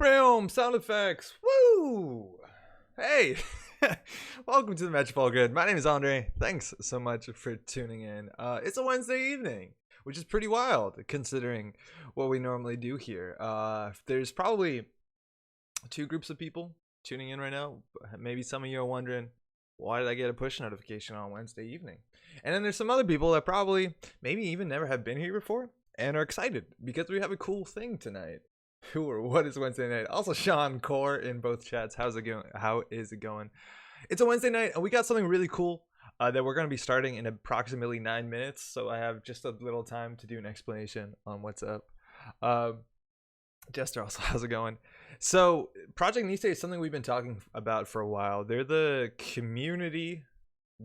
Boom! Sound effects. Woo! Hey, welcome to the Metropole Grid. My name is Andre. Thanks so much for tuning in. It's a Wednesday evening, which is pretty wild considering what we normally do here. There's probably two groups of people tuning in right now. Maybe some of you are wondering, why did I get a push notification on Wednesday evening? And then there's some other people that probably maybe even never have been here before and are excited because we have a cool thing tonight. Who or what is Wednesday night? Also, Sean Core in both chats. How's it going? How is it going? It's a Wednesday night, and we got something really cool that we're going to be starting in approximately 9 minutes. So I have just a little time to do an explanation on what's up. Jester, also, how's it going? So Project Nisei is something we've been talking about for a while. They're the community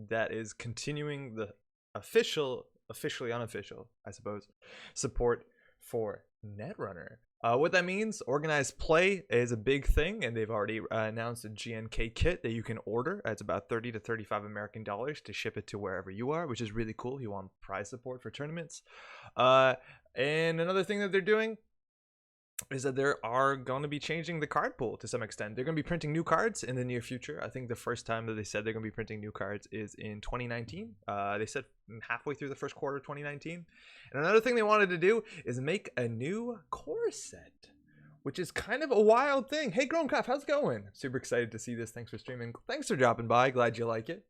that is continuing the officially unofficial, I suppose, support for Netrunner. What that means, organized play is a big thing, and they've already announced a GNK kit that you can order. It's about 30 to 35 American dollars to ship it to wherever you are, which is really cool if you want prize support for tournaments. And another thing that they're doing is that they are going to be changing the card pool to some extent. They're going to be printing new cards in the near future. I think the first time that they said they're going to be printing new cards is in 2019. They said halfway through the first quarter of 2019. And another thing they wanted to do is make a new core set, which is kind of a wild thing. Hey, Gromcraft, how's it going? Super excited to see this. Thanks for streaming. Thanks for dropping by. Glad you like it.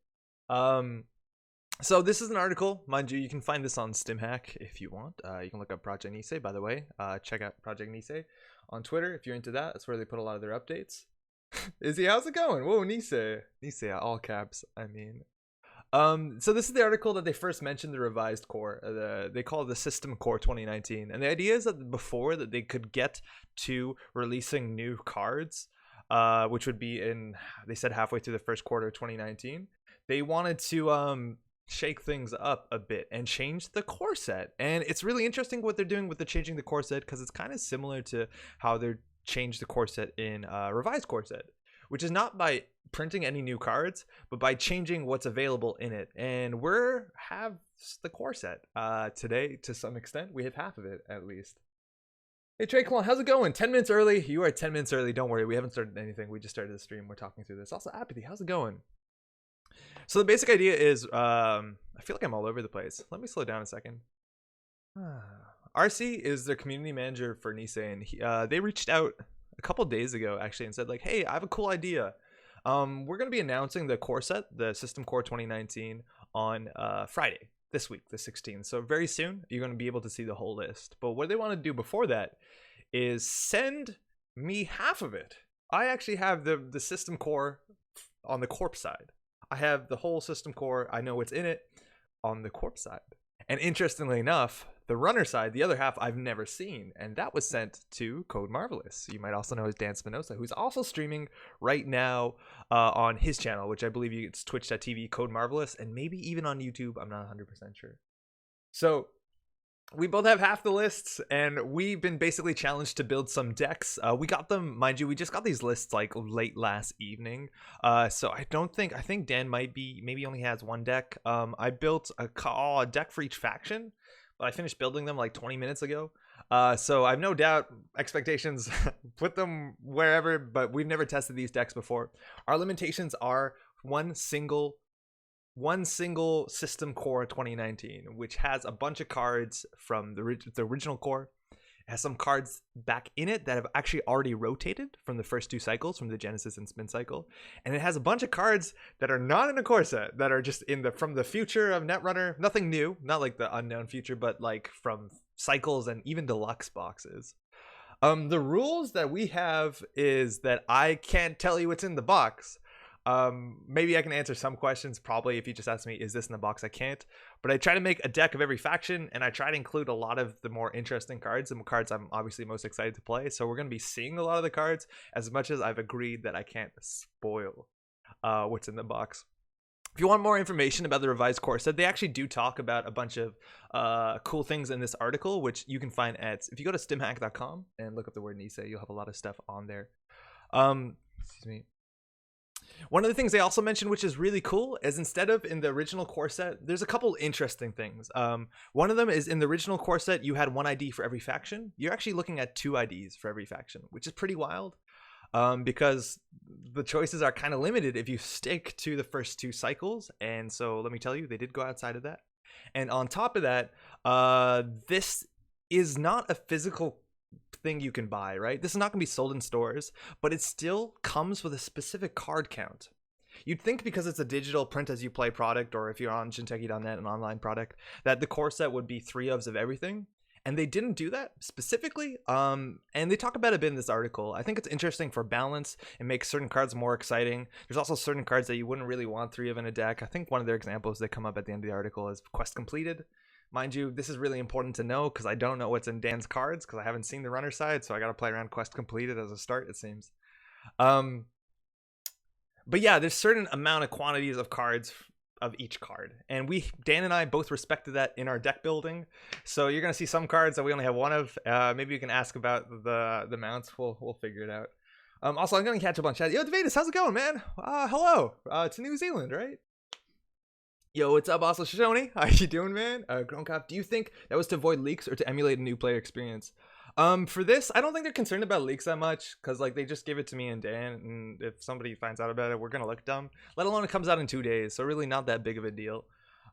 So this is an article, mind you. You can find this on StimHack if you want. You can look up Project Nisei, by the way. Check out Project Nisei on Twitter if you're into that. That's where they put a lot of their updates. Izzy, how's it going? Whoa, Nisei, all caps. I mean, so this is the article that they first mentioned the revised core. They call it the System Core 2019, and the idea is that before that they could get to releasing new cards, which would be in, they said, halfway through the first quarter of 2019. They wanted to shake things up a bit and change the core set. And it's really interesting what they're doing with the changing the core set, because it's kind of similar to how they changed the core set in revised core set, which is not by printing any new cards, but by changing what's available in it. And have the core set today to some extent. We have half of it at least. Hey Trayclon, how's it going? 10 minutes early. You are 10 minutes early. Don't worry, we haven't started anything. We just started the stream. We're talking through this. Also, Apathy, how's it going? So the basic idea is, I feel like I'm all over the place. Let me slow down a second. RC is their community manager for Nisei, and they reached out a couple days ago actually and said like, hey, I have a cool idea. We're going to be announcing the core set, the System Core 2019, on Friday this week, the 16th. So very soon you're going to be able to see the whole list. But what they want to do before that is send me half of it. I actually have the System Core on the Corp side. I have the whole System Core. I know what's in it on the Corp side. And interestingly enough, the runner side, the other half, I've never seen. And that was sent to Code Marvelous. You might also know as Dan Spinoza, who's also streaming right now on his channel, which I believe it's twitch.tv Code Marvelous, and maybe even on YouTube. I'm not 100% sure. So we both have half the lists, and we've been basically challenged to build some decks. We got them, mind you, we just got these lists like late last evening. So I think Dan maybe only has one deck. I built a deck for each faction, but I finished building them like 20 minutes ago. So I've no doubt expectations, put them wherever, but we've never tested these decks before. Our limitations are one single System Core 2019, which has a bunch of cards from the original core. It has some cards back in it that have actually already rotated from the first two cycles, from the Genesis and Spin cycle, and it has a bunch of cards that are not in the core set, that are just from the future of Netrunner. Nothing new, not like the unknown future, but like from cycles and even deluxe boxes. The rules that we have is that I can't tell you what's in the box. Maybe I can answer some questions. Probably if you just ask me, is this in the box? I can't. But I try to make a deck of every faction, and I try to include a lot of the more interesting cards, and cards I'm obviously most excited to play. So we're going to be seeing a lot of the cards, as much as I've agreed that I can't spoil what's in the box. If you want more information about the revised core set, they actually do talk about a bunch of cool things in this article, which you can find if you go to stimhack.com and look up the word Nisei, you'll have a lot of stuff on there. Excuse me. One of the things they also mentioned, which is really cool, is instead of in the original core set, there's a couple interesting things. One of them is in the original core set, you had one ID for every faction. You're actually looking at 2 IDs for every faction, which is pretty wild. Because the choices are kind of limited if you stick to the first 2 cycles. And so let me tell you, they did go outside of that. And on top of that, this is not a physical thing you can buy, right? This is not going to be sold in stores, but it still comes with a specific card count. You'd think because it's a digital print as you play product, or if you're on Jinteki.net, an online product, that the core set would be 3 ofs of everything. And they didn't do that specifically. And they talk about it a bit in this article. I think it's interesting for balance. It makes certain cards more exciting. There's also certain cards that you wouldn't really want 3 of in a deck. I think one of their examples that come up at the end of the article is quest completed. Mind you, this is really important to know because I don't know what's in Dan's cards because I haven't seen the runner side, so I got to play around quest completed as a start, it seems. But yeah, there's certain amount of quantities of cards of each card, and Dan and I both respected that in our deck building. So you're gonna see some cards that we only have 1 of. Maybe you can ask about the mounts. We'll figure it out. Also, I'm gonna catch up on chat. Yo, Devatus, how's it going, man? Hello. To New Zealand, right? Yo, what's up, also Shoshone? How you doing, man? Gronkop, do you think that was to avoid leaks or to emulate a new player experience? For this, I don't think they're concerned about leaks that much, because like they just give it to me and Dan, and if somebody finds out about it, we're gonna look dumb. Let alone it comes out in 2 days, so really not that big of a deal.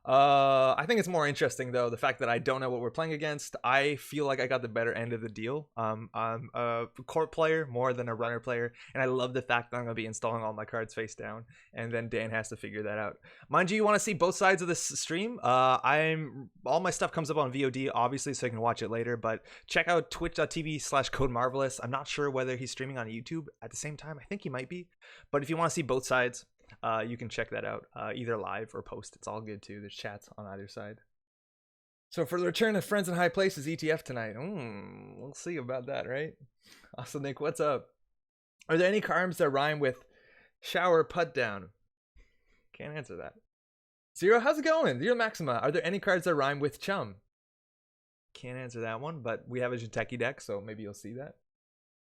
I think it's more interesting though the fact that I don't know what we're playing against. I feel like I got the better end of the deal. I'm a court player more than a runner player, and I love the fact that I'm gonna be installing all my cards face down, and then Dan has to figure that out. Mind you want to see both sides of this stream. All my stuff comes up on VOD obviously, so you can watch it later. But check out twitch.tv/CodeMarvelous. I'm not sure whether he's streaming on YouTube at the same time. I think he might be, but if you want to see both sides, you can check that out, either live or post. It's all good too. There's chats on either side. So for the return of Friends in High Places ETF tonight, we'll see about that, right? Also, Nick, what's up? Are there any cards that rhyme with shower put down? Can't answer that. Zero, how's it going? Zero Maxima, are there any cards that rhyme with chum? Can't answer that one, but we have a Jinteki deck, so maybe you'll see that.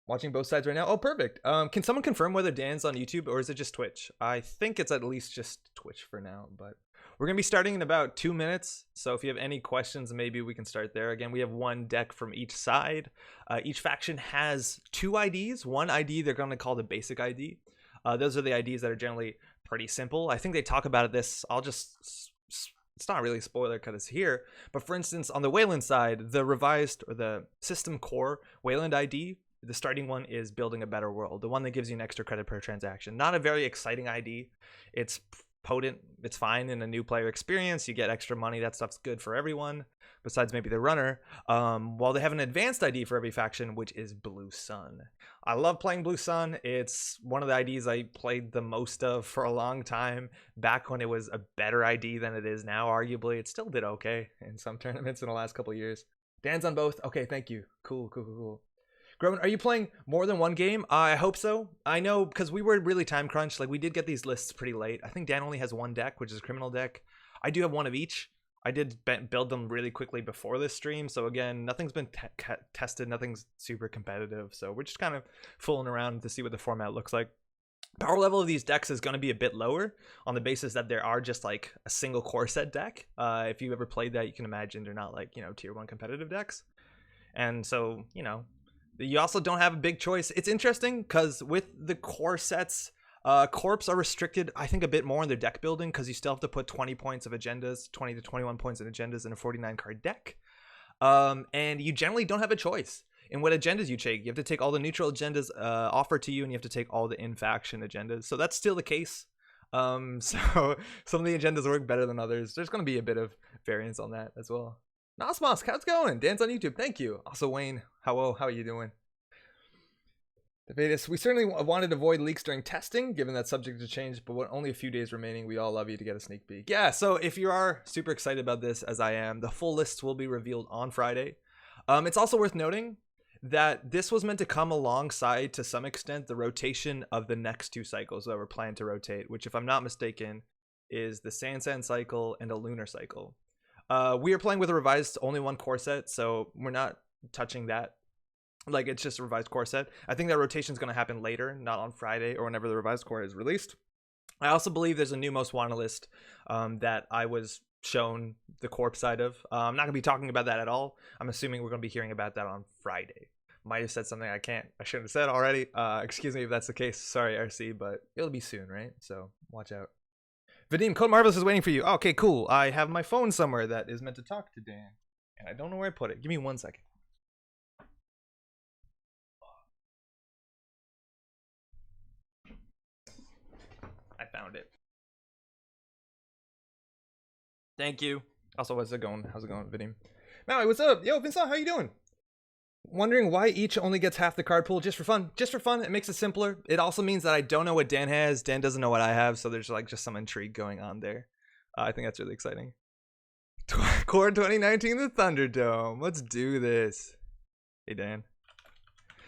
Watching both sides right now. Oh, perfect. Can someone confirm whether Dan's on YouTube or is it just Twitch? I think it's at least just Twitch for now, but we're going to be starting in about 2 minutes. So if you have any questions, maybe we can start there. Again, we have 1 deck from each side. Each faction has 2 IDs. 1 ID they're going to call the basic ID. Those are the IDs that are generally pretty simple. I think they talk about this. It's not really a spoiler because it's here. But for instance, on the Weyland side, the revised or the system core Weyland ID, the starting one is building a better world, the one that gives you an extra credit per transaction. Not a very exciting ID. It's potent. It's fine in a new player experience. You get extra money. That stuff's good for everyone, besides maybe the runner. While they have an advanced ID for every faction, which is Blue Sun. I love playing Blue Sun. It's one of the IDs I played the most of for a long time, back when it was a better ID than it is now, arguably. It still did okay in some tournaments in the last couple of years. Dan's on both. Okay, thank you. Cool. Groven, are you playing more than 1 game? I hope so. I know, because we were really time crunched. Like, we did get these lists pretty late. I think Dan only has 1 deck, which is a criminal deck. I do have 1 of each. I did build them really quickly before this stream. So again, nothing's been tested. Nothing's super competitive. So we're just kind of fooling around to see what the format looks like. Power level of these decks is going to be a bit lower on the basis that there are just like a single core set deck. If you ever played that, you can imagine they're not like, tier 1 competitive decks. And so, you also don't have a big choice. It's interesting because with the core sets, corps are restricted, I think, a bit more in their deck building because you still have to put 20 points of agendas, 20 to 21 points in agendas in a 49 card deck. And you generally don't have a choice in what agendas you take. You have to take all the neutral agendas offered to you, and you have to take all the in-faction agendas. So that's still the case. So some of the agendas work better than others. There's going to be a bit of variance on that as well. Nosmos, how's it going? Dan's on YouTube. Thank you. Also, Wayne, how are you doing? Devatus, we certainly wanted to avoid leaks during testing, given that subject to change, but with only a few days remaining, we all love you to get a sneak peek. Yeah, so if you are super excited about this, as I am, the full lists will be revealed on Friday. It's also worth noting that this was meant to come alongside, to some extent, the rotation of the next 2 cycles that were planned to rotate, which, if I'm not mistaken, is the Sand cycle and a Lunar cycle. We are playing with a revised only 1 core set, so we're not touching that. Like, it's just a revised core set. I think that rotation is going to happen later, not on Friday or whenever the revised core is released. I also believe there's a new most wanted list that I was shown the corpse side of. I'm not gonna be talking about that at all. I'm assuming we're gonna be hearing about that on Friday. Might have said something I shouldn't have said already. Excuse me if that's the case. Sorry, RC, but it'll be soon, right? So watch out. Vadim, Code Marvelous is waiting for you. Okay, cool. I have my phone somewhere that is meant to talk to Dan, and I don't know where I put it. Give me 1 second. I found it. Thank you. Also, how's it going? How's it going, Vadim? Maui, what's up? Yo, Vincent, how you doing? Wondering why each only gets half the card pool. Just for fun. Just for fun. It makes it simpler. It also means that I don't know what Dan has. Dan doesn't know what I have, so there's like just some intrigue going on there. I think that's really exciting. Core 2019, the Thunderdome. Let's do this. Hey, Dan.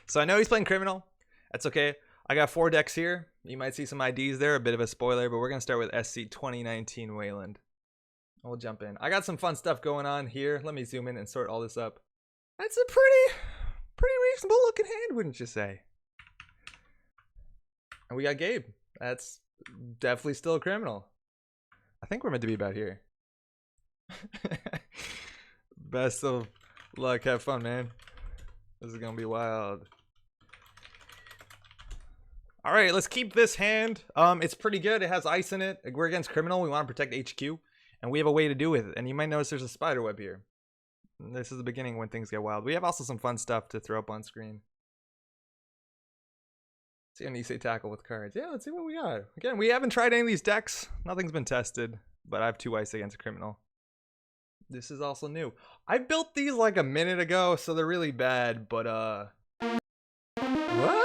So I know he's playing Criminal. That's okay. I got 4 decks here. You might see some IDs there. A bit of a spoiler, but we're going to start with SC 2019 Weyland. We'll jump in. I got some fun stuff going on here. Let me zoom in and sort all this up. That's a pretty reasonable looking hand, wouldn't you say? And we got Gabe. That's definitely still a Criminal. I think we're meant to be about here. Best of luck. Have fun, man. This is gonna be wild. All right, let's keep this hand. It's pretty good. It has ice in it. We're against Criminal. We want to protect HQ, and we have a way to do it. And you might notice there's a spider web here. This is the beginning when things get wild. We have also some fun stuff to throw up on screen. See a Nisei tackle with cards. Yeah, let's see what we got. Again, we haven't tried any of these decks. Nothing's been tested, but I have 2 ice against a Criminal. This is also new. I built these like a minute ago, so they're really bad, but what?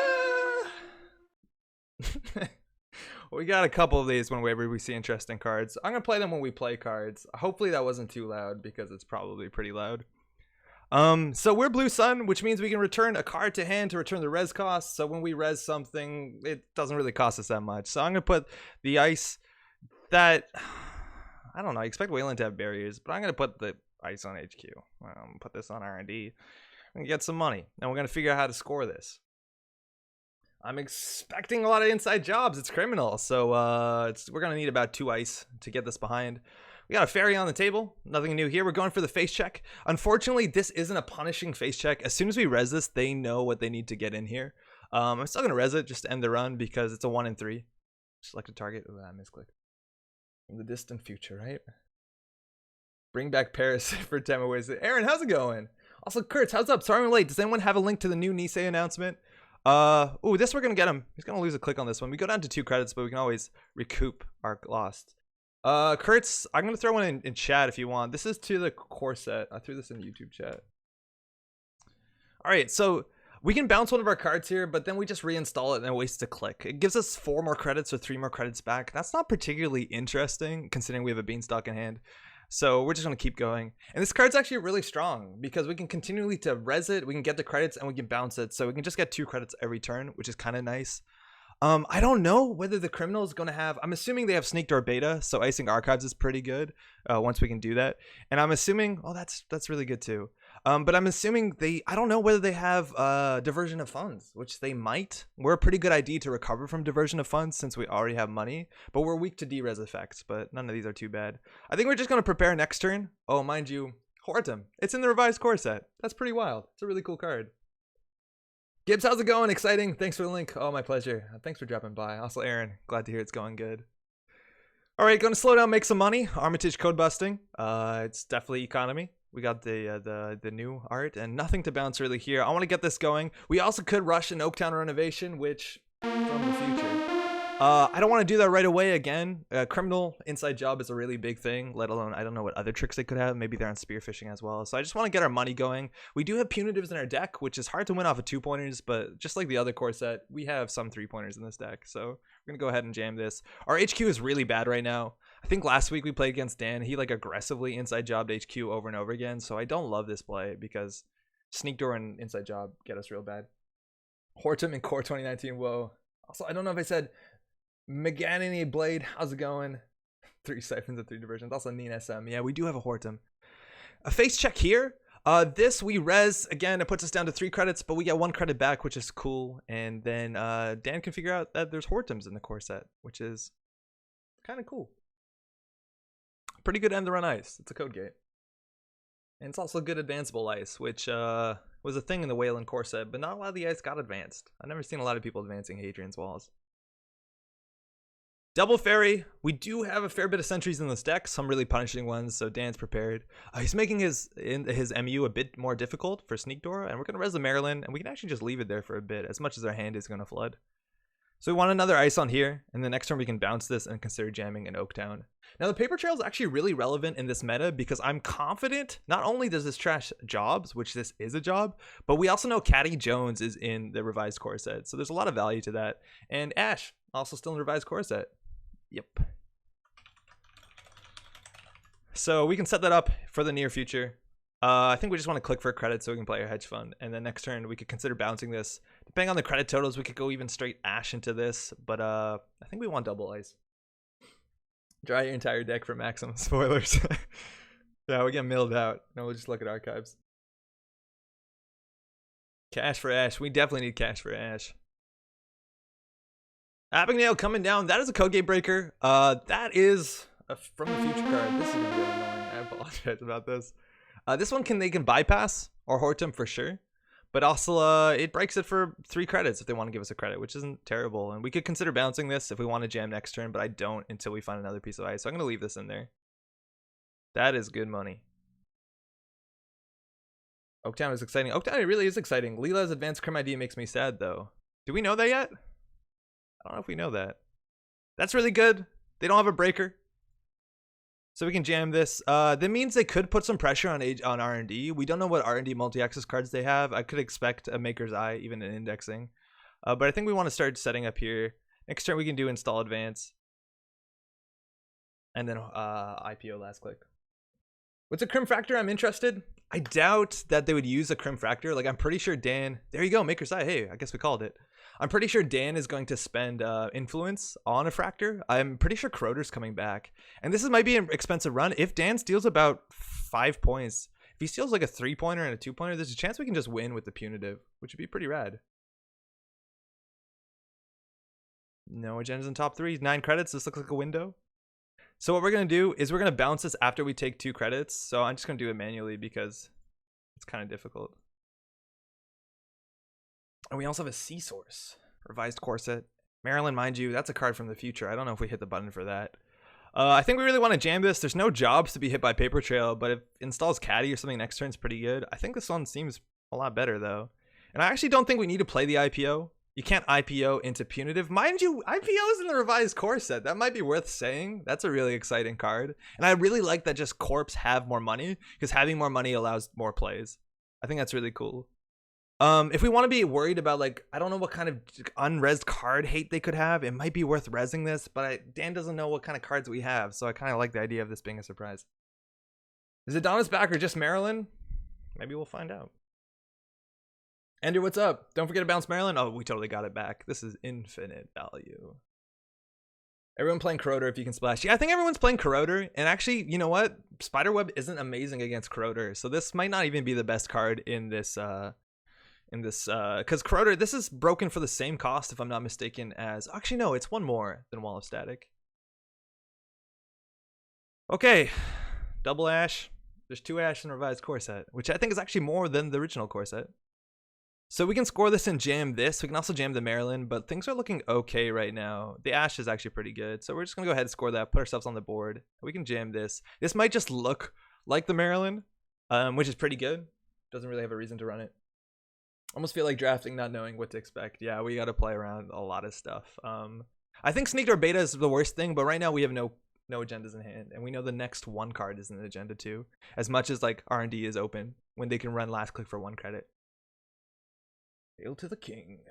We got a couple of these whenever we see interesting cards. I'm gonna play them when we play cards. Hopefully that wasn't too loud because it's probably pretty loud. So we're Blue Sun, which means we can return a card to hand to return the res cost. So when we res something, it doesn't really cost us that much. So I'm gonna put the ice that I don't know. I expect Weyland to have barriers, but I'm gonna put the ice on HQ. Put this on R&D. I'm gonna get some money, and we're gonna figure out how to score this. I'm expecting a lot of inside jobs. It's Criminal, so we're gonna need about 2 ice to get this behind. We got a fairy on the table. Nothing new here. We're going for the face check. Unfortunately, this isn't a punishing face check. As soon as we res this, they know what they need to get in here. I'm still gonna res it just to end the run because it's a 1 in 3. Select a target. Ooh, I misclicked. In the distant future, right? Bring back Paris for demo ways. Aaron, how's it going? Also, Kurtz, how's up? Sorry I'm late. Does anyone have a link to the new Nisei announcement? Ooh, this we're gonna get him. He's gonna lose a click on this one. We go down to 2 credits, but we can always recoup our lost. Kurtz, I'm gonna throw one in chat if you want. This is to the core set. I threw this in YouTube chat. All right, so we can bounce one of our cards here, but then we just reinstall it and it wastes a click. It gives us 4 more credits or 3 more credits back. That's not particularly interesting considering we have a beanstalk in hand. So we're just going to keep going. And this card's actually really strong because we can continually to res it, we can get the credits, and we can bounce it. So we can just get 2 credits every turn, which is kind of nice. I don't know whether the Criminal is going to have... I'm assuming they have Sneak Door Beta, so Icing Archives is pretty good once we can do that. And I'm assuming... Oh, that's really good too. But I'm assuming they... I don't know whether they have Diversion of Funds, which they might. We're a pretty good idea to recover from Diversion of Funds since we already have money. But we're weak to D-Res effects, but none of these are too bad. I think we're just going to prepare next turn. Oh, mind you, Hortum. It's in the revised core set. That's pretty wild. It's a really cool card. Gibbs, how's it going? Exciting. Thanks for the link. Oh, my pleasure. Thanks for dropping by. Also, Aaron, glad to hear it's going good. All right, going to slow down, make some money. Armitage code busting. It's definitely economy. We got the new art and nothing to bounce really here. I want to get this going. We also could rush an Oaktown renovation, which from the future. I don't want to do that right away again. Criminal inside job is a really big thing, let alone I don't know what other tricks they could have. Maybe they're on spearfishing as well. So I just want to get our money going. We do have punitives in our deck, which is hard to win off of 2-pointers, but just like the other core set, we have some 3-pointers in this deck. So we're going to go ahead and jam this. Our HQ is really bad right now. I think last week we played against Dan. He like aggressively inside jobbed HQ over and over again. So I don't love this play because Sneak Door and inside job get us real bad. Hortum in core 2019. Whoa. Also, I don't know if I said Meganini Blade, how's it going? 3 siphons and 3 diversions. Also Neen SM. Yeah, we do have a Hortum. A face check here. This we res again. It puts us down to 3 credits, but we get 1 credit back, which is cool. And then Dan can figure out that there's Hortums in the core set, which is Kind of cool. Pretty good end to run ice. It's a code gate. And it's also good advanceable ice, which was a thing in the Weyland core set, but not a lot of the ice got advanced. I've never seen a lot of people advancing Hadrian's Walls. Double Fairy. We do have a fair bit of sentries in this deck, some really punishing ones, so Dan's prepared. He's making his MU a bit more difficult for Sneak Door, and we're going to res the Maryland, and we can actually just leave it there for a bit, as much as our hand is going to flood. So we want another ice on here, and the next turn we can bounce this and consider jamming in Oaktown. Now the paper trail is actually really relevant in this meta because I'm confident not only does this trash jobs, which this is a job, but we also know Caddy Jones is in the revised core set. So there's a lot of value to that. And Ash, also still in the revised core set. Yep. So we can set that up for the near future. I think we just want to click for a credit so we can play our hedge fund. And then next turn we could consider bouncing this. Depending on the credit totals, we could go even straight Ash into this. But I think we want double ice. Dry your entire deck for maximum spoilers. Yeah, we get milled out. No, we'll just look at archives. Cash for Ash. We definitely need cash for Ash. Abigail coming down. That is a code gate breaker. That is a from the future card. This is gonna be annoying. I apologize about this. This one they can bypass or Hortum for sure, but also it breaks it for 3 credits if they want to give us a credit, which isn't terrible. And we could consider bouncing this if we want to jam next turn, but I don't until we find another piece of ice. So I'm gonna leave this in there. That is good money. Oaktown is exciting. Oaktown really is exciting. Leela's advanced crim ID makes me sad though. Do we know that yet? I don't know if we know that. That's really good. They don't have a breaker. So we can jam this. That means they could put some pressure on R&D. We don't know what R&D multi-access cards they have. I could expect a Maker's Eye, even in indexing. But I think we want to start setting up here. Next turn we can do install advance. And then IPO last click. What's a Crim Fractor? I'm interested. I doubt that they would use a Crim Fractor. Like, I'm pretty sure Dan... There you go, Maker's Eye. Hey, I guess we called it. I'm pretty sure Dan is going to spend influence on a Fractor. I'm pretty sure Croter's coming back. And this might be an expensive run. If Dan steals about 5 points, if he steals like a 3-pointer and a 2-pointer, there's a chance we can just win with the punitive, which would be pretty rad. No agendas in top 3. 9 credits. This looks like a window. So what we're going to do is we're going to bounce this after we take 2 credits. So I'm just going to do it manually because it's kind of difficult. And we also have a C-Source. Revised core set. Maryland, mind you, that's a card from the future. I don't know if we hit the button for that. I think we really want to jam this. There's no jobs to be hit by Paper Trail, but if it installs Caddy or something next turn, it's pretty good. I think this one seems a lot better, though. And I actually don't think we need to play the IPO. You can't IPO into punitive. Mind you, IPO is in the revised core set. That might be worth saying. That's a really exciting card. And I really like that just corps have more money, because having more money allows more plays. I think that's really cool. If we want to be worried about, like, I don't know what kind of unresed card hate they could have, it might be worth resing this, but Dan doesn't know what kind of cards we have, so I kind of like the idea of this being a surprise. Is Adonis back or just Maryland? Maybe we'll find out. Andrew, what's up? Don't forget to bounce Maryland. Oh, we totally got it back. This is infinite value. Everyone playing Corroder if you can splash. Yeah, I think everyone's playing Corroder, and actually, you know what? Spiderweb isn't amazing against Corroder, so this might not even be the best card in this, because Corroder, this is broken for the same cost, if I'm not mistaken, as... Actually, no, it's 1 more than Wall of Static. Okay, double Ash. There's 2 Ash in revised core set, which I think is actually more than the original core set. So we can score this and jam this. We can also jam the Maryland, but things are looking okay right now. The Ash is actually pretty good, so we're just going to go ahead and score that, put ourselves on the board. We can jam this. This might just look like the Maryland, which is pretty good. Doesn't really have a reason to run it. Almost feel like drafting not knowing what to expect. Yeah, we got to play around a lot of stuff. I think Sneak Door Beta is the worst thing, but right now we have no agendas in hand, and we know the next 1 card is an agenda too, as much as like R&D is open when they can run last click for 1 credit. Hail to the king.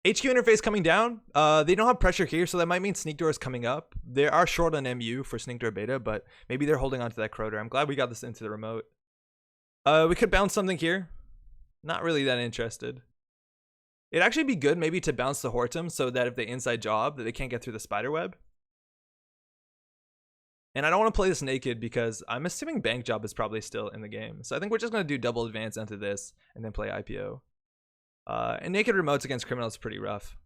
HQ interface coming down. They don't have pressure here, so that might mean Sneak Door is coming up. They are short on MU for Sneak Door Beta, but maybe they're holding on to that Croter. I'm glad we got this into the remote. We could bounce something here. Not really that interested. It'd actually be good maybe to bounce the Hortum so that if they inside job, that they can't get through the spiderweb. And I don't want to play this naked because I'm assuming Bank Job is probably still in the game. So I think we're just going to do double advance onto this and then play IPO. And naked remotes against criminals is pretty rough.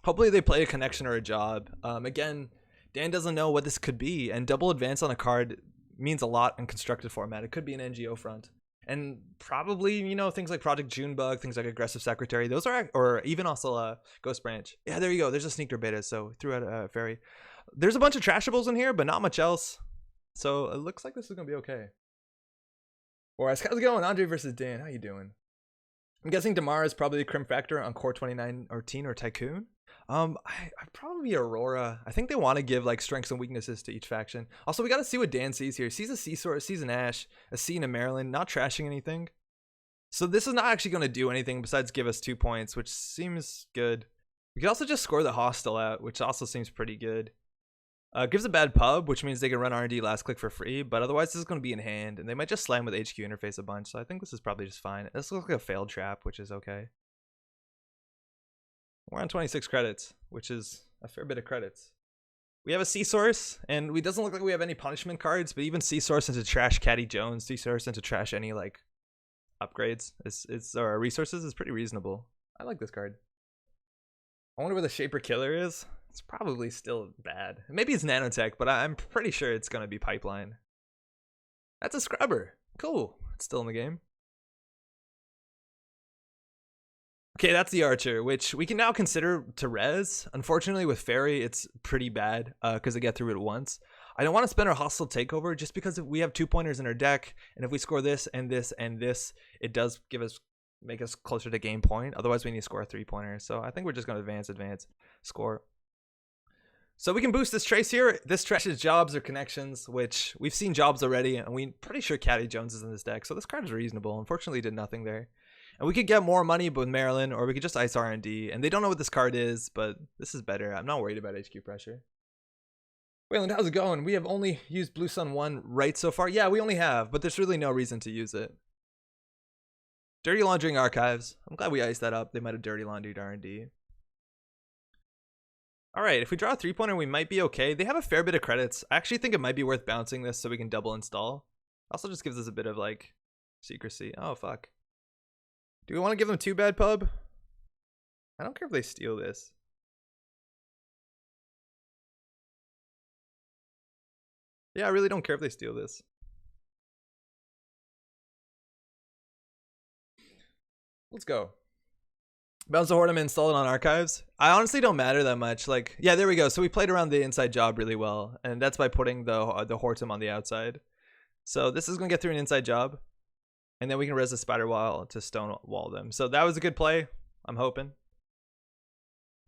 Hopefully they play a connection or a job. Again, Dan doesn't know what this could be, and double advance on a card means a lot in constructed format. It could be an NGO front. And probably, you know, things like Project Junebug, things like Aggressive Secretary, those are, or even also Ghost Branch. Yeah, there you go. There's a Sneaker Beta, so threw out a Fairy. There's a bunch of trashables in here, but not much else. So it looks like this is going to be okay. Alright, how's it going? Andre versus Dan. How you doing? I'm guessing Damara is probably the Crim Factor on Core 29 or Teen or Tycoon. I'd probably be Aurora. I think they want to give like strengths and weaknesses to each faction. Also, we got to see what Dan sees here. He sees a Seasource, sees an Ash, a C and a Maryland, not trashing anything. So this is not actually going to do anything besides give us 2 points, which seems good. We could also just score the Hostile out, which also seems pretty good. Gives a bad pub, which means they can run R&D last click for free, but otherwise this is going to be in hand, and they might just slam with HQ interface a bunch, so I think this is probably just fine. This looks like a failed trap, which is okay. We're on 26 credits, which is a fair bit of credits. We have a C-Source, and it doesn't look like we have any punishment cards, but even C-Source into trash Caddy Jones, C-Source into trash any like upgrades, or resources is pretty reasonable. I like this card. I wonder where the Shaper Killer is. It's probably still bad. Maybe it's nanotech, but I'm pretty sure it's going to be pipeline. That's a scrubber. Cool. It's still in the game. Okay, that's the Archer, which we can now consider to res. Unfortunately, with Fairy, it's pretty bad because they get through it once. I don't want to spend our Hostile Takeover just because we have 2-pointers in our deck, and if we score this and this and this, it does make us closer to game point. Otherwise, we need to score a 3-pointer. So I think we're just going to advance, score. So we can boost this trace here. This trashes jobs or connections, which we've seen jobs already, and we're pretty sure Caddy Jones is in this deck. So this card is reasonable. Unfortunately, did nothing there. And we could get more money with Maryland, or we could just ice R&D. And they don't know what this card is, but this is better. I'm not worried about HQ pressure. Weyland, how's it going? We have only used Blue Sun 1 right so far. Yeah, we only have, but there's really no reason to use it. Dirty Laundering Archives. I'm glad we iced that up. They might have dirty laundered R&D. Alright, if we draw a 3-pointer, we might be okay. They have a fair bit of credits. I actually think it might be worth bouncing this so we can double install. Also just gives us a bit of, like, secrecy. Oh, fuck. Do we want to give them 2 bad pub? I don't care if they steal this. Yeah, I really don't care if they steal this. Let's go. Bounce the Hortum, install it on archives. I honestly don't matter that much. Like, yeah, there we go. So we played around the inside job really well, and that's by putting the Hortum on the outside. So this is gonna get through an inside job, and then we can res the spider wall to stone wall them. So that was a good play. I'm hoping.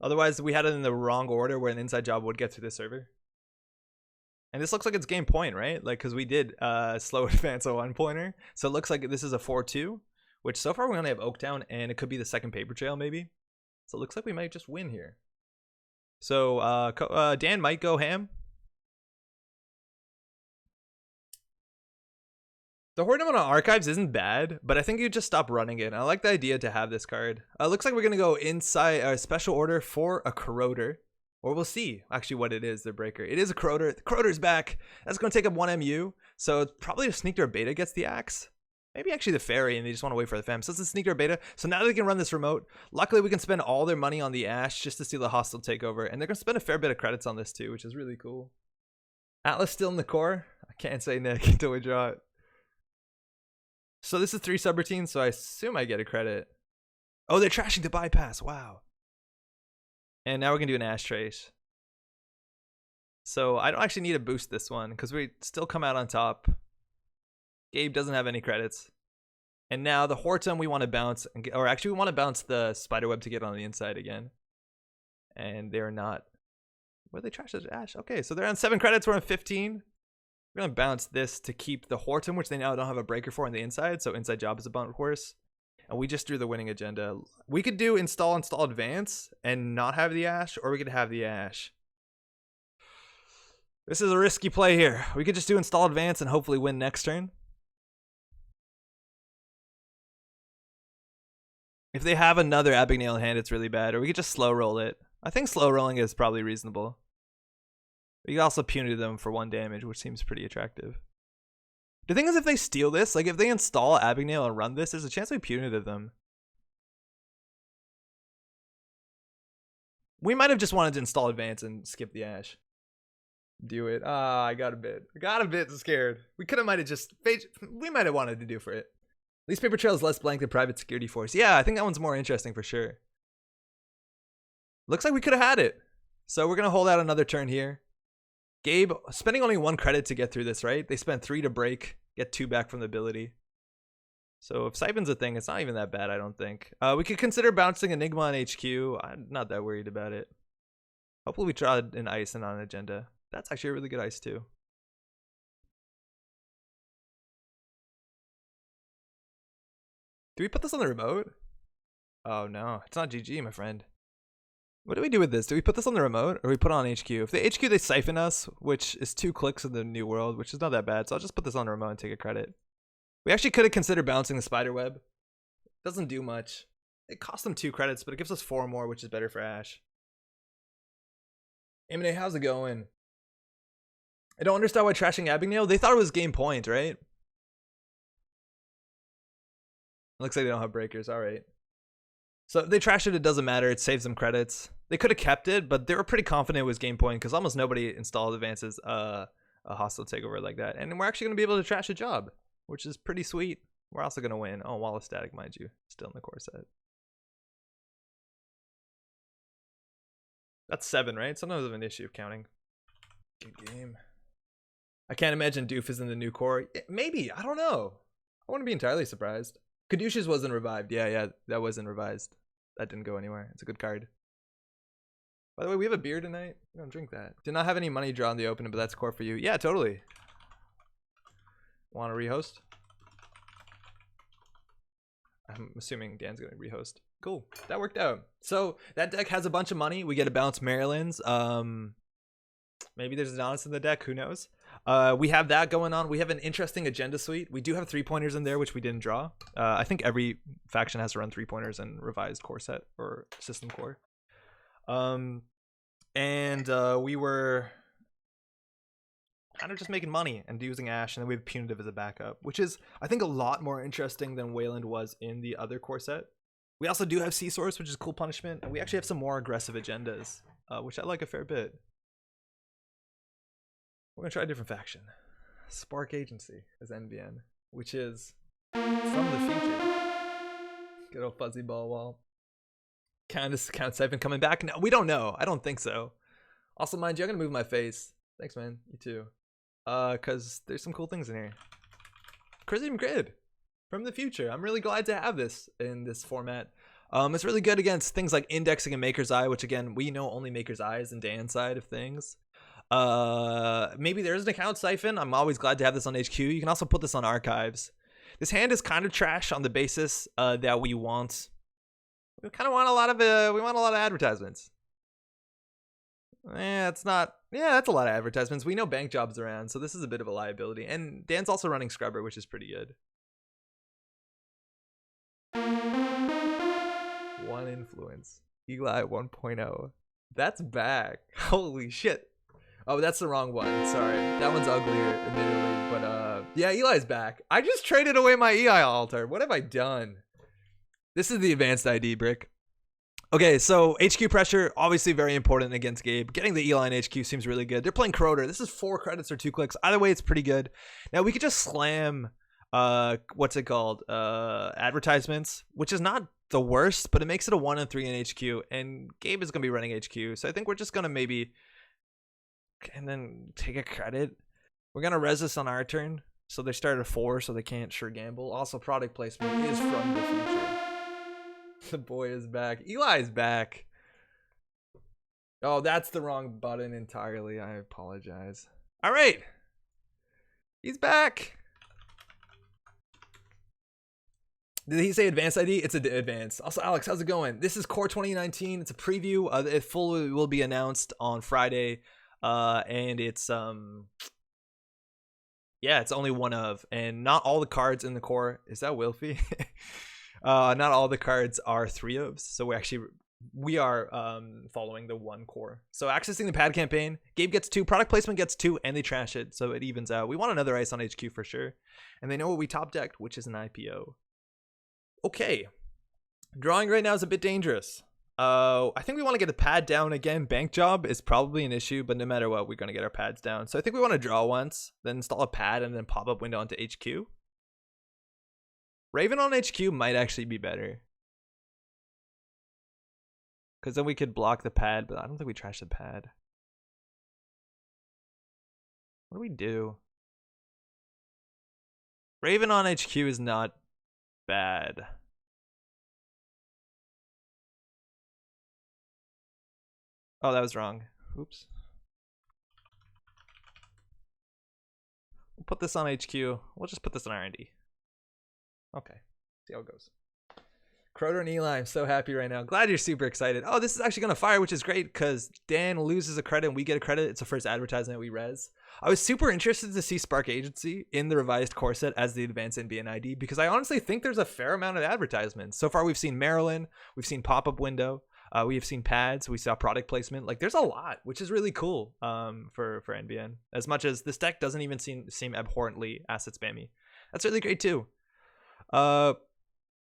Otherwise, we had it in the wrong order where an inside job would get through the server. And this looks like it's game point, right? Like, because we did slow advance a 1-pointer, so it looks like this is a 4-2. Which so far we only have Oaktown, and it could be the second paper trail maybe. So it looks like we might just win here. So Dan might go ham. The Hortum on Archives isn't bad, but I think you just stop running it. I like the idea to have this card. Looks like we're going to go inside a special order for a Corroder. Or we'll see actually what it is, the breaker. It is a Corroder. The Corroder's back. That's going to take up 1 MU. So it's probably a Sneaker Beta gets the axe. Maybe actually the Fairy, and they just want to wait for the fam. So it's a Sneaker Beta. So now they can run this remote. Luckily, we can spend all their money on the Ash just to steal the Hostile Takeover. And they're going to spend a fair bit of credits on this too, which is really cool. Atlas still in the core? I can't say Nick until we draw it. So this is 3 subroutines, so I assume I get a credit. Oh, they're trashing the bypass. Wow. And now we're going to do an Ash Trace. So I don't actually need to boost this one because we still come out on top. Gabe doesn't have any credits. And now the Hortum we want to bounce, or actually we want to bounce the Spiderweb to get on the inside again. And they're not. Where they trash this Ash? Okay, so they're on 7 credits, we're on 15. We're going to bounce this to keep the Hortum, which they now don't have a breaker for on the inside, so inside job is a bunch worse. And we just drew the winning agenda. We could do install advance and not have the Ash, or we could have the Ash. This is a risky play here. We could just do install advance and hopefully win next turn. If they have another Abigail in hand, it's really bad. Or we could just slow roll it. I think slow rolling is probably reasonable. We could also punitive them for 1 damage, which seems pretty attractive. The thing is, if they steal this, like if they install Abigail and run this, there's a chance we punitive them. We might have just wanted to install advance and skip the Ash. Do it. Ah, I got a bit scared. We could have might have just, we might have wanted to do for it. At least Paper Trail is less blank than Private Security Force. Yeah, I think that one's more interesting for sure. Looks like we could have had it. So we're going to hold out another turn here. Gabe, spending only 1 credit to get through this, right? They spent 3 to break, get 2 back from the ability. So if Siphon's a thing, it's not even that bad, I don't think. We could consider bouncing Enigma on HQ. I'm not that worried about it. Hopefully we draw an ice and on agenda. That's actually a really good ice too. Do we put this on the remote? Oh no, it's not GG, my friend. What do we do with this? Do we put this on the remote or we put it on HQ? If the HQ, they siphon us, which is 2 clicks in the new world, which is not that bad. So I'll just put this on the remote and take a credit. We actually could have considered bouncing the spider web. Doesn't do much. It costs them 2 credits, but it gives us 4 more, which is better for Ash. Amine, how's it going? I don't understand why trashing Abigail. They thought it was game point, right? Looks like they don't have breakers. All right. So if they trash it, it doesn't matter. It saves them credits. They could have kept it, but they were pretty confident it was game point because almost nobody installed advances a hostile takeover like that. And we're actually going to be able to trash a job, which is pretty sweet. We're also going to win. Oh, Wall of Static, mind you. Still in the core set. That's 7, right? Sometimes I have an issue of counting. Good game. I can't imagine Doof is in the new core. Maybe. I don't know. I wouldn't be entirely surprised. Caduceus wasn't revived. Yeah, that wasn't revised. That didn't go anywhere. It's a good card. By the way, we have a beer tonight. We don't drink that. Did not have any money drawn in the opening, but that's core for you. Yeah, totally. Want to rehost? I'm assuming Dan's going to rehost. Cool. That worked out. So that deck has a bunch of money. We get to bounce Maryland's. Maybe there's an honest in the deck. Who knows? We have that going on. We have an interesting agenda suite. We do have 3-pointers in there, which we didn't draw. I think every faction has to run 3-pointers and revised core set or system core. We were kind of just making money and using Ash, and then we have Punitive as a backup, which is, I think, a lot more interesting than Weyland was in the other core set. We also do have Sea Source, which is cool punishment, and we actually have some more aggressive agendas, which I like a fair bit. We're going to try a different faction. Spark Agency as NBN, which is from the future. Good old fuzzy ball wall. Count Siphon coming back? No, we don't know. I don't think so. Also, mind you, I'm going to move my face. Thanks, man. You too. Because there's some cool things in here. Chrism Grid from the future. I'm really glad to have this in this format. It's really good against things like indexing and Maker's Eye, which again, we know only Maker's Eye is in Dan's side of things. Maybe there's an account siphon. I'm always glad to have this on HQ. You can also put this on archives. This hand is kind of trash on the basis that we kind of want a lot of advertisements. That's a lot of advertisements. We know bank jobs around, so this is a bit of a liability. And Dan's also running Scrubber, which is pretty good. 1 influence. Eli 1.0. That's back. Holy shit. Oh, that's the wrong one. Sorry. That one's uglier, admittedly. But yeah, Eli's back. I just traded away my EI altar. What have I done? This is the advanced ID brick. Okay, so HQ pressure, obviously very important against Gabe. Getting the Eli in HQ seems really good. They're playing Crowder. This is 4 credits or 2 clicks. Either way, it's pretty good. Now, we could just slam, what's it called? Advertisements, which is not the worst, but it makes it a 1 and 3 in HQ. And Gabe is going to be running HQ. So I think we're just going to maybe... and then take a credit. We're going to res this on our turn. So they start at 4, so they can't sure gamble. Also, product placement is from the future. The boy is back. Eli is back. Oh, that's the wrong button entirely. I apologize. All right. He's back. Did he say advanced ID? It's advanced. Also, Alex, how's it going? This is Core 2019. It's a preview. It fully will be announced on Friday. And it's it's only one of, and not all the cards in the core. Is that Wilfie? Not all the cards are 3 ofs, so we are following the 1 core. So accessing the pad campaign, Gabe gets 2, product placement gets 2, and they trash it, so it evens out. We want another ice on HQ for sure, and they know what we top decked, which is an IPO. Okay, drawing right now is a bit dangerous. I think we want to get a pad down again. Bank job is probably an issue, but no matter what, we're going to get our pads down. So I think we want to draw once, then install a pad, and then pop up window onto HQ. Raven on HQ might actually be better. Because then we could block the pad, but I don't think we trash the pad. What do we do? Raven on HQ is not bad. Oh, that was wrong. Oops. We'll put this on HQ. We'll just put this on R&D. Okay. See how it goes. Croter and Eli, I'm so happy right now. Glad you're super excited. Oh, this is actually going to fire, which is great because Dan loses a credit and we get a credit. It's the first advertisement we res. I was super interested to see Spark Agency in the revised core set as the advanced NBN ID because I honestly think there's a fair amount of advertisements. So far, we've seen Maryland, we've seen pop-up window, we have seen pads, we saw product placement. Like, there's a lot, which is really cool for NBN. As much as this deck doesn't even seem abhorrently asset spammy. That's really great too.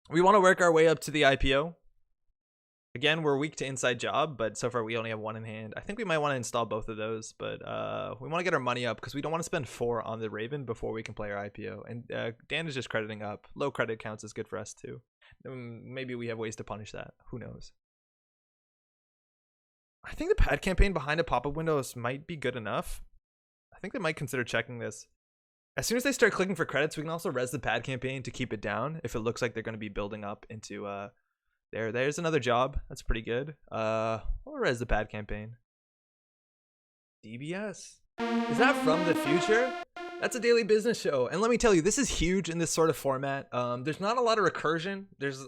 We want to work our way up to the IPO. Again, we're weak to inside job, but so far we only have one in hand. I think we might want to install both of those, but we want to get our money up because we don't want to spend 4 on the Raven before we can play our IPO. And Dan is just crediting up. Low credit counts is good for us too. Maybe we have ways to punish that. Who knows? I think the pad campaign behind a pop-up windows might be good enough. I think they might consider checking this. As soon as they start clicking for credits, we can also res the pad campaign to keep it down if it looks like they're going to be building up into there's another job. That's pretty good. We'll res the pad campaign. DBS. Is that from the future? That's a daily business show. And let me tell you, this is huge in this sort of format. There's not a lot of recursion. There's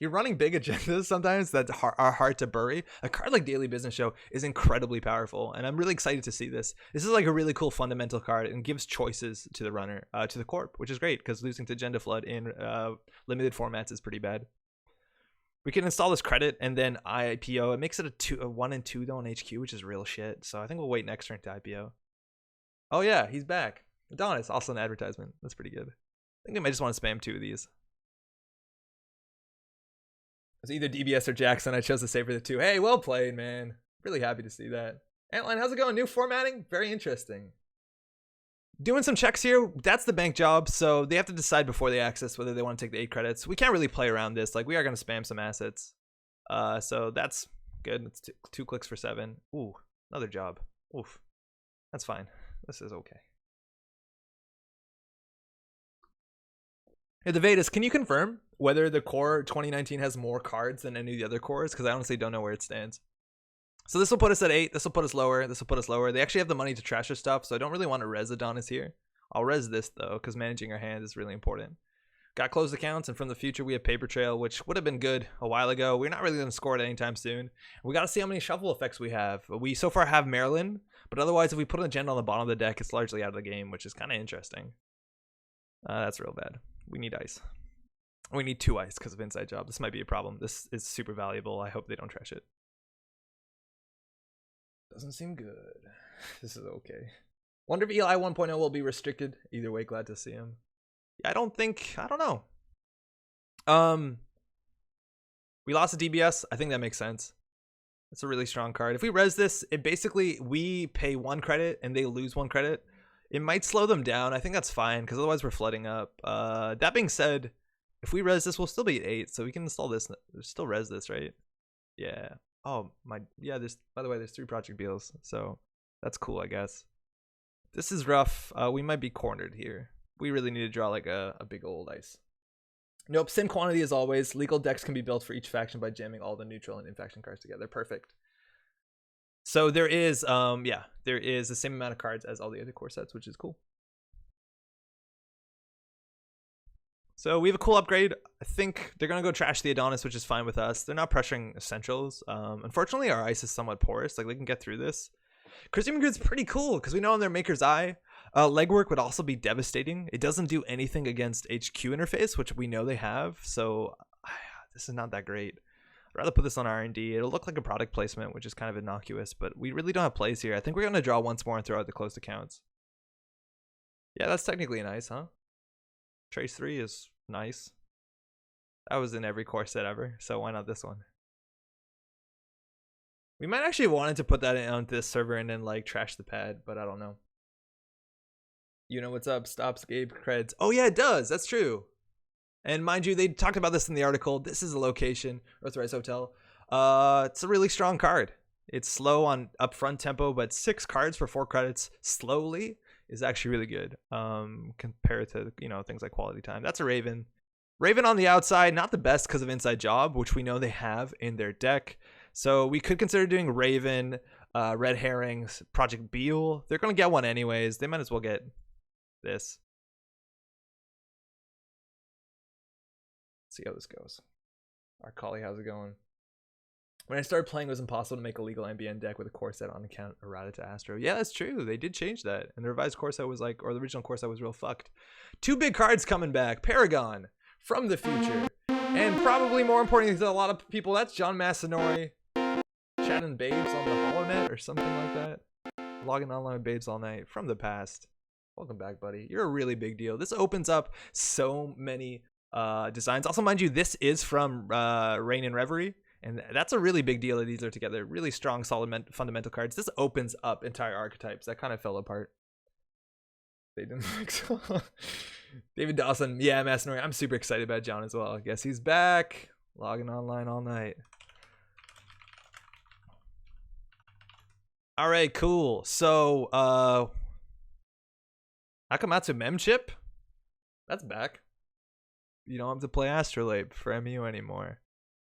you're running big agendas sometimes that are hard to bury. A card like Daily Business Show is incredibly powerful, and I'm really excited to see this. This is like a really cool fundamental card and gives choices to the runner, to the corp, which is great because losing to Agenda Flood in limited formats is pretty bad. We can install this credit and then IPO. It makes it a 1 and 2 though on HQ, which is real shit. So I think we'll wait next turn to IPO. Oh yeah, he's back. Adonis, also an advertisement. That's pretty good. I think I might just want to spam 2 of these. It's either DBS or Jackson. I chose to save for the 2. Hey, well played, man. Really happy to see that. Antline, how's it going? New formatting? Very interesting. Doing some checks here. That's the bank job, so they have to decide before they access whether they want to take the 8 credits. We can't really play around this. Like, we are going to spam some assets. So that's good. It's 2 clicks for 7. Ooh, another job. Oof. That's fine. This is okay. Hey, the Vedas, can you confirm whether the core 2019 has more cards than any of the other cores? Because I honestly don't know where it stands. So this will put us at 8. This will put us lower. This will put us lower. They actually have the money to trash their stuff, so I don't really want to res Adonis here. I'll res this, though, because managing our hand is really important. Got closed accounts, and from the future, we have Paper Trail, which would have been good a while ago. We're not really going to score it anytime soon. We got to see how many shuffle effects we have. We so far have Maryland, but otherwise, if we put an agenda on the bottom of the deck, it's largely out of the game, which is kind of interesting. That's real bad. We need ice. We need 2 ice because of inside job. This might be a problem. This is super valuable. I hope they don't trash it. Doesn't seem good. This is okay. Wonder if Eli 1.0 will be restricted. Either way, glad to see him. Yeah, I don't know. We lost a DBS. I think that makes sense. It's a really strong card. If we res this, it basically, we pay 1 credit and they lose 1 credit. It might slow them down. I think that's fine because otherwise we're flooding up. That being said, if we res this, we'll still be at 8, so we can install this. Still res this, right? Yeah. Oh my, yeah. By the way, there's 3 project deals, so that's cool, I guess. This is rough. We might be cornered here. We really need to draw like a big old ice. Nope. Same quantity as always. Legal decks can be built for each faction by jamming all the neutral and in-faction cards together. Perfect. So there is, yeah, there is the same amount of cards as all the other core sets, which is cool. So we have a cool upgrade. I think they're going to go trash the Adonis, which is fine with us. They're not pressuring essentials. Unfortunately, our ice is somewhat porous. Like, they can get through this. Christian Grid's pretty cool because we know on their Maker's Eye, legwork would also be devastating. It doesn't do anything against HQ interface, which we know they have. So this is not that great. I'd rather put this on R&D. It'll look like a product placement, which is kind of innocuous, but we really don't have plays here. I think we're going to draw once more and throw out the closed accounts. Yeah, that's technically nice, huh? Trace 3 is nice. That was in every core set ever, so why not this one? We might actually wanted to put that on this server and then like trash the pad, but I don't know. You know what's up? Stops Gabe creds. Oh yeah, it does. That's true. And mind you, they talked about this in the article. This is a location, Earthrise Hotel. It's a really strong card. It's slow on upfront tempo, but 6 cards for 4 credits slowly is actually really good. Compared to, you know, things like quality time. That's a Raven. Raven on the outside, not the best because of Inside Job, which we know they have in their deck. So we could consider doing Raven, Red Herrings, Project Beal. They're going to get one anyways. They might as well get this. Let's see how this goes. Our Collie, how's it going? When I started playing, it was impossible to make a legal NBN deck with a core set on account errata to Astro. Yeah, that's true. They did change that. And the revised core set was like, or the original core set was real fucked. 2 big cards coming back. Paragon from the future. And probably more importantly to a lot of people, that's John Masanori. Chatting babes on the HoloNet or something like that. Logging online with babes all night from the past. Welcome back, buddy. You're a really big deal. This opens up so many designs. Also, mind you, this is from Rain and Reverie. And that's a really big deal that these are together. Really strong, solid fundamental cards. This opens up entire archetypes that kind of fell apart. They didn't like so. David Dawson. Yeah, Masanori. I'm super excited about John as well. I guess he's back. Logging online all night. All right, cool. So, Akamatsu Memchip? That's back. You don't have to play Astrolabe for MU anymore.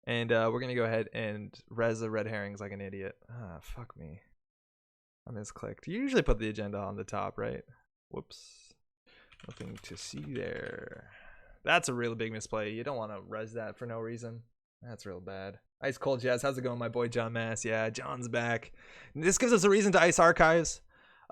And we're going to go ahead and res the Red Herrings like an idiot. Ah, fuck me. I misclicked. You usually put the agenda on the top, right? Whoops. Nothing to see there. That's a real big misplay. You don't want to res that for no reason. That's real bad. Ice Cold Jazz. How's it going, my boy John Mass? Yeah, John's back. This gives us a reason to Ice Archives.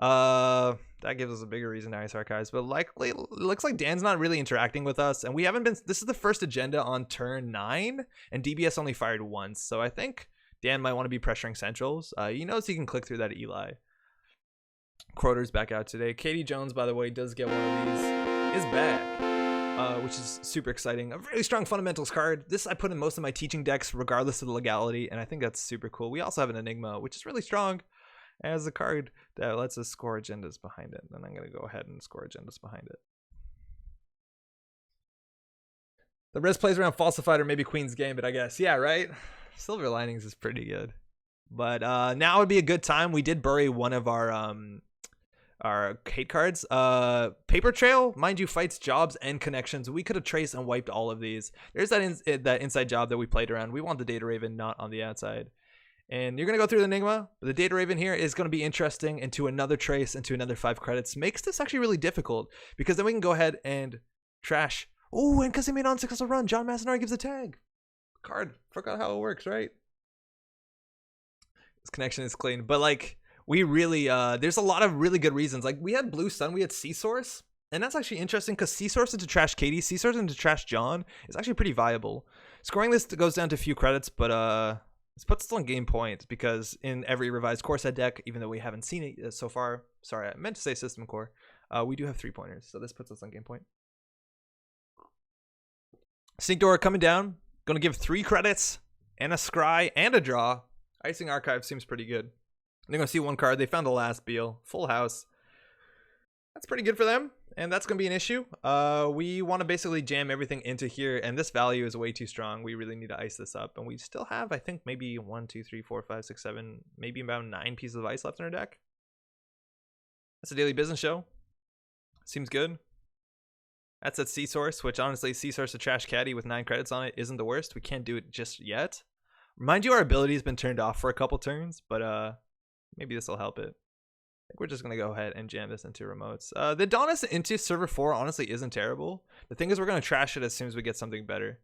That gives us a bigger reason to Ice Archives, but likely it looks like Dan's not really interacting with us, and we haven't been. This is the first agenda on turn 9, and DBS only fired once, so I think Dan might want to be pressuring centrals. He knows he can click through that Eli. Croter's back out today. Katie Jones, by the way, does get one of these. Is back, which is super exciting. A really strong fundamentals card. This I put in most of my teaching decks, regardless of the legality, and I think that's super cool. We also have an Enigma, which is really strong. As a card that lets us score agendas behind it. Then I'm going to go ahead and score agendas behind it. The res plays around Falsified or maybe Queen's Gambit, I guess. Yeah, right? Silver Linings is pretty good. But now would be a good time. We did bury one of our hate cards. Paper Trail, mind you, fights jobs and connections. We could have traced and wiped all of these. There's that inside job that we played around. We want the Data Raven, not on the outside. And you're going to go through the Enigma. But the Data Raven here is going to be interesting into another trace, into another 5 credits. Makes this actually really difficult because then we can go ahead and trash. Oh, and because he made unsuccessful run, John Masanori gives a tag. Card. Forgot how it works, right? This connection is clean. But like, we really, there's a lot of really good reasons. Like, we had Blue Sun, we had C-Source. And that's actually interesting because C-Source into trash Katie, C-Source into trash John is actually pretty viable. Scoring this goes down to a few credits, but this puts us on game point because in every revised core set deck, even though we haven't seen it so far, sorry, I meant to say system core, we do have 3-pointers. So this puts us on game point. Sneak Door coming down. Going to give 3 credits and a scry and a draw. Icing Archive seems pretty good. They're going to see 1 card. They found the last Beal. Full house. That's pretty good for them. And that's going to be an issue. We want to basically jam everything into here. And this value is way too strong. We really need to ice this up. And we still have, I think, maybe 1, 2, 3, 4, 5, 6, 7, maybe about 9 pieces of ice left in our deck. That's a daily business show. Seems good. That's at C-Source, which honestly, C-Source to Trash Caddy with 9 credits on it isn't the worst. We can't do it just yet. Mind you, our ability has been turned off for a couple turns, but maybe this will help it. I think we're just going to go ahead and jam this into remotes. The Adonis into server 4 honestly isn't terrible. The thing is we're going to trash it as soon as we get something better.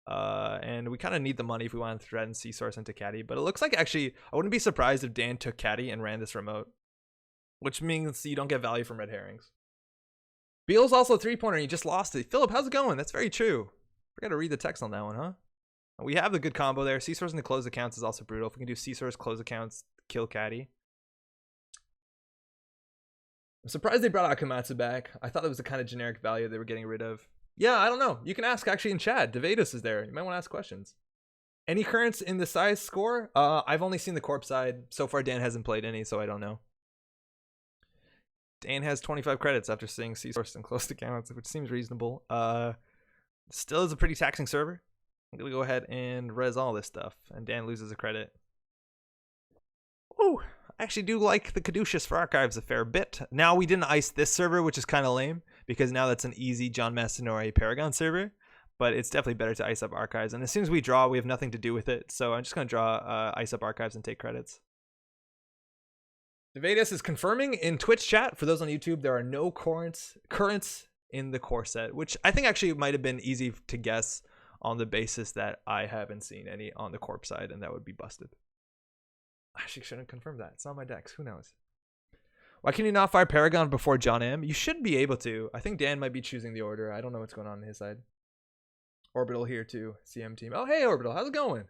And we kind of need the money if we want to threaten C-Source into Caddy. But it looks like actually, I wouldn't be surprised if Dan took Caddy and ran this remote. Which means you don't get value from Red Herrings. Beal's also a 3-pointer and you just lost it. Philip, how's it going? That's very true. Forgot to read the text on that one, huh? We have the good combo there. C-Source into close accounts is also brutal. If we can do C-Source, close accounts, kill Caddy. I'm surprised they brought Akamatsu back. I thought it was the kind of generic value they were getting rid of. Yeah, I don't know. You can ask actually in chat. Devados is there. You might want to ask questions. Any currents in the size score? I've only seen the corp side. So far, Dan hasn't played any, so I don't know. Dan has 25 credits after seeing C-sourced and closed accounts, which seems reasonable. Still is a pretty taxing server. I'm going to go ahead and res all this stuff, and Dan loses a credit. Ooh, I actually do like the Caduceus for archives a fair bit. Now, we didn't ice this server, which is kind of lame, because now that's an easy John Mastanori Paragon server, but it's definitely better to ice up archives. And as soon as we draw, we have nothing to do with it, so I'm just going to draw ice up archives and take credits. Devadas is confirming in Twitch chat, for those on YouTube, there are no currents in the core set, which I think actually might have been easy to guess on the basis that I haven't seen any on the corp side, and that would be busted. I actually shouldn't confirm that. It's on my decks. Who knows? Why can you not fire Paragon before John M? You should be able to. I think Dan might be choosing the order. I don't know what's going on his side. Orbital here too. CM team. Oh, hey, Orbital. How's it going?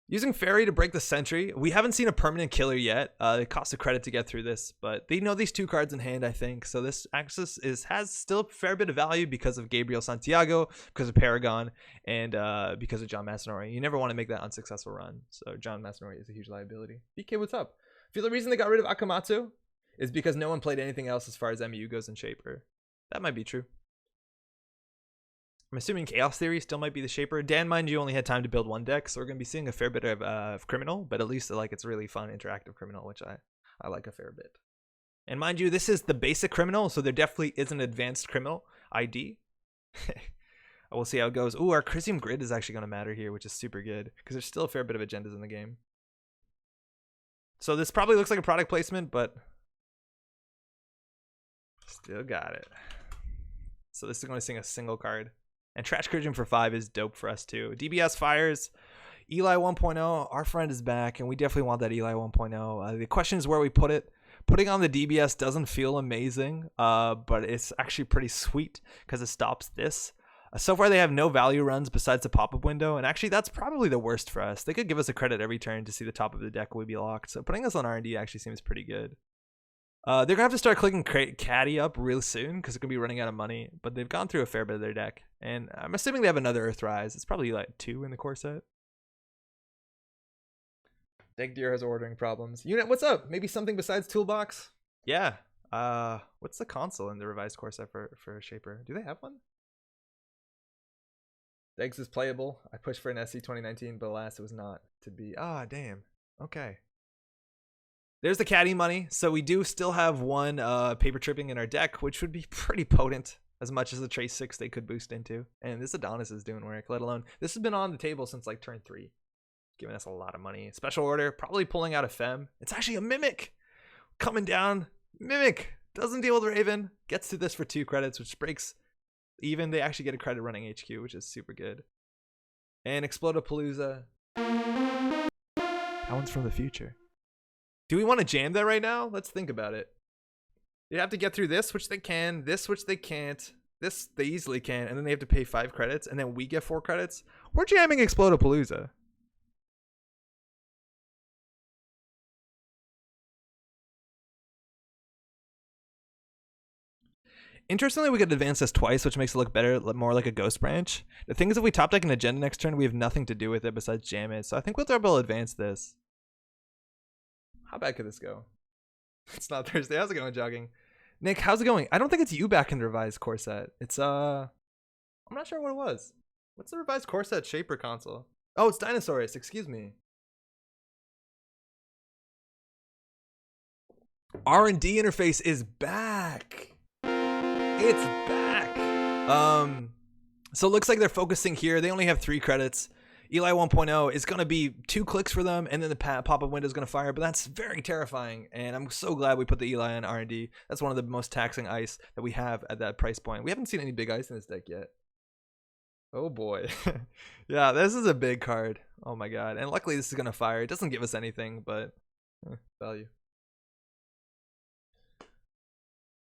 Using Fairy to break the Sentry. We haven't seen a permanent killer yet. It costs a credit to get through this, but they know these two cards in hand, I think. So this Axis has still a fair bit of value because of Gabriel Santiago, because of Paragon, and because of John Mastanori. You never want to make that unsuccessful run. So John Mastanori is a huge liability. BK, what's up? I feel the reason they got rid of Akamatsu is because no one played anything else as far as MU goes in Shaper. That might be true. I'm assuming Chaos Theory still might be the Shaper. Dan, mind you, only had time to build one deck, so we're going to be seeing a fair bit of Criminal, but at least like it's really fun, interactive Criminal, which I like a fair bit. And mind you, this is the basic Criminal, so there definitely is an advanced Criminal ID. We'll see how it goes. Ooh, our Crisium Grid is actually going to matter here, which is super good, because there's still a fair bit of agendas in the game. So this probably looks like a product placement, but still got it. So this is going to sing a single card. And Trash Crisium for 5 is dope for us too. DBS fires. Eli 1.0, our friend is back, and we definitely want that Eli 1.0. The question is where we put it. Putting on the DBS doesn't feel amazing, but it's actually pretty sweet because it stops this. So far, they have no value runs besides the pop-up window, and actually, that's probably the worst for us. They could give us a credit every turn to see the top of the deck would be locked, so putting us on R&D actually seems pretty good. They're going to have to start clicking Caddy up real soon because it's going to be running out of money, but they've gone through a fair bit of their deck, and I'm assuming they have another Earthrise. It's probably like 2 in the core set. Deck Deer has ordering problems. Unit, what's up? Maybe something besides Toolbox? Yeah. What's the console in the revised core set for Shaper? Do they have one? Degs is playable. I pushed for an SC 2019, but alas, it was not to be. Ah, damn. Okay. There's the caddy money. So we do still have one paper tripping in our deck, which would be pretty potent as much as the Trace 6 they could boost into. And this Adonis is doing work, let alone this has been on the table since like turn 3. Giving us a lot of money. Special order, probably pulling out a Fem. It's actually a Mimic. Coming down. Mimic. Doesn't deal with Raven. Gets to this for 2 credits, which breaks even. They actually get a credit running HQ, which is super good. And Explodapalooza. That one's from the future. Do we want to jam that right now? Let's think about it. They have to get through this, which they can. This, which they can't. This, they easily can. And then they have to pay 5 credits. And then we get 4 credits. We're jamming Explodapalooza. Interestingly, we could advance this twice, which makes it look better, more like a Ghost Branch. The thing is, if we top deck an agenda next turn, we have nothing to do with it besides jam it. So I think we'll double advance this. How bad could this go? It's not Thursday. How's it going, jogging? Nick, how's it going? I don't think it's you back in the revised core set. It's, I'm not sure what it was. What's the revised core set Shaper console? Oh, it's Dinosaurus. Excuse me. R&D interface is back. It's back. So it looks like they're focusing here. They only have 3 credits. Eli 1.0 is going to be 2 clicks for them, and then the pop-up window is going to fire, but that's very terrifying, and I'm so glad we put the Eli on R&D. That's one of the most taxing ice that we have at that price point. We haven't seen any big ice in this deck yet. Oh boy. Yeah, this is a big card. Oh my god. And luckily this is going to fire. It doesn't give us anything, but value.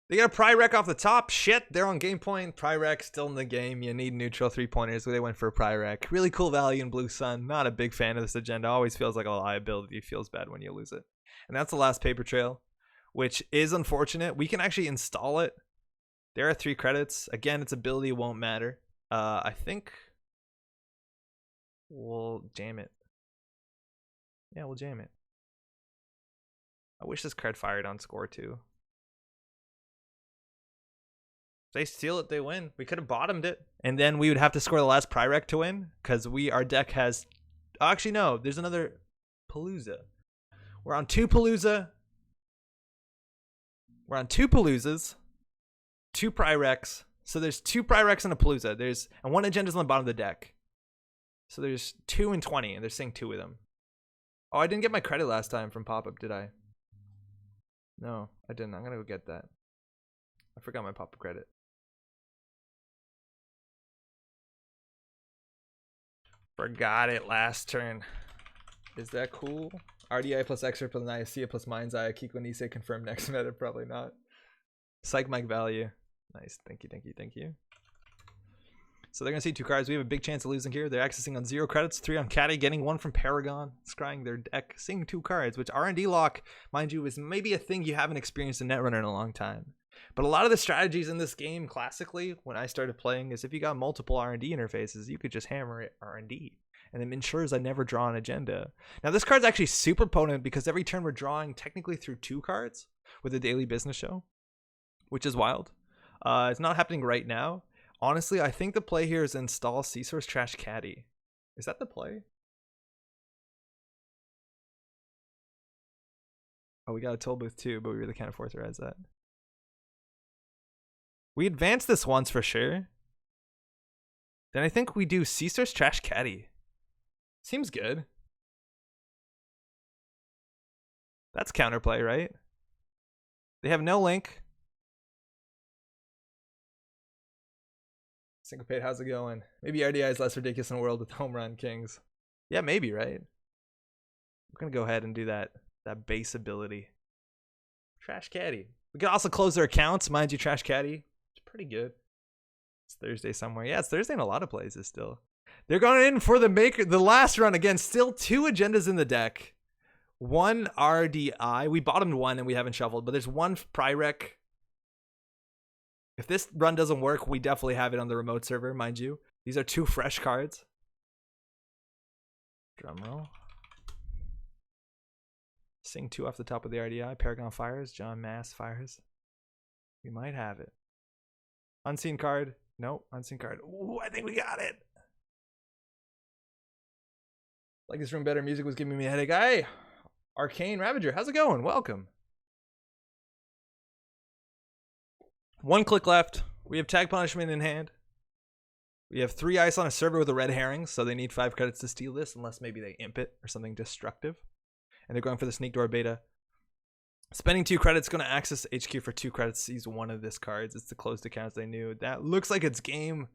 They got a Pyrrhec off the top. Shit, they're on game point. Pyrrhec still in the game. You need neutral 3-pointers. So they went for a Pyrrhec. Really cool value in Blue Sun. Not a big fan of this agenda. Always feels like a liability. Feels bad when you lose it. And that's the last paper trail, which is unfortunate. We can actually install it. There are 3 credits. Again, its ability won't matter. I think we'll jam it. Yeah, we'll jam it. I wish this card fired on score too. If they steal it, they win. We could have bottomed it, and then we would have to score the last Pyrrhec to win, because our deck has. Oh, actually, no. There's another Palooza. We're on 2 Palooza. We're on 2 Paloozas, 2 Pyrrhecs. So there's 2 Pyrrhecs and a Palooza. And 1 agenda's on the bottom of the deck. So there's 2 and 20, and they're saying 2 of them. Oh, I didn't get my credit last time from pop-up, did I? No, I didn't. I'm gonna go get that. I forgot my pop-up credit. Forgot it last turn. Is that cool? RDI plus Extra plus Nisei plus Mind's Eye. Kiko Nisei confirmed next meta. Probably not. Psych Mike value. Nice. Thank you, thank you, thank you. So they're going to see 2 cards. We have a big chance of losing here. They're accessing on 0 credits, 3 on Caddy, getting 1 from Paragon, scrying their deck, seeing 2 cards, which R&D lock, mind you, is maybe a thing you haven't experienced in Netrunner in a long time. But a lot of the strategies in this game, classically, when I started playing, is if you got multiple R&D interfaces, you could just hammer it R&D. And it ensures I never draw an agenda. Now, this card's actually super potent because every turn we're drawing technically through 2 cards with a daily business show, which is wild. It's not happening right now. Honestly, I think the play here is install C-Source Trash Caddy. Is that the play? Oh, we got a toll booth too, but we really can't afford to res that. We advanced this once for sure. Then I think we do C-Source Trash Caddy. Seems good. That's counterplay, right? They have no link. Syncopate, how's it going? Maybe RDI is less ridiculous in a world with home run kings. Yeah, maybe, right? We're gonna go ahead and do that base ability. Trash Caddy. We can also close their accounts. Mind you, Trash Caddy. It's pretty good. It's Thursday somewhere. Yeah, it's Thursday in a lot of places still. They're going in for the last run again. Still 2 agendas in the deck. 1 RDI. We bottomed 1 and we haven't shuffled, but there's 1 Pyrrhec. If this run doesn't work, we definitely have it on the remote server, mind you. These are 2 fresh cards. Drum roll. Sing 2 off the top of the RDI. Paragon fires. John Mass fires. We might have it. Unseen card. Nope. Unseen card. Ooh, I think we got it. Like this room better. Music was giving me a headache. Hey, Arcane Ravager, how's it going? Welcome. 1 click left. We have Tag Punishment in hand. We have 3 ice on a server with a red herring, so they need 5 credits to steal this, unless maybe they imp it or something destructive. And they're going for the Sneak Door beta. Spending 2 credits, going to access HQ for 2 credits, seize 1 of this cards. It's the closed accounts they knew. That looks like it's game.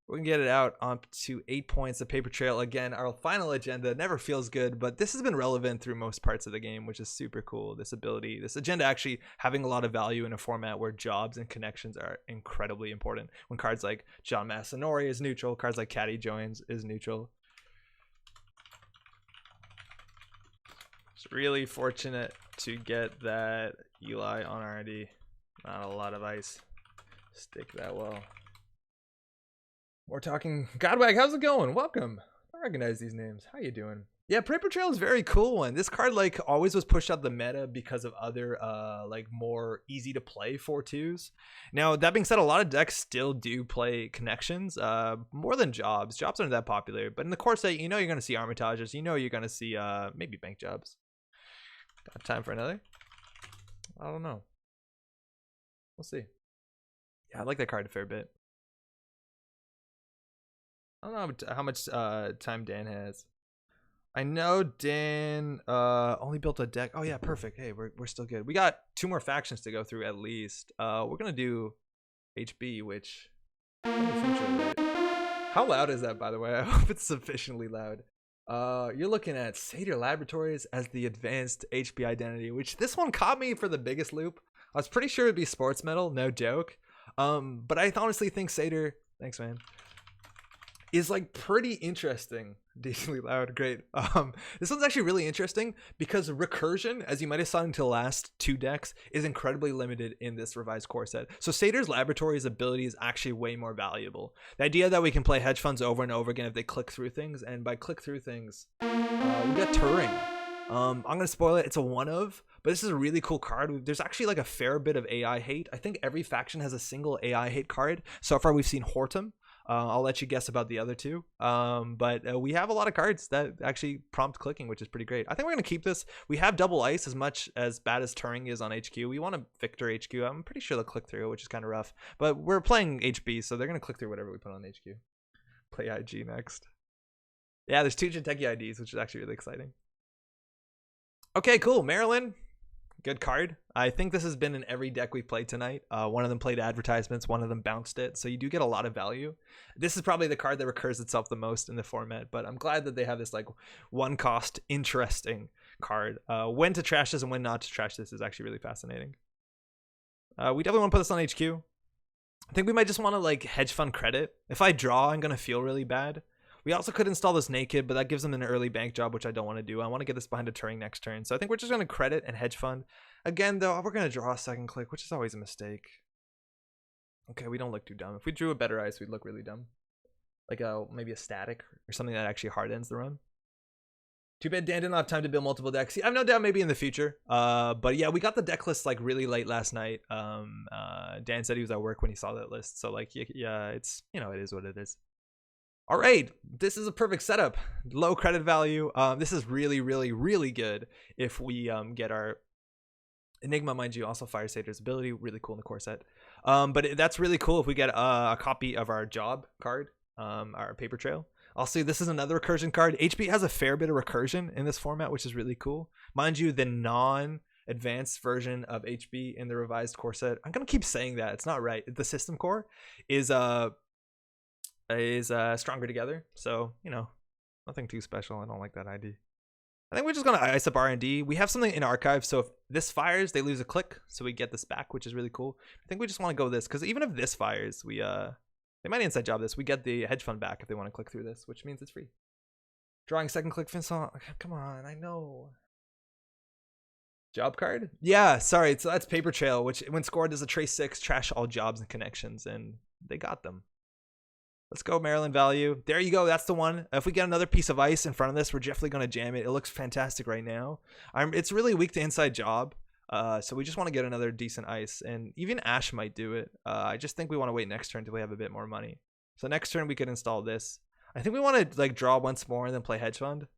We're going to get it out on to 8 points. The paper trail, again, our final agenda. Never feels good, but this has been relevant through most parts of the game, which is super cool. This ability, this agenda actually having a lot of value in a format where jobs and connections are incredibly important. When cards like John Massanori is neutral, cards like Caddy Joins is neutral. It's really fortunate to get that Eli on RD. Not a lot of ice. Stick that well. We're talking Godwag, how's it going? Welcome. I recognize these names. How you doing? Yeah, Paper Trail is very cool one. This card like always was pushed out the meta because of other like more easy to play 4/2s. Now that being said, a lot of decks still do play connections more than jobs. Jobs aren't that popular, but in the core set, you know you're gonna see Armitages. You know you're gonna see maybe bank jobs. Got time for another? I don't know. We'll see. Yeah, I like that card a fair bit. I don't know how much time Dan has. I know Dan only built a deck. Oh yeah, perfect. Hey, we're still good. We got 2 more factions to go through at least. We're gonna do HB, which how loud is that, by the way? I hope it's sufficiently loud. You're looking at Satyr Laboratories as the advanced HB identity, which this one caught me for the biggest loop. I was pretty sure it'd be Sports Metal, no joke. But I honestly think Satyr, thanks man, is like pretty interesting. Decently loud, great. This one's actually really interesting because recursion, as you might have saw into the last 2 decks, is incredibly limited in this revised core set. So Satyr's Laboratory's ability is actually way more valuable. The idea that we can play hedge funds over and over again if they click through things, and by click through things, we got Turing. I'm gonna spoil it. It's a one of, but this is a really cool card. There's actually like a fair bit of AI hate. I think every faction has a single AI hate card. So far, we've seen Hortum. I'll let you guess about the other 2. But we have a lot of cards that actually prompt clicking, which is pretty great. I think we're gonna keep this. We have double ice, as much as bad as Turing is on HQ. We want to Victor HQ. I'm pretty sure they'll click through, which is kind of rough. But we're playing HB, so they're gonna click through whatever we put on HQ. Play IG next. Yeah, there's 2 Jinteki IDs, which is actually really exciting. Okay, cool. Maryland, good card. I think this has been in every deck we played tonight. One of them played advertisements, one of them bounced it, so you do get a lot of value. This is probably the card that recurs itself the most in the format, but I'm glad that they have this like 1 cost interesting card. When to trash this and when not to trash this is actually really fascinating. We definitely want to put this on HQ. I think we might just want to like hedge fund credit. If I draw, I'm gonna feel really bad. We also could install this naked, but that gives them an early bank job, which I don't want to do. I want to get this behind a Turing next turn. So I think we're just going to credit and hedge fund. Again, though, we're going to draw a second click, which is always a mistake. Okay, we don't look too dumb. If we drew a better ice, we'd look really dumb. Like maybe a static or something that actually hard ends the run. Too bad Dan didn't have time to build multiple decks. I have no doubt maybe in the future. But yeah, we got the deck list like really late last night. Dan said he was at work when he saw that list. So like, yeah, it's, you know, it is what it is. All right, this is a perfect setup. Low credit value. This is really, really, really good if we get our Enigma, mind you, also Fire Satyr's ability. Really cool in the core set. But that's really cool if we get a copy of our job card, our paper trail. Also, this is another recursion card. HB has a fair bit of recursion in this format, which is really cool. Mind you, the non-advanced version of HB in the revised core set, I'm going to keep saying that. It's not right. The system core is stronger together, so you know, nothing too special. I don't like that ID. I think we're just gonna ice up R&D. We have something in archive, so if this fires, they lose a click, so we get this back, which is really cool. I think we just want to go this, because even if this fires, we they might inside job this. We get the hedge fund back if they want to click through this, which means it's free. Drawing second click Vincent. Come on, I know. Job card? Yeah, sorry, so that's paper trail, which when scored is a trace 6, trash all jobs and connections, and they got them. Let's go Maryland value. There you go. That's the one. If we get another piece of ice in front of this, we're definitely going to jam it. It looks fantastic right now. It's really weak to inside job. So we just want to get another decent ice. And even Ash might do it. I just think we want to wait next turn until we have a bit more money. So next turn we could install this. I think we want to like draw once more and then play hedge fund.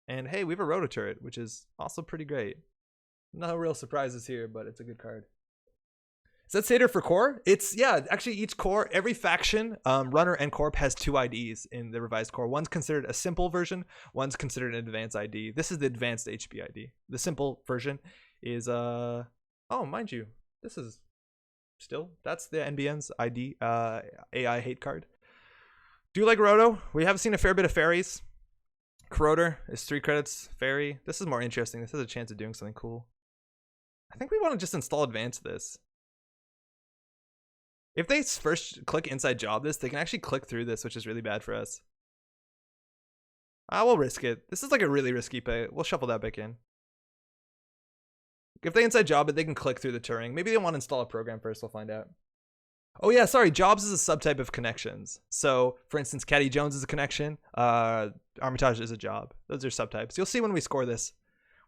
And hey, we have a roto turret, which is also pretty great. No real surprises here, but it's a good card. Is that Satyr for core? It's, yeah, actually each core, every faction, runner and corp has 2 IDs in the revised core. One's considered a simple version, one's considered an advanced ID. This is the advanced HB ID. The simple version is, oh, mind you, this is still, that's the NBN's ID, AI hate card. Do you like Roto? We have seen a fair bit of fairies. Corroder is 3 credits, fairy. This is more interesting. This has a chance of doing something cool. I think we want to just install advance this. If they first click inside job this, they can actually click through this, which is really bad for us. I will risk it. This is like a really risky pay. We'll shuffle that back in. If they inside job it, they can click through the Turing. Maybe they want to install a program first. We'll find out. Oh yeah, sorry. Jobs is a subtype of connections. So for instance, Caddy Jones is a connection. Armitage is a job. Those are subtypes. You'll see when we score this,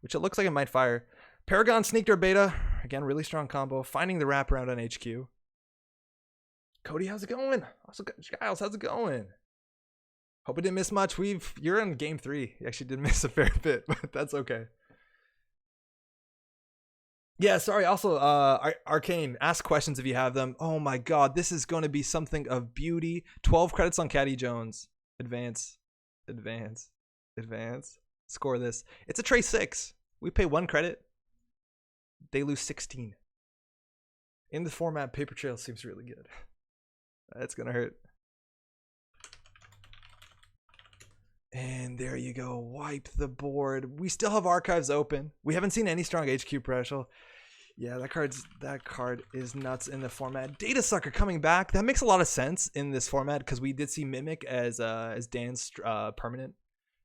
which it looks like it might fire. Paragon sneaked our beta. Again, really strong combo. Finding the wraparound on HQ. Cody, how's it going? Also, Giles, how's it going? Hope I didn't miss much. You're in game 3. You actually did miss a fair bit, but that's okay. Yeah, sorry. Also, Arcane, ask questions if you have them. Oh my god, this is going to be something of beauty. 12 credits on Caddy Jones. Advance. Advance. Advance. Score this. It's a trace 6. We pay 1 credit. They lose 16. In the format, paper trail seems really good. That's gonna hurt. And there you go. Wipe the board. We still have archives open. We haven't seen any strong HQ pressure. Yeah, that card is nuts in the format. Data Sucker coming back. That makes a lot of sense in this format because we did see Mimic as Dan's permanent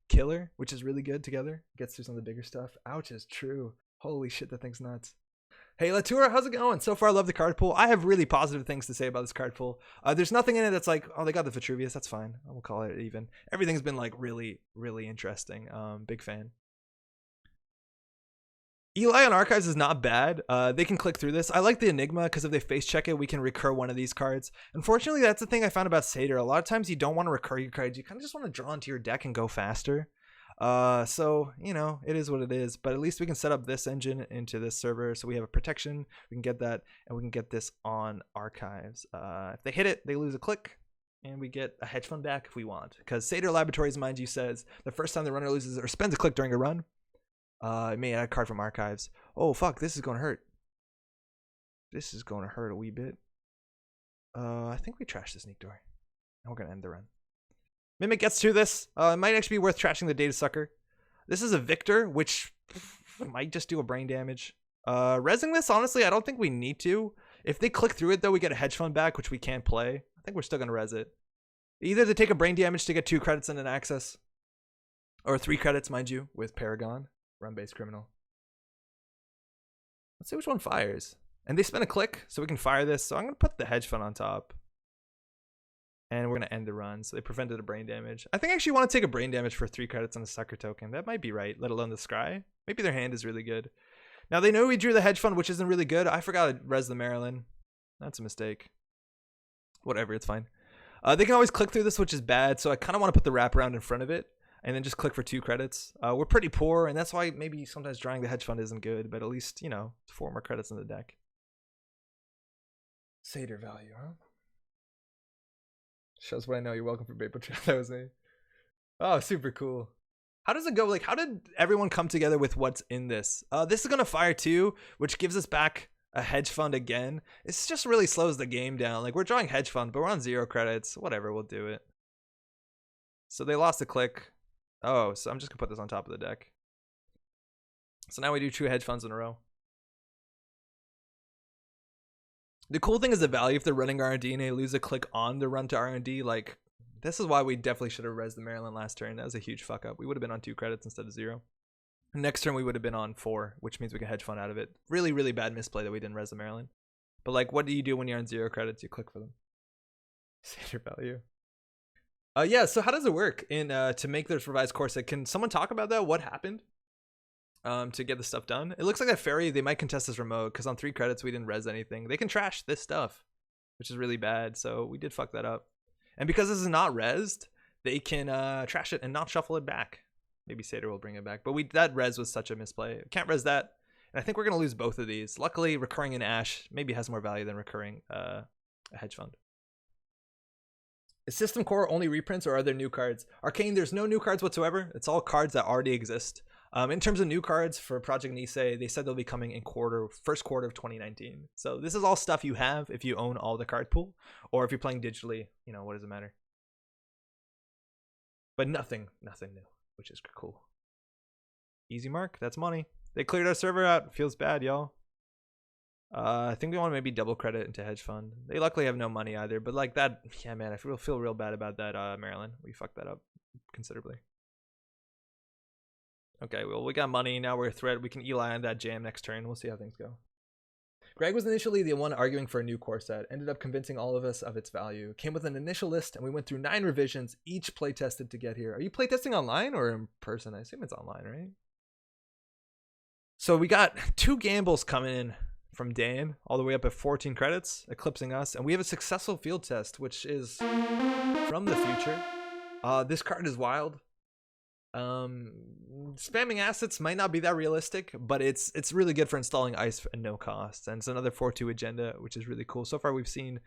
killer, which is really good together. Gets through some of the bigger stuff. Ouch is true. Holy shit, that thing's nuts. Hey, Latour, how's it going? So far, I love the card pool. I have really positive things to say about this card pool. There's nothing in it that's like, oh, they got the Vitruvius. That's fine. I will call it even. Everything's been like really, really interesting. Big fan. Eli on Archives is not bad. They can click through this. I like the Enigma because if they face check it, we can recur one of these cards. Unfortunately, that's the thing I found about Satyr. A lot of times you don't want to recur your cards. You kind of just want to draw into your deck and go faster. So, you know, it is what it is. But at least we can set up this engine into this server. So we have a protection. We can get that. And we can get this on Archives. If they hit it, they lose a click. And we get a hedge fund back if we want. Because Satyr Laboratories, mind you, says the first time the runner loses or spends a click during a run, it may add a card from Archives. Oh, fuck. This is going to hurt. This is going to hurt a wee bit. I think we trashed the Sneak Door. And we're going to end the run. Mimic gets to this. It might actually be worth trashing the Data Sucker. This is a Victor, which might just do a brain damage. Resing this, honestly, I don't think we need to. If they click through it, though, we get a hedge fund back, which we can't play. I think we're still going to res it. Either to take a brain damage to get 2 credits and an access. Or 3 credits, mind you, with Paragon. Run-based criminal. Let's see which one fires. And they spend a click, so we can fire this. So I'm going to put the hedge fund on top. And we're going to end the run. So they prevented a brain damage. I think I actually want to take a brain damage for 3 credits on a sucker token. That might be right, let alone the scry. Maybe their hand is really good. Now they know we drew the hedge fund, which isn't really good. I forgot to res the Maryland. That's a mistake. Whatever, it's fine. They can always click through this, which is bad. So I kind of want to put the wraparound in front of it. And then just click for 2 credits. We're pretty poor, and that's why maybe sometimes drawing the hedge fund isn't good, but at least, you know, 4 more credits in the deck. Satyr value, huh? Shows what I know. You're welcome for Vapor Trail. That was me. Oh, super cool. How does it go? Like, how did everyone come together with what's in this? This is going to fire too, which gives us back a hedge fund again. It just really slows the game down. Like, we're drawing hedge fund, but we're on 0 credits. Whatever, we'll do it. So they lost a click. Oh, so I'm just going to put this on top of the deck. So now we do 2 hedge funds in a row. The cool thing is the value if they're running R&D and they lose a click on the run to R&D. Like, this is why we definitely should have res the Maryland last turn. That was a huge fuck up. We would have been on 2 credits instead of 0. Next turn we would have been on 4, which means we can hedge fund out of it. Really, really bad misplay that we didn't res the Maryland. But like, what do you do when you're on 0 credits? You click for them. Save your value. Yeah, so how does it work in to make this revised core set? Can someone talk about that? What happened to get the stuff done? It looks like that Fairy, they might contest this remote because on 3 credits we didn't res anything. They can trash this stuff, which is really bad. So we did fuck that up. And because this is not resed, they can trash it and not shuffle it back. Maybe Satyr will bring it back. But that res was such a misplay. Can't res that. And I think we're going to lose both of these. Luckily, recurring in Ash maybe has more value than recurring a hedge fund. Is System Core only reprints or are there new cards? Arcane, there's no new cards whatsoever. It's all cards that already exist. In terms of new cards for Project Nisei, they said they'll be coming in first quarter of 2019. So this is all stuff you have if you own all the card pool, or if you're playing digitally, you know, what does it matter? But nothing new, which is cool. Easy mark, that's money. They cleared our server out. Feels bad, y'all. I think we want to maybe double credit into hedge fund. They luckily have no money either, but like that, yeah, man, I feel real bad about that, Maryland. We fucked that up considerably. Okay, well, we got money. Now we're a threat. We can Eli on that jam next turn. We'll see how things go. Greg was initially the one arguing for a new core set. Ended up convincing all of us of its value. Came with an initial list, and we went through 9 revisions, each playtested to get here. Are you playtesting online or in person? I assume it's online, right? So we got 2 gambles coming in from Dan, all the way up at 14 credits, eclipsing us. And we have a successful field test, which is from the future. This card is wild. Spamming assets might not be that realistic, but it's really good for installing ice at no cost. And it's another 4-2 agenda, which is really cool. So far we've seen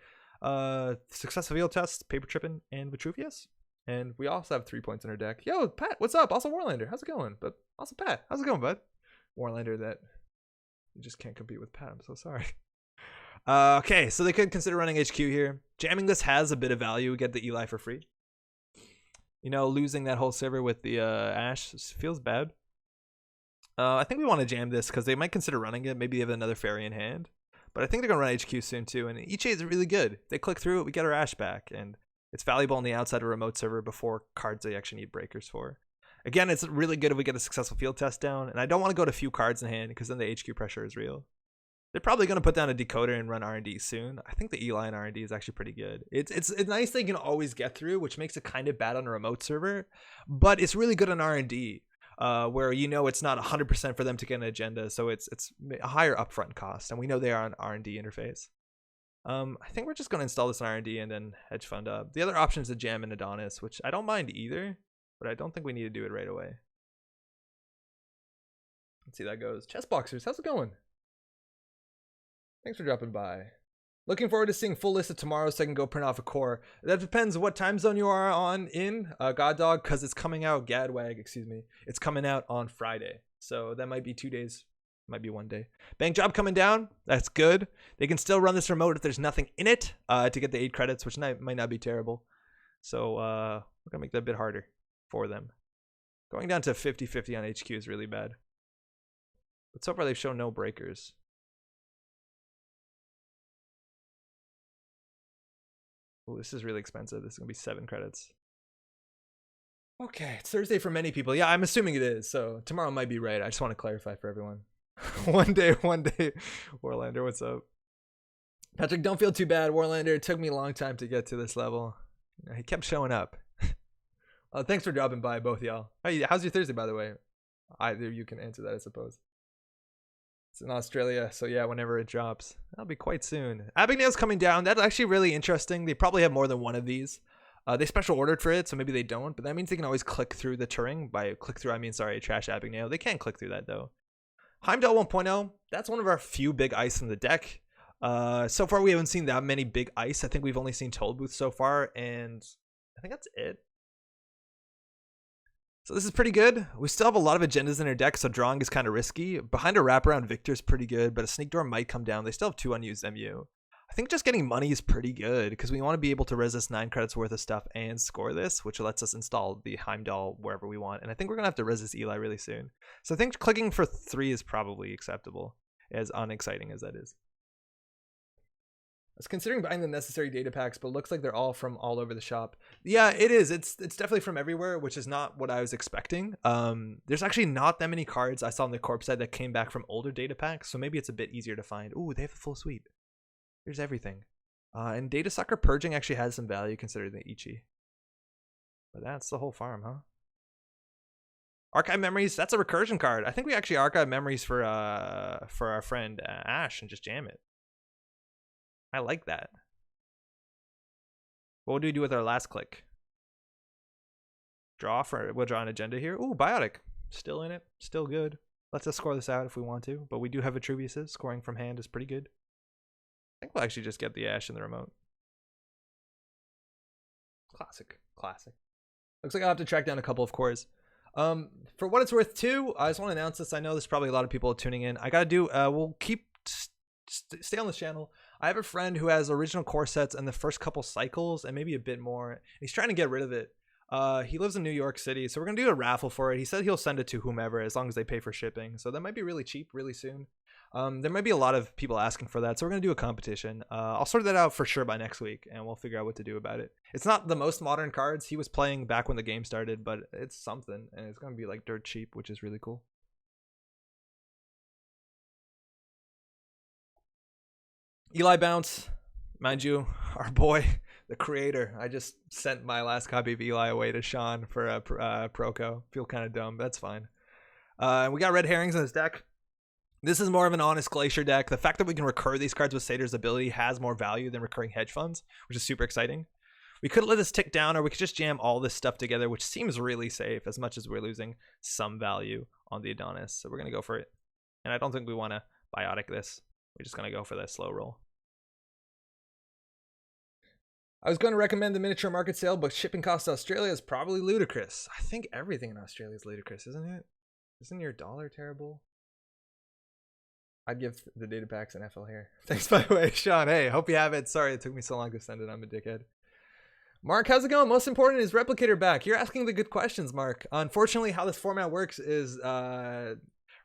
successful field tests, Paper Trippin, and Vitruvius. And we also have 3 points in our deck. Yo, Pat, what's up? Also Warlander, how's it going? But also Pat, how's it going, bud? Warlander that you just can't compete with Pat. I'm so sorry. Okay, so they could consider running HQ here. Jamming this has a bit of value. We get the Eli for free. You know, losing that whole server with the Ash feels bad. I think we want to jam this because they might consider running it. Maybe they have another fairy in hand. But I think they're going to run HQ soon too. And EJ is really good. If they click through it, we get our Ash back. And it's valuable on the outside of a remote server before cards they actually need breakers for. Again, it's really good if we get a successful field test down. And I don't want to go to few cards in hand because then the HQ pressure is real. They're probably going to put down a decoder and run R&D soon. I think the Eli and R&D is actually pretty good. It's nice they can always get through, which makes it kind of bad on a remote server. But it's really good on R&D. Where it's not 100% for them to get an agenda, so it's a higher upfront cost, and we know they are on R&D interface. I think we're just going to install this in R&D and then hedge fund up. The other option is to jam in Adonis, which I don't mind either, but I don't think we need to do it right away. Let's see how that goes. Chess Boxers, how's it going? Thanks for dropping by. Looking forward to seeing full list of tomorrow so I can go print off a core. That depends what time zone you are on in God Dog, because it's coming out, Gadwag, excuse me. It's coming out on Friday. So that might be 2 days, might be 1 day. Bank job coming down, that's good. They can still run this remote if there's nothing in it to get the 8 credits, which might not be terrible. So we're going to make that a bit harder for them. Going down to 50-50 on HQ is really bad. But so far they've shown no breakers. Oh, this is really expensive. This is going to be 7 credits. Okay, it's Thursday for many people. Yeah, I'm assuming it is. So tomorrow might be right. I just want to clarify for everyone. one day. Warlander, what's up? Patrick, don't feel too bad. Warlander, it took me a long time to get to this level. He kept showing up. Thanks for dropping by, both y'all. How's your Thursday, by the way? Either you can answer that, I suppose. It's in Australia, so yeah, whenever it drops. That'll be quite soon. Abagnale's coming down. That's actually really interesting. They probably have more than one of these. They special ordered for it, so maybe they don't, but that means they can always click through the Turing. By click through, I mean, sorry, trash Abagnale. They can't click through that, though. Heimdall 1.0, that's one of our few big ice in the deck. So far, we haven't seen that many big ice. I think we've only seen Toll Booth so far, and I think that's it. So this is pretty good. We still have a lot of agendas in our deck, so drawing is kind of risky. Behind a wraparound, Victor's pretty good, but a Sneak Door might come down. They still have 2 unused MU. I think just getting money is pretty good, because we want to be able to resist 9 credits worth of stuff and score this, which lets us install the Heimdall wherever we want. And I think we're going to have to resist Eli really soon. So I think clicking for 3 is probably acceptable, as unexciting as that is. I was considering buying the necessary data packs, but it looks like they're all from all over the shop. Yeah, it is. It's definitely from everywhere, which is not what I was expecting. There's actually not that many cards I saw on the corp side that came back from older data packs, so maybe it's a bit easier to find. Ooh, they have the full suite. Here's everything. And Data Sucker Purging actually has some value considering the Ichi. But that's the whole farm, huh? Archive Memories, that's a recursion card. I think we actually archive memories for our friend Ash and just jam it. I like that. What do we do with our last click? We'll draw an agenda here. Ooh, Biotic. Still in it. Still good. Let's just score this out if we want to. But we do have Vitruviuses. Scoring from hand is pretty good. I think we'll actually just get the Ash in the remote. Classic. Looks like I'll have to track down a couple of cores. For what it's worth too, I just want to announce this. I know there's probably a lot of people tuning in. I gotta do, we'll keep, stay on this channel. I have a friend who has original core sets and the first couple cycles and maybe a bit more. And he's trying to get rid of it. He lives in New York City, so we're gonna do a raffle for it. He said he'll send it to whomever as long as they pay for shipping. So that might be really cheap really soon. There might be a lot of people asking for that, so we're gonna do a competition. I'll sort that out for sure by next week, and we'll figure out what to do about it. It's not the most modern cards he was playing back when the game started, but it's something, and it's gonna be like dirt cheap, which is really cool. Eli Bounce, mind you, our boy, the creator. I just sent my last copy of Eli away to Sean for a Proco. Feel kind of dumb, but that's fine. We got red herrings in this deck. This is more of an honest Glacier deck. The fact that we can recur these cards with Satyr's ability has more value than recurring hedge funds, which is super exciting. We could let this tick down, or we could just jam all this stuff together, which seems really safe as much as we're losing some value on the Adonis. So we're going to go for it. And I don't think we want to biotic this. We're just going to go for that slow roll. I was going to recommend the miniature market sale, but shipping cost to Australia is probably ludicrous. I think everything in Australia is ludicrous, isn't it? Isn't your dollar terrible? I'd give the data packs an FL here. Thanks, by the way, Sean. Hey, hope you have it. Sorry it took me so long to send it. I'm a dickhead. Mark, how's it going? Most important is Replicator back. You're asking the good questions, Mark. Unfortunately, how this format works is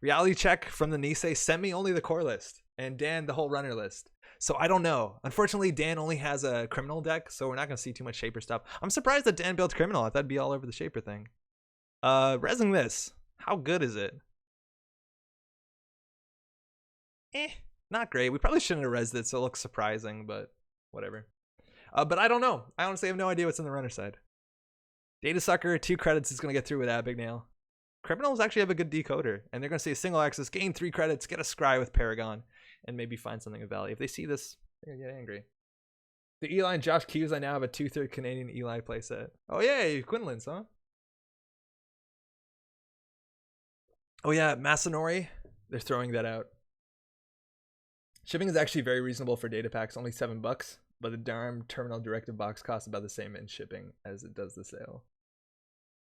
Reality check from the Nisei sent me only the core list, and Dan the whole runner list. So I don't know. Unfortunately, Dan only has a criminal deck, so we're not going to see too much Shaper stuff. I'm surprised that Dan built criminal. I thought it'd be all over the Shaper thing. Resing this. How good is it? Not great. We probably shouldn't have resed it, so it looks surprising, but whatever. But I don't know. I honestly have no idea what's in the runner side. Data Sucker, 2 credits is going to get through with that, Big Nail. Criminals actually have a good decoder, and they're going to see a single axis, gain 3 credits, get a scry with Paragon, and maybe find something of value. If they see this, they're going to get angry. The Eli and Josh Hughes, I now have a 2/3 Canadian Eli playset. Oh, yay, Quinlan's, huh? Oh, yeah, Masanori, they're throwing that out. Shipping is actually very reasonable for data packs, only $7, but the darn terminal directive box costs about the same in shipping as it does the sale.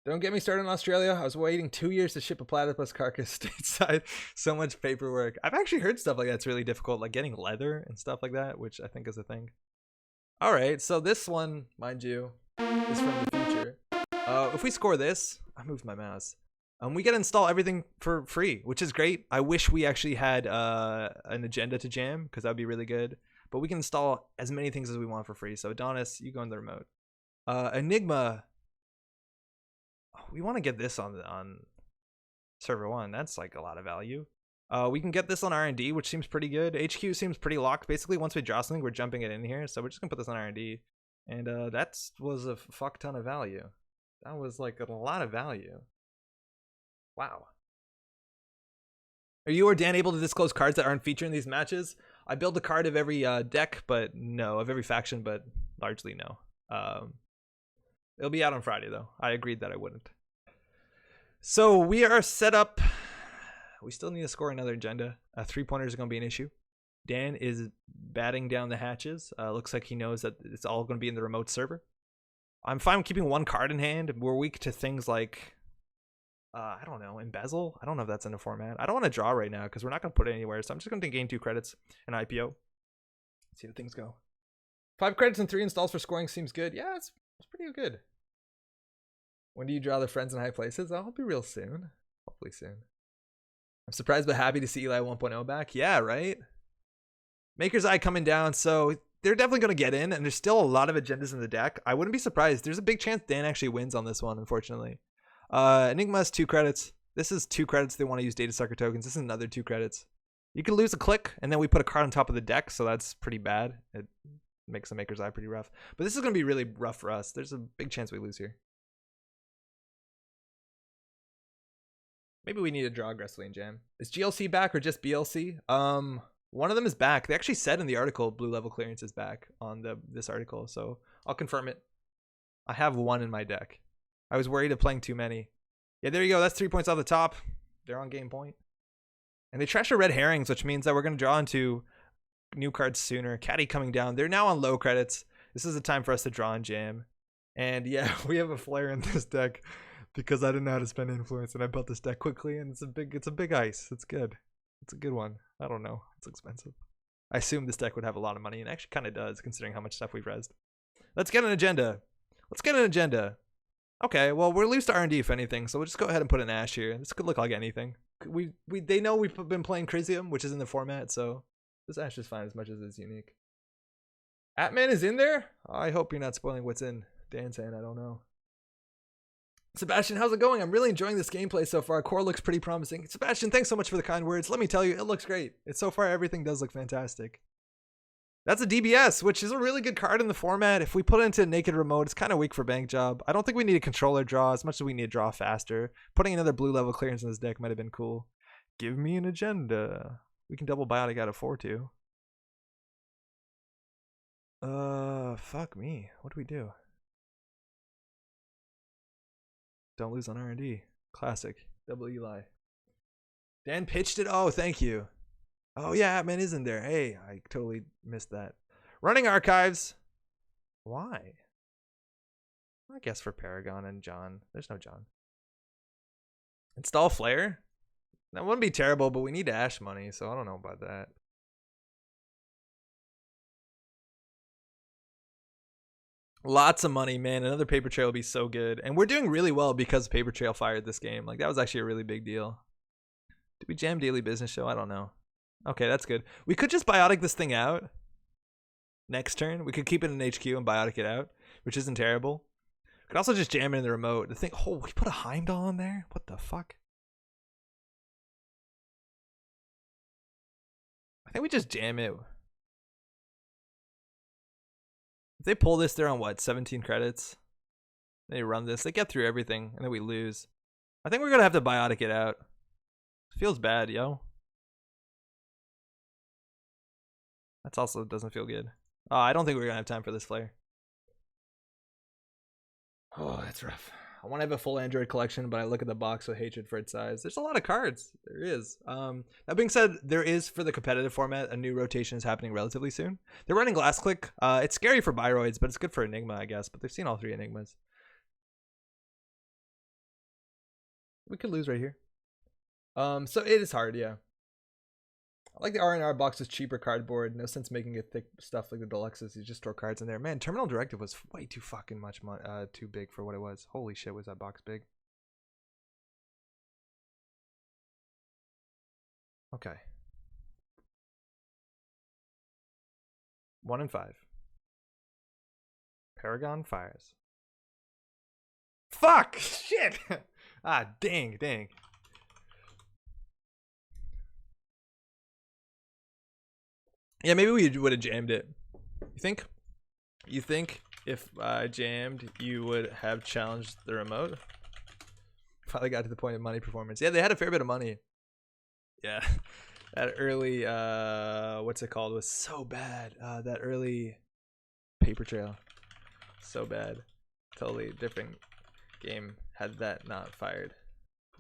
Don't get me started on Australia. I was waiting 2 years to ship a platypus carcass stateside. So much paperwork. I've actually heard stuff like that's really difficult, like getting leather and stuff like that, which I think is a thing. All right, so this one, mind you, is from the future. If we score this, I moved my mouse. We get to install everything for free, which is great. I wish we actually had an agenda to jam, because that would be really good. But we can install as many things as we want for free. So Adonis, you go in the remote. Enigma. We want to get this on server 1. That's like a lot of value. We can get this on R&D, which seems pretty good. HQ seems pretty locked. Basically, once we draw something, we're jumping it in here. So we're just going to put this on R&D. And that was a fuck ton of value. That was like a lot of value. Wow. Are you or Dan able to disclose cards that aren't featured in these matches? I build a card of every deck, but no. Of every faction, but largely no. It'll be out on Friday, though. I agreed that I wouldn't. So we are set up. We still need to score another agenda. 3-pointers are going to be an issue. Dan is batting down the hatches. Looks like he knows that it's all going to be in the remote server. I'm fine with keeping 1 card in hand. We're weak to things like, I don't know, embezzle. I don't know if that's in the format. I don't want to draw right now because we're not going to put it anywhere. So I'm just going to gain 2 credits and IPO. See how things go. 5 credits and 3 installs for scoring seems good. Yeah, it's pretty good. When do you draw the friends in high places? I'll be real soon. Hopefully soon. I'm surprised but happy to see Eli 1.0 back. Yeah, right? Maker's Eye coming down, so they're definitely going to get in, and there's still a lot of agendas in the deck. I wouldn't be surprised. There's a big chance Dan actually wins on this one, unfortunately. Enigma has 2 credits. This is 2 credits. They want to use Data Sucker tokens. This is another 2 credits. You can lose a click, and then we put a card on top of the deck, so that's pretty bad. It makes the Maker's Eye pretty rough. But this is going to be really rough for us. There's a big chance we lose here. Maybe we need to draw aggressively in Jam. Is GLC back or just BLC? One of them is back. They actually said in the article blue level clearance is back on this article, so I'll confirm it. I have 1 in my deck. I was worried of playing too many. Yeah, there you go. That's 3 points off the top. They're on game point. And they trash our red herrings, which means that we're going to draw into new cards sooner. Caddy coming down. They're now on low credits. This is the time for us to draw in Jam. And yeah, we have a flare in this deck because I didn't know how to spend influence, and I built this deck quickly, and it's a big ice. It's good. It's a good one. I don't know. It's expensive. I assumed this deck would have a lot of money, and it actually kind of does, considering how much stuff we've rezzed. Let's get an agenda. Let's get an agenda. Okay, well, we're loose to R&D if anything, so we'll just go ahead and put an Ash here. This could look like anything. They know we've been playing Crisium, which is in the format, so this Ash is fine as much as it's unique. Atman is in there? Oh, I hope you're not spoiling what's in Dan's hand. I don't know. Sebastian, how's it going? I'm really enjoying this gameplay so far. Core looks pretty promising. Sebastian, thanks so much for the kind words. Let me tell you, it looks great. So far, everything does look fantastic. That's a DBS, which is a really good card in the format. If we put it into Naked Remote, it's kind of weak for Bank Job. I don't think we need a controller draw as much as we need to draw faster. Putting another blue level clearance in this deck might have been cool. Give me an agenda. We can double biotic out of 4-2. Fuck me. What do we do? Don't lose on R&D. Classic. Double Eli. Dan pitched it. Oh, thank you. Oh, yeah, Atman is in there. Hey, I totally missed that. Running archives. Why? I guess for Paragon and John. There's no John. Install Flare? That wouldn't be terrible, but we need Ash money, so I don't know about that. Lots of money, man. Another Paper Trail will be so good. And we're doing really well because Paper Trail fired this game. Like, that was actually a really big deal. Did we jam daily business show? I don't know. Okay, that's good. We could just biotic this thing out. Next turn, we could keep it in HQ and biotic it out, which isn't terrible. We could also just jam it in the remote. The thing, oh, we put a Heimdall in there? What the fuck? I think we just jam it. If they pull this, they're on what, 17 credits? They run this, they get through everything, and then we lose. I think we're gonna have to biotic it out. Feels bad, yo. That's also doesn't feel good. Oh, I don't think we're gonna have time for this flare. Oh, that's rough. I want to have a full Android collection, but I look at the box with hatred for its size. There's a lot of cards. There is. That being said, there is, for the competitive format, a new rotation is happening relatively soon. They're running Glass Click. It's scary for Biroids, but it's good for Enigma, I guess. But they've seen all 3 Enigmas. We could lose right here. So it is hard, yeah. I like the R&R box is cheaper cardboard. No sense making it thick stuff like the deluxes. You just store cards in there. Man, Terminal Directive was way too fucking much too big for what it was. Holy shit, was that box big? Okay. 1 and 5. Paragon fires. Fuck! Shit! Ah, dang. Yeah, maybe we would have jammed it. You think if I jammed, you would have challenged the remote? Finally got to the point of money performance. Yeah, they had a fair bit of money. Yeah, that early, what's it called, was so bad. That early paper trail, so bad. Totally different game had that not fired.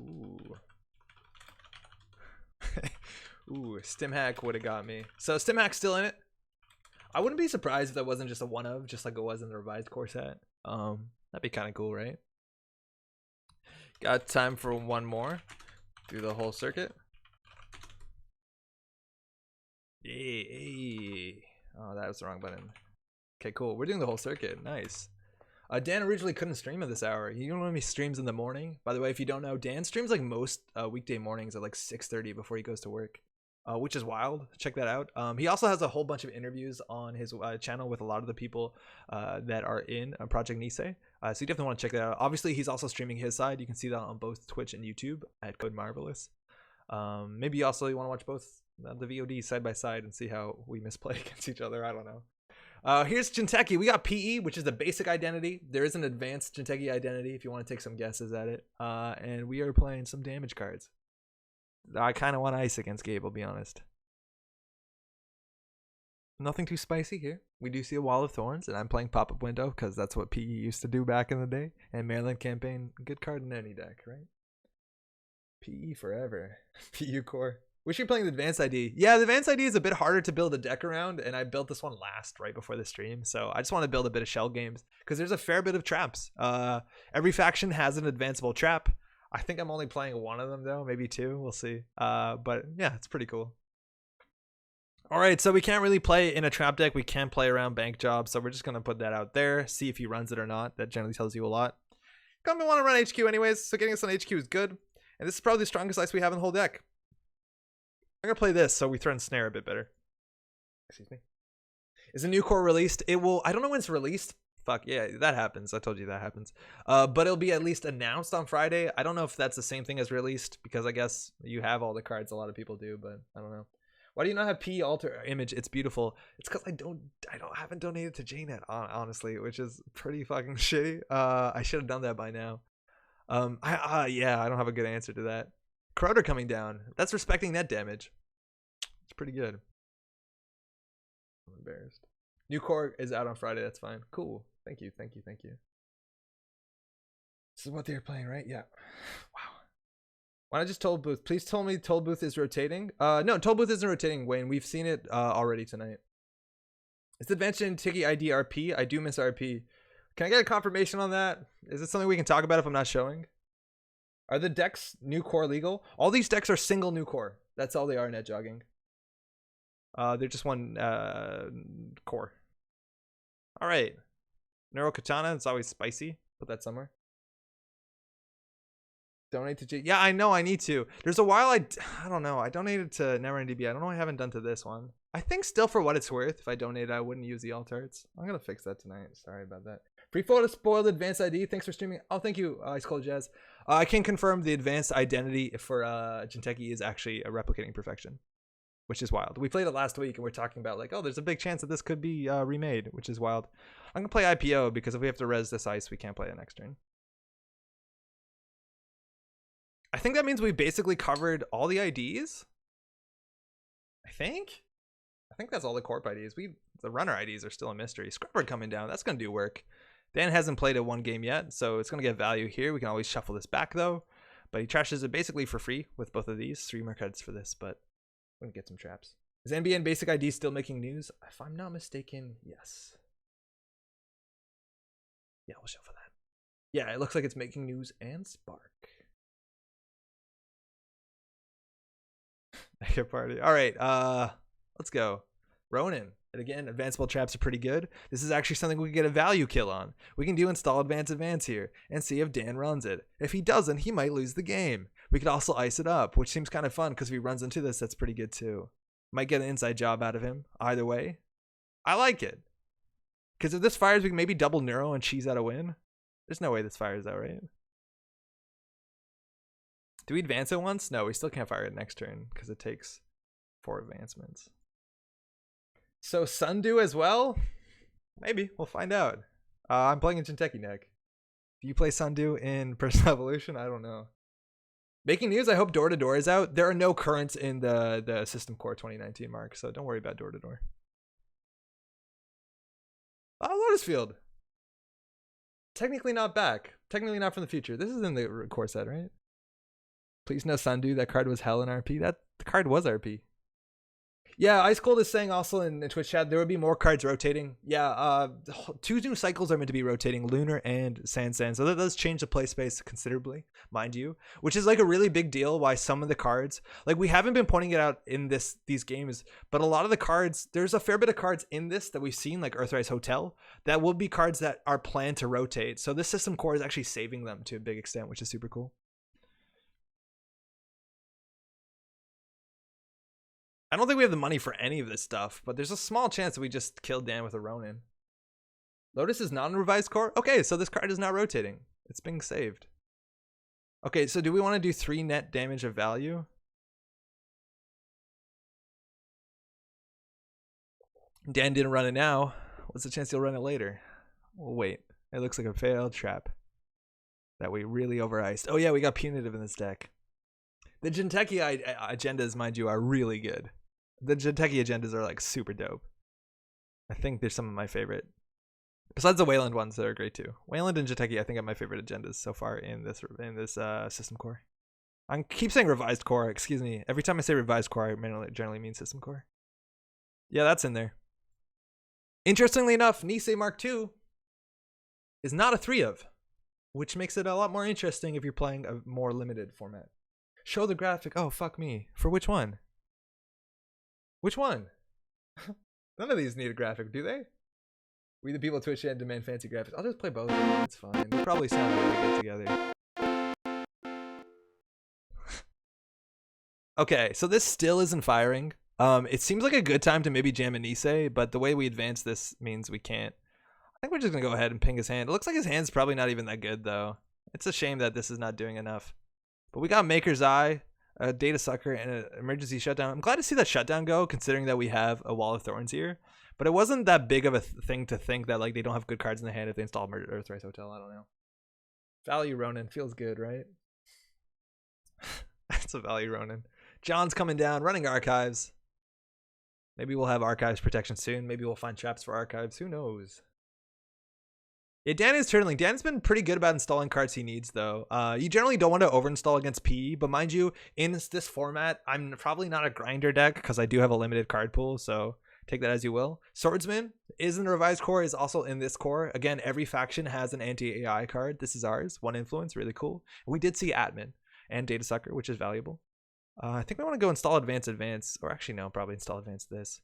Ooh. Ooh, StimHack would have got me. So StimHack's still in it. I wouldn't be surprised if that wasn't just a one of, just like it was in the revised core set. That'd be kind of cool, right? Got time for one more. Do the whole circuit. Yay. Oh, that was the wrong button. Okay, cool. We're doing the whole circuit. Nice. Dan originally couldn't stream at this hour. He normally streams in the morning. By the way, if you don't know, Dan streams like most weekday mornings at like 6:30 before he goes to work, which is wild. Check that out. He also has a whole bunch of interviews on his channel with a lot of the people that are in Project Nisei. So you definitely want to check that out. Obviously, he's also streaming his side. You can see that on both Twitch and YouTube at Code Marvelous. Maybe also you want to watch both the VOD side by side and see how we misplay against each other. I don't know. Here's Jinteki. We got PE, which is the basic identity. There is an advanced Jinteki identity if you want to take some guesses at it. And we are playing some damage cards. I kind of want ice against Gabe, I'll be honest. Nothing too spicy here. We do see a Wall of Thorns, and I'm playing Pop-Up Window because that's what PE used to do back in the day. And Maryland Campaign, good card in any deck, right? PE forever. PU core. Wish you're playing the advanced ID. Yeah, the advanced ID is a bit harder to build a deck around, and I built this one last right before the stream. So I just want to build a bit of shell games because there's a fair bit of traps. Every faction has an advanceable trap. I think I'm only playing one of them though, maybe 2. We'll see. But yeah, it's pretty cool. All right, so we can't really play in a trap deck. We can play around Bank Job, so we're just gonna put that out there, see if he runs it or not. That generally tells you a lot. Gonna want to run HQ anyways, so getting us on HQ is good. And this is probably the strongest ice we have in the whole deck. I'm gonna play this so we threaten snare a bit better. Excuse me. Is a new core released? It will. I don't know when it's released. Fuck yeah, that happens. I told you that happens. But it'll be at least announced on Friday. I don't know if that's the same thing as released because I guess you have all the cards. A lot of people do, but I don't know. Why do you not have P alter image? It's beautiful. It's because I haven't donated to JNet honestly, which is pretty fucking shitty. I should have done that by now. Yeah, I don't have a good answer to that. Crowder coming down. That's respecting net damage. It's pretty good. I'm embarrassed. New core is out on Friday. That's fine. Cool. Thank you. This is what they're playing, right? Yeah. Wow. Why not just Toll Booth? Please tell me Toll Booth is rotating. No, Toll Booth isn't rotating, Wayne. We've seen it already tonight. It's advanced in Tiki ID RP. I do miss RP. Can I get a confirmation on that? Is it something we can talk about if I'm not showing? Are the decks new core legal? All these decks are single new core. That's all they are, net jogging. They're just one core. All right. Neuro Katana, it's always spicy. Put that somewhere. Donate to G. Yeah, I know I need to. There's a while I don't know. I donated to Netrunner DB. I don't know. I haven't done to this one. I think still for what it's worth, if I donated, I wouldn't use the alt arts. I'm gonna fix that tonight. Sorry about that. Free photo spoiled advanced ID. Thanks for streaming. Oh, thank you, Ice Cold Jazz. I can confirm the advanced identity for Jinteki is actually a replicating perfection, which is wild. We played it last week and we're talking about like, oh, there's a big chance that this could be remade, which is wild. I'm gonna play IPO because if we have to res this ice, we can't play it next turn. I think that means we basically covered all the IDs. I think that's all the corp IDs. The runner IDs are still a mystery. Scrubber coming down. That's gonna do work. Dan hasn't played a one game yet, so it's gonna get value here. We can always shuffle this back though, but he trashes it basically for free with both of these. 3 more credits for this, but we're gonna get some traps. Is NBN basic ID still making news? If I'm not mistaken, yes. Yeah, we'll shuffle that. Yeah, it looks like it's making news and Spark. Mega party. All right, let's go. Ronin. And again, advanceable traps are pretty good. This is actually something we can get a value kill on. We can do install advance here and see if Dan runs it. If he doesn't, he might lose the game. We could also ice it up, which seems kind of fun because if he runs into this, that's pretty good too. Might get an inside job out of him. Either way, I like it. Because if this fires, we can maybe double Neuro and cheese out a win. There's no way this fires out, right? Do we advance it once? No, we still can't fire it next turn because it takes 4 advancements. So Sundew as well? Maybe. We'll find out. I'm playing a Jinteki deck. Do you play Sundew in Personal Evolution? I don't know. Making news, I hope Door to Door is out. There are no currents in the System Core 2019 mark, so don't worry about Door to Door. Oh, Lotus Field. Technically not back. Technically not from the future. This is in the core set, right? Please no Sundew. That card was hell in RP. The card was RP. Yeah, Ice Cold is saying also in the Twitch chat there would be more cards rotating. Yeah, 2 new cycles are meant to be rotating, Lunar and Sand. So that does change the play space considerably, mind you, which is like a really big deal why some of the cards, like we haven't been pointing it out in these games, but a lot of the cards, there's a fair bit of cards in this that we've seen, like Earthrise Hotel, that will be cards that are planned to rotate. So this System Core is actually saving them to a big extent, which is super cool. I don't think we have the money for any of this stuff, but there's a small chance that we just kill Dan with a Ronin. Lotus is not in revised core? Okay, so this card is not rotating. It's being saved. Okay, so do we want to do 3 net damage of value? Dan didn't run it now. What's the chance he'll run it later? Well, wait. It looks like a failed trap that we really over-iced. Oh yeah, we got punitive in this deck. The Jinteki agendas, mind you, are really good. The Jinteki agendas are like super dope. I think they're some of my favorite. Besides the Weyland ones that are great too. Weyland and Jinteki I think are my favorite agendas so far in this System Core. I keep saying revised core, excuse me. Every time I say revised core, I generally mean System Core. Yeah, that's in there. Interestingly enough, Nisei Mark II is not a 3 of, which makes it a lot more interesting if you're playing a more limited format. Show the graphic. Oh, fuck me. For which one? Which one? None of these need a graphic, do they? We the people Twitch chat demand fancy graphics. I'll just play both. It's fine. They probably sound really good together. Okay, so this still isn't firing. It seems like a good time to maybe jam a Nisei, but the way we advance this means we can't. I think we're just gonna go ahead and ping his hand. It looks like his hand's probably not even that good though. It's a shame that this is not doing enough. But we got Maker's Eye, a Data Sucker, and an Emergency Shutdown. I'm glad to see that Shutdown go, considering that we have a Wall of Thorns here. But it wasn't that big of a thing to think that like they don't have good cards in the hand if they install Earthrise Hotel. I don't know. Value Ronin feels good, right? That's a value Ronin. John's coming down, running Archives. Maybe we'll have Archives protection soon. Maybe we'll find traps for Archives. Who knows? Yeah, Dan is turtling. Dan's been pretty good about installing cards he needs, though. You generally don't want to overinstall against PE, but mind you, in this format, I'm probably not a grinder deck because I do have a limited card pool, so take that as you will. Swordsman is in the revised core, is also in this core. Again, every faction has an anti-AI card. This is ours. 1 influence, really cool. We did see Atman and Data Sucker, which is valuable. I think we want to go install Advance, or actually no, probably install Advance this.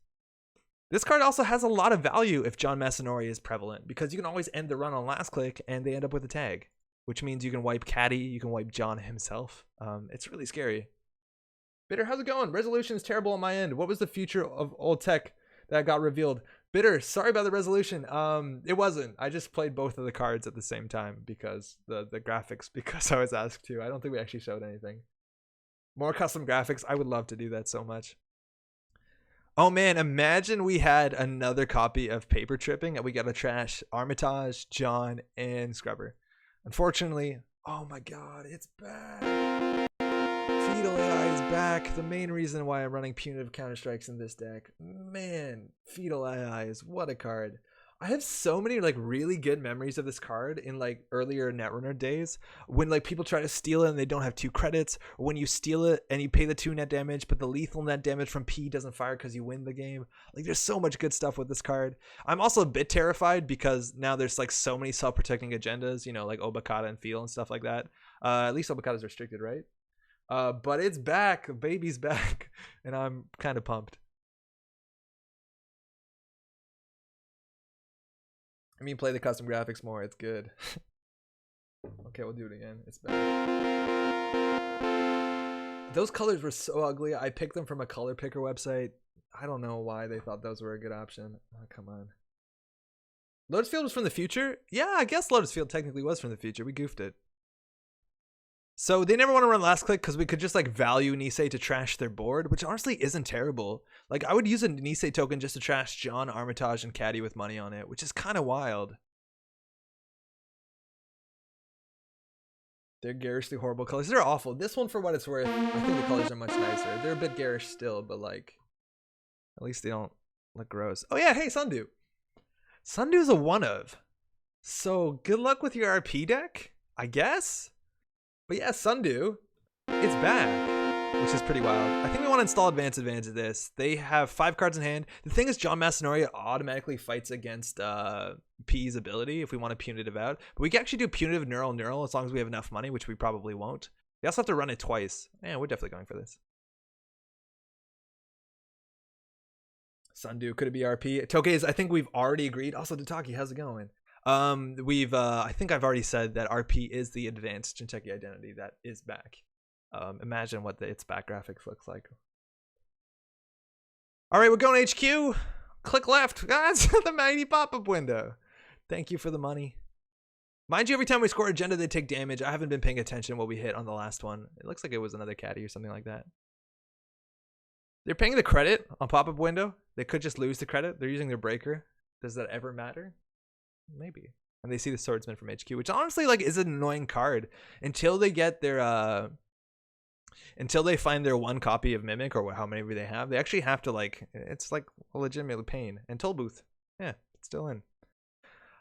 This card also has a lot of value if John Masanori is prevalent, because you can always end the run on last click and they end up with a tag. which means you can wipe Caddy, you can wipe John himself. It's really scary. Bitter, how's it going? Resolution is terrible on my end. What was the future of old tech that got revealed? Bitter, sorry about the resolution. It wasn't. I just played both of the cards at the same time because the graphics, because I was asked to. I don't think we actually showed anything. More custom graphics. I would love to do that so much. Oh man, imagine we had another copy of Paper Tripping and we got to trash Armitage, John, and Scrubber. Unfortunately, oh my god, it's back. Fetal AI is back. The main reason why I'm running punitive counter-strikes in this deck. Man, Fetal AI is what a card. I have so many like really good memories of this card in like earlier Netrunner days when like people try to steal it and they don't have 2 credits, or when you steal it and you pay the 2 net damage but the lethal net damage from P doesn't fire because you win the game. Like there's so much good stuff with this card. I'm also a bit terrified because now there's like so many self-protecting agendas, you know, like Obakata and Feel and stuff like that. At least Obakata is restricted, right? But it's back, baby's back, and I'm kind of pumped. I mean, play the custom graphics more. It's good. Okay, we'll do it again. It's back. Those colors were so ugly. I picked them from a color picker website. I don't know why they thought those were a good option. Oh, come on. Lotus Field was from the future? Yeah, I guess Lotus Field technically was from the future. We goofed it. So they never want to run last click because we could just like value Nisei to trash their board, which honestly isn't terrible. Like I would use a Nisei token just to trash John, Armitage, and Caddy with money on it, which is kind of wild. They're garishly horrible colors. They're awful. This one, for what it's worth, I think the colors are much nicer. They're a bit garish still, but like at least they don't look gross. Oh yeah, hey Sundu. Sundu's a one of. So good luck with your RP deck, I guess. But yeah, Sundu, it's back, which is pretty wild. I think we want to install Advanced Advantage of this. They have 5 cards in hand. The thing is, John Masanoria automatically fights against P's ability if we want to punitive out. But we can actually do punitive neural as long as we have enough money, which we probably won't. We also have to run it twice. Yeah, we're definitely going for this. Sundu, could it be RP? Tokes, I think we've already agreed. Also, Ditaki, how's it going? I think I've already said that RP is the advanced Jinteki identity that is back. Imagine what its back graphics looks like. All right, we're going HQ. Click left. That's the mighty pop-up window. Thank you for the money. Mind you, every time we score agenda, they take damage. I haven't been paying attention what we hit on the last one. It looks like it was another caddy or something like that. They're paying the credit on pop-up window. They could just lose the credit. They're using their breaker. Does that ever matter? Maybe. And they see the swordsman from HQ, which honestly like is an annoying card until they get their until they find their 1 copy of Mimic or how many they have. They actually have to like, it's like a legitimate pain. And Toll Booth, yeah, it's still in.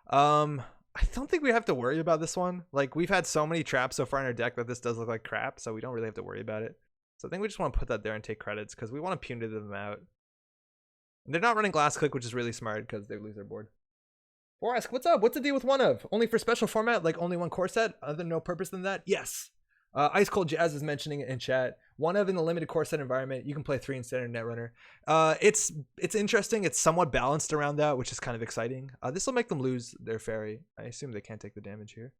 I don't think we have to worry about this one. Like we've had so many traps so far in our deck that this does look like crap, so we don't really have to worry about it. So I think we just want to put that there and take credits because we want to punitive them out. And they're not running glass click, which is really smart because they lose their board. Borask, what's up? What's the deal with one of? Only for special format, like only 1 core set? Other than no purpose than that? Yes. Ice Cold Jazz is mentioning it in chat. One of in the limited core set environment, you can play 3 in standard Netrunner. It's interesting. It's somewhat balanced around that, which is kind of exciting. This will make them lose their fairy. I assume they can't take the damage here.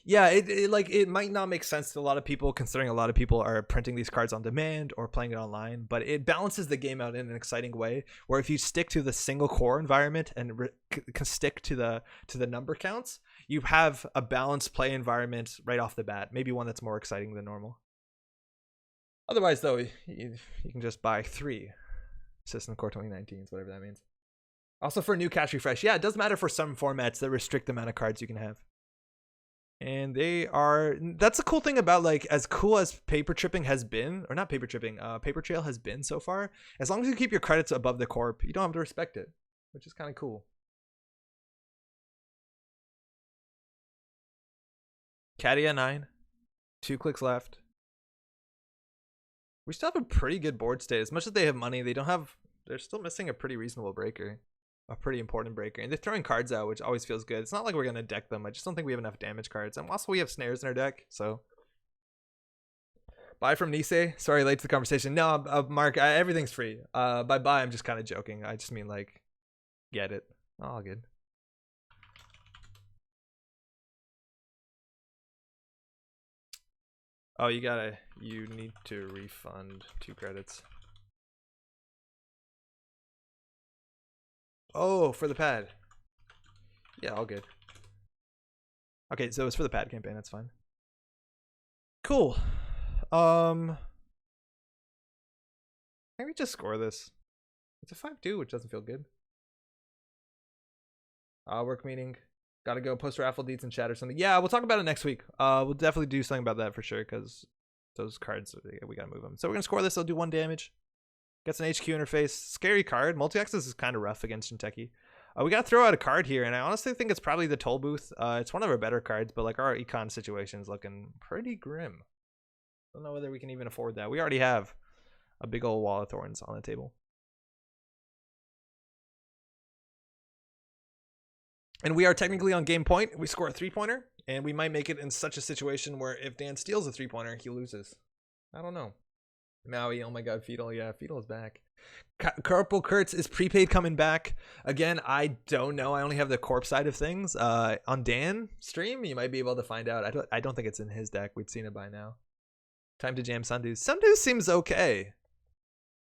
Yeah, it might not make sense to a lot of people, considering a lot of people are printing these cards on demand or playing it online, but it balances the game out in an exciting way where if you stick to the single core environment and can stick to the number counts, you have a balanced play environment right off the bat, maybe one that's more exciting than normal. Otherwise though, you can just buy 3 System Core 2019s, whatever that means. Also for new cash refresh, yeah, it does matter for some formats that restrict the amount of cards you can have. And they are, that's the cool thing about, like, as cool as paper tripping has been, or not paper tripping, paper trail has been so far, as long as you keep your credits above the corp, you don't have to respect it, which is kind of cool. Caddy at 9, 2 clicks left. We still have a pretty good board state. As much as they have money, they're still missing a pretty reasonable breaker. A pretty important breaker, and they're throwing cards out, which always feels good. It's not like we're gonna deck them. I just don't think we have enough damage cards, and also we have snares in our deck. So buy from Nisei. Sorry, late to the conversation. No, Mark, everything's free. By buy, I'm just kind of joking. I just mean like, get it. All good. Oh, you need to refund 2 credits. Oh, for the pad. Yeah, all good. Okay, so it's for the pad campaign, that's fine. Cool. Maybe just score this. It's a 5-2, which doesn't feel good. Work meeting. Gotta go post raffle deets and chat or something. Yeah, we'll talk about it next week. We'll definitely do something about that for sure, because those cards, we gotta move them. So we're gonna score this. I'll do 1 damage. Gets an HQ interface. Scary card. Multi-access is kind of rough against Jinteki. We gotta throw out a card here, and I honestly think it's probably the toll booth. It's one of our better cards, but like our econ situation is looking pretty grim. Don't know whether we can even afford that. We already have a big old wall of thorns on the table. And we are technically on game point. We score a 3-pointer, and we might make it in such a situation where if Dan steals a 3-pointer, he loses. I don't know. Maui, oh my god, Fetal. Yeah, Fetal is back. Corporal Kurtz is prepaid coming back. Again, I don't know. I only have the corpse side of things. On Dan stream, you might be able to find out. I don't think it's in his deck. We'd seen it by now. Time to jam Sundew. Sundew seems okay.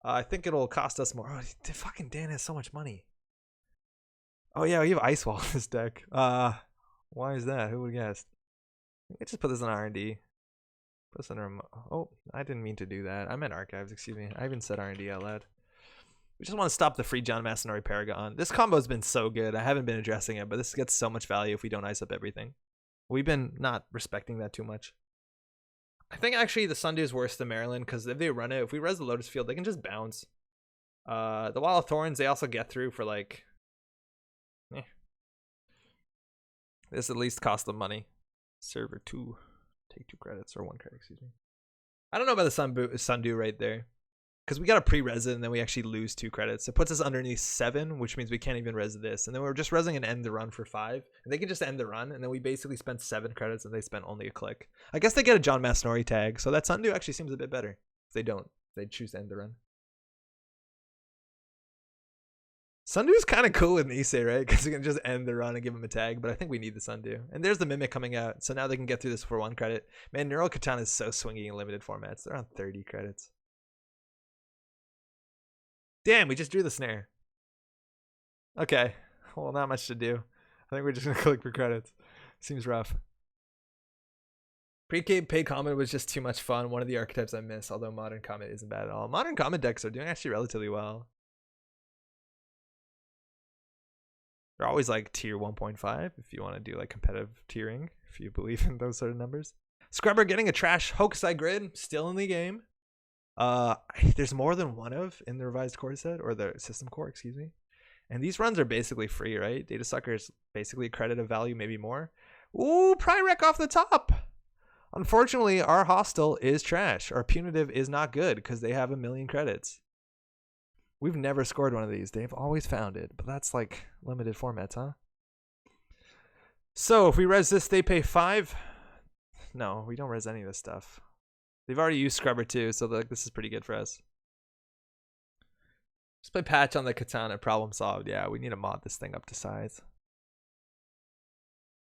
I think it'll cost us more. Oh, fucking Dan has so much money. Oh yeah, we have Ice Wall in this deck. Why is that? Who would have guessed? Let's just put this in R&D. Put this under. Oh, I didn't mean to do that. I meant archives. Excuse me. I even said R&D out loud. We just want to stop the free John Masonori Paragon. This combo's been so good. I haven't been addressing it, but this gets so much value if we don't ice up everything. We've been not respecting that too much. I think actually the Sundew is worse than Maryland, because if they run it, if we res the Lotus Field, they can just bounce. The Wall of Thorns, they also get through for like... This at least cost them money. Server 2. Take 2 credits, or 1 credit, excuse me. I don't know about the Sundew right there. Because we got a pre-res it, and then we actually lose 2 credits. It puts us underneath 7, which means we can't even res this. And then we're just resing an end the run for 5. And they can just end the run, and then we basically spent 7 credits, and they spent only a click. I guess they get a John Masonori tag, so that Sundew actually seems a bit better. If they don't, they choose to end the run. Sundew's kind of cool with Nisei, right? Because you can just end the run and give him a tag, but I think we need the Sundew. And there's the Mimic coming out, so now they can get through this for 1 credit. Man, Neural Katana is so swingy in limited formats. They're on 30 credits. Damn, we just drew the snare. Okay, well, not much to do. I think we're just gonna click for credits. Seems rough. Pre-paid Comet was just too much fun. One of the archetypes I miss, although Modern Comet isn't bad at all. Modern Comet decks are doing actually relatively well. They're always like tier 1.5 if you want to do like competitive tiering, if you believe in those sort of numbers. Scrubber getting a trash Hokusai grid, still in the game. There's more than one of in the revised core set, or the system core, excuse me. And these runs are basically free, right? Data Sucker is basically a credit of value, maybe more. Ooh, Pyrek off the top. Unfortunately, our hostile is trash. Our punitive is not good because they have 1,000,000 credits. We've never scored one of these. They've always found it, but that's like limited formats, huh? So if we res this, they pay 5. No, we don't res any of this stuff. They've already used Scrubber too, so like this is pretty good for us. Just play patch on the Katana, problem solved. Yeah, we need to mod this thing up to size.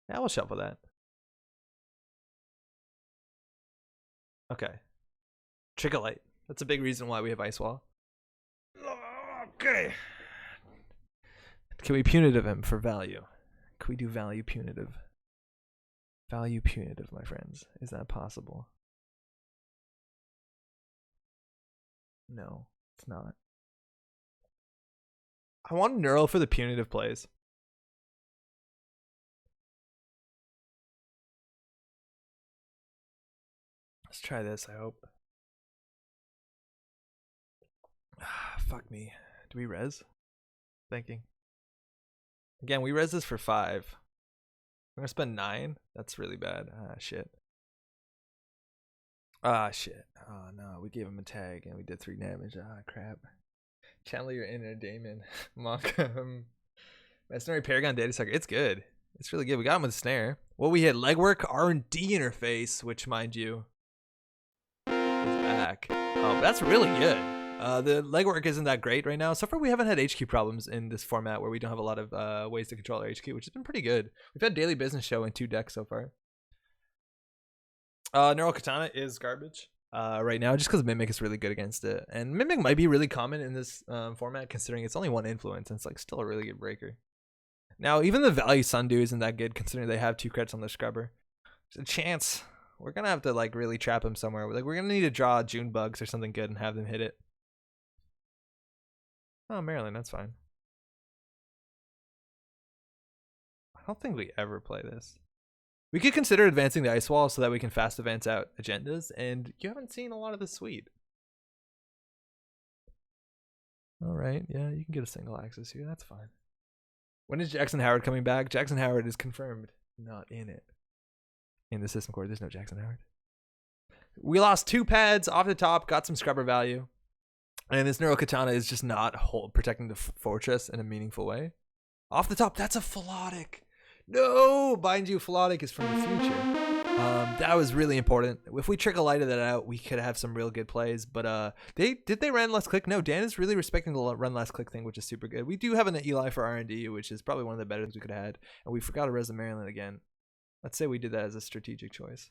Yeah, we'll shuffle that. Okay. Trigger Light. That's a big reason why we have Ice Wall. Okay. Can we punitive him for value? Can we do value punitive? Value punitive, my friends. Is that possible? No, it's not. I want Neural for the punitive plays. Let's try this, I hope. Fuck me. Do we res? Thinking. Again, we res this for 5. We're gonna spend 9? That's really bad. Ah, shit. Ah, shit. Oh, no. We gave him a tag and we did 3 damage. Ah, crap. Channel your inner Damon. Monk. Masonry Paragon Data Sucker. It's good. It's really good. We got him with a snare. Well, we hit Legwork R&D interface, which, mind you, is back. Oh, but that's really good. The legwork isn't that great right now. So far, we haven't had HQ problems in this format where we don't have a lot of ways to control our HQ, which has been pretty good. We've had Daily Business Show in 2 decks so far. Neural Katana is garbage right now, just because Mimic is really good against it, and Mimic might be really common in this format, considering it's only one influence and it's like still a really good breaker. Now, even the value Sundew isn't that good, considering they have 2 crits on their scrubber. There's a chance we're gonna have to like really trap him somewhere. Like we're gonna need to draw June bugs or something good and have them hit it. Oh, Maryland, that's fine. I don't think we ever play this. We could consider advancing the ice wall so that we can fast advance out agendas, and you haven't seen a lot of the suite. All right, yeah, you can get a single axis here. That's fine. When is Jackson Howard coming back? Jackson Howard is confirmed not in it. In the system core, there's no Jackson Howard. We lost 2 pads off the top, got some scrubber value, and this Neural Katana is just not protecting the fortress in a meaningful way. Off the top, that's a Philotic. No, mind you, Philotic is from the future. That was really important. If we trickle lighted that out, we could have some real good plays. But they run less click? No, Dan is really respecting the run less click thing, which is super good. We do have an Eli for R&D, which is probably one of the better things we could have had. And we forgot to res the Maryland again. Let's say we did that as a strategic choice.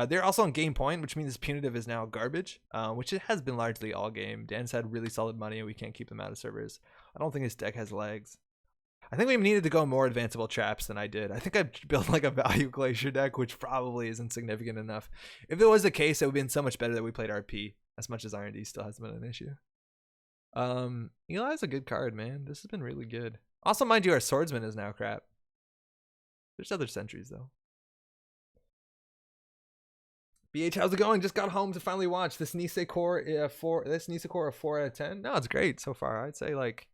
They're also on game point, which means this punitive is now garbage, which it has been largely all game. Dan's had really solid money, and we can't keep them out of servers. I don't think his deck has legs. I think we needed to go more advanceable traps than I did. I think I built like a value glacier deck, which probably isn't significant enough. If it was the case, it would have been so much better that we played RP, as much as R&D still has been an issue. Eli's a good card, man. This has been really good. Also, mind you, our swordsman is now crap. There's other sentries though. BH, how's it going? Just got home to finally watch this Nisei core. This Nisei core a 4 out of 10. No, it's great so far. I'd say like.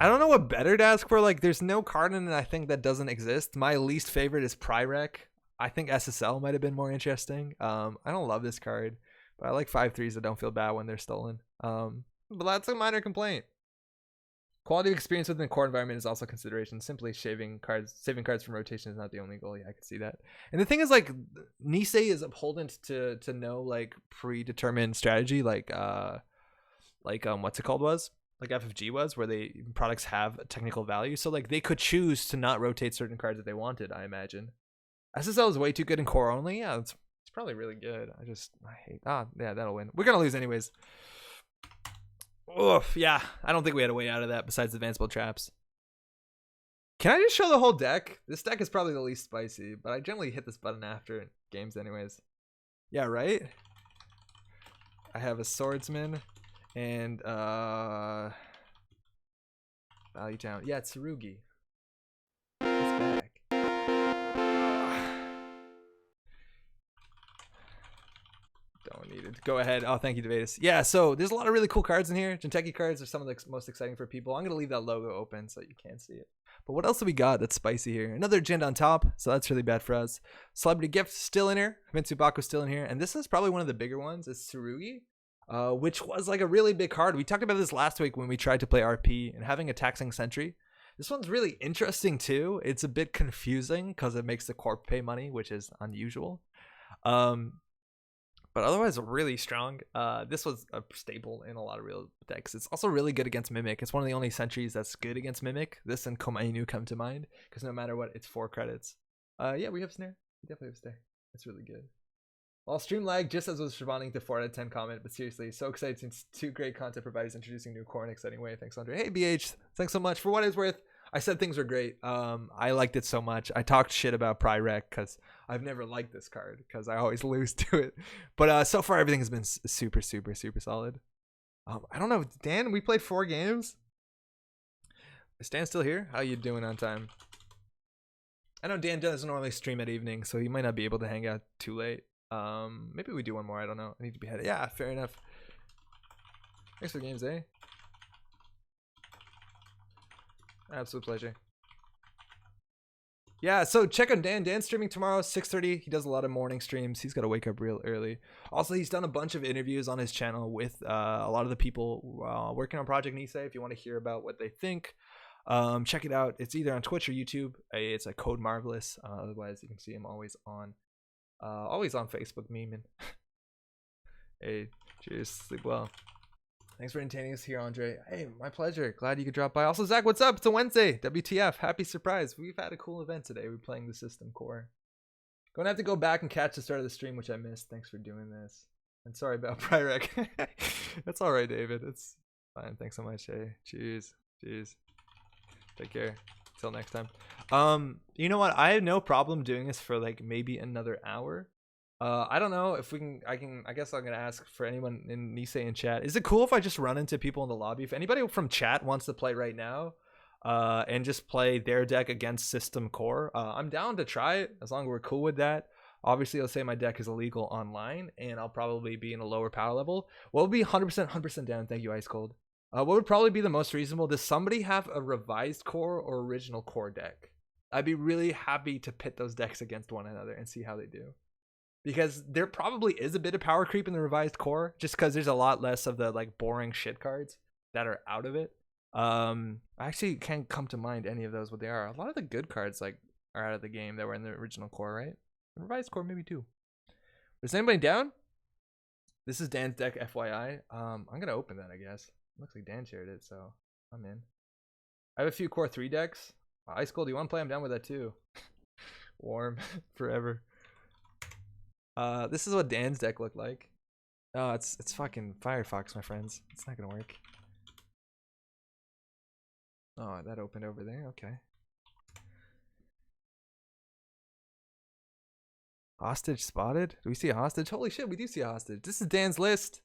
I don't know what better to ask for. Like, there's no card in it I think that doesn't exist. My least favorite is Pyrek. I think SSL might have been more interesting. I don't love this card, but I like 5/3s that don't feel bad when they're stolen. But that's a minor complaint. Quality of experience within the core environment is also a consideration. Simply saving cards from rotation is not the only goal. Yeah, I can see that. And the thing is, like, Nisei is upholdent to no like predetermined strategy, like what's it called was. Like FFG was, where they products have technical value, so like they could choose to not rotate certain cards if they wanted. I imagine SSL is way too good in core only. Yeah, it's probably really good. I hate. Yeah, that'll win. We're gonna lose anyways. Oof, yeah, I don't think we had a way out of that besides advanceable traps. Can I just show the whole deck? This deck is probably the least spicy, but I generally hit this button after games anyways. Yeah, right. I have a swordsman. And Value Town. Yeah, it's Tsurugi. It's back. Don't need it. Go ahead. Oh, thank you, Devatus. Yeah, so there's a lot of really cool cards in here. Jinteki cards are some of the most exciting for people. I'm gonna leave that logo open so you can't see it. But what else do we got that's spicy here? Another Jind on top, so that's really bad for us. Celebrity Gift still in here. Mitsubaku still in here, and this is probably one of the bigger ones. It's Tsurugi. Which was like a really big card. We talked about this last week when we tried to play RP and having a taxing sentry. This one's really interesting too. It's a bit confusing because it makes the corp pay money, which is unusual. But otherwise really strong. This was a staple in a lot of real decks. It's also really good against Mimic. It's one of the only sentries that's good against Mimic. This and Komainu come to mind because no matter what, it's 4 credits. Yeah, we have Snare. We definitely have Snare. It's really good. Well, stream lag just as I was responding to 4 out of 10 comment, but seriously, so excited since 2 great content providers introducing new core in an exciting way. Thanks, Andre. Hey, BH, thanks so much. For what it's worth, I said things were great. I liked it so much. I talked shit about Pyrek because I've never liked this card because I always lose to it. But so far, everything has been super, super, super solid. I don't know, Dan, we played 4 games. Is Dan still here? How you doing on time? I know Dan doesn't normally stream at evening, so he might not be able to hang out too late. Maybe we do one more. I don't know. I need to be headed. Yeah, fair enough. Thanks for the games, eh? Absolute pleasure. Yeah, so check on Dan. Dan's streaming tomorrow, 6:30. He does a lot of morning streams. He's got to wake up real early. Also, he's done a bunch of interviews on his channel with a lot of the people working on Project Nisei. If you want to hear about what they think, check it out. It's either on Twitch or YouTube. It's a Code Marvelous. Otherwise, you can see him always on Facebook memeing. Hey, cheers. Sleep well. Thanks for entertaining us here, Andre. Hey, my pleasure. Glad you could drop by. Also, Zach, what's up? It's a Wednesday. WTF. Happy surprise. We've had a cool event today. We're playing the system core. Gonna have to go back and catch the start of the stream, which I missed. Thanks for doing this. And sorry about Pryrek. That's all right, David. It's fine. Thanks so much. Hey, cheers. Cheers. Take care. Till next time. You know what? I have no problem doing this for like maybe another hour. I don't know if we can. I guess I'm gonna ask for anyone in Nisei in chat. Is it cool if I just run into people in the lobby? If anybody from chat wants to play right now, and just play their deck against System Core, I'm down to try it as long as we're cool with that. Obviously, I'll say my deck is illegal online, and I'll probably be in a lower power level. What would be 100% down? Thank you, Ice Cold. What would probably be the most reasonable? Does somebody have a revised core or original core deck? I'd be really happy to pit those decks against one another and see how they do. Because there probably is a bit of power creep in the revised core, just because there's a lot less of the like boring shit cards that are out of it. I actually can't come to mind any of those what they are. A lot of the good cards like are out of the game that were in the original core, right? The revised core maybe too. Is anybody down? This is Dan's deck, FYI. I'm gonna open that, I guess. Looks like Dan shared it, so I'm in. I have a few core 3 decks. Ice Cold, do you want to play? I'm down with that too. Warm forever. This is what Dan's deck looked like. Oh, it's fucking Firefox, my friends. It's not gonna work. Oh, that opened over there. Okay. Hostage spotted? Do we see a hostage? Holy shit, we do see a hostage. This is Dan's list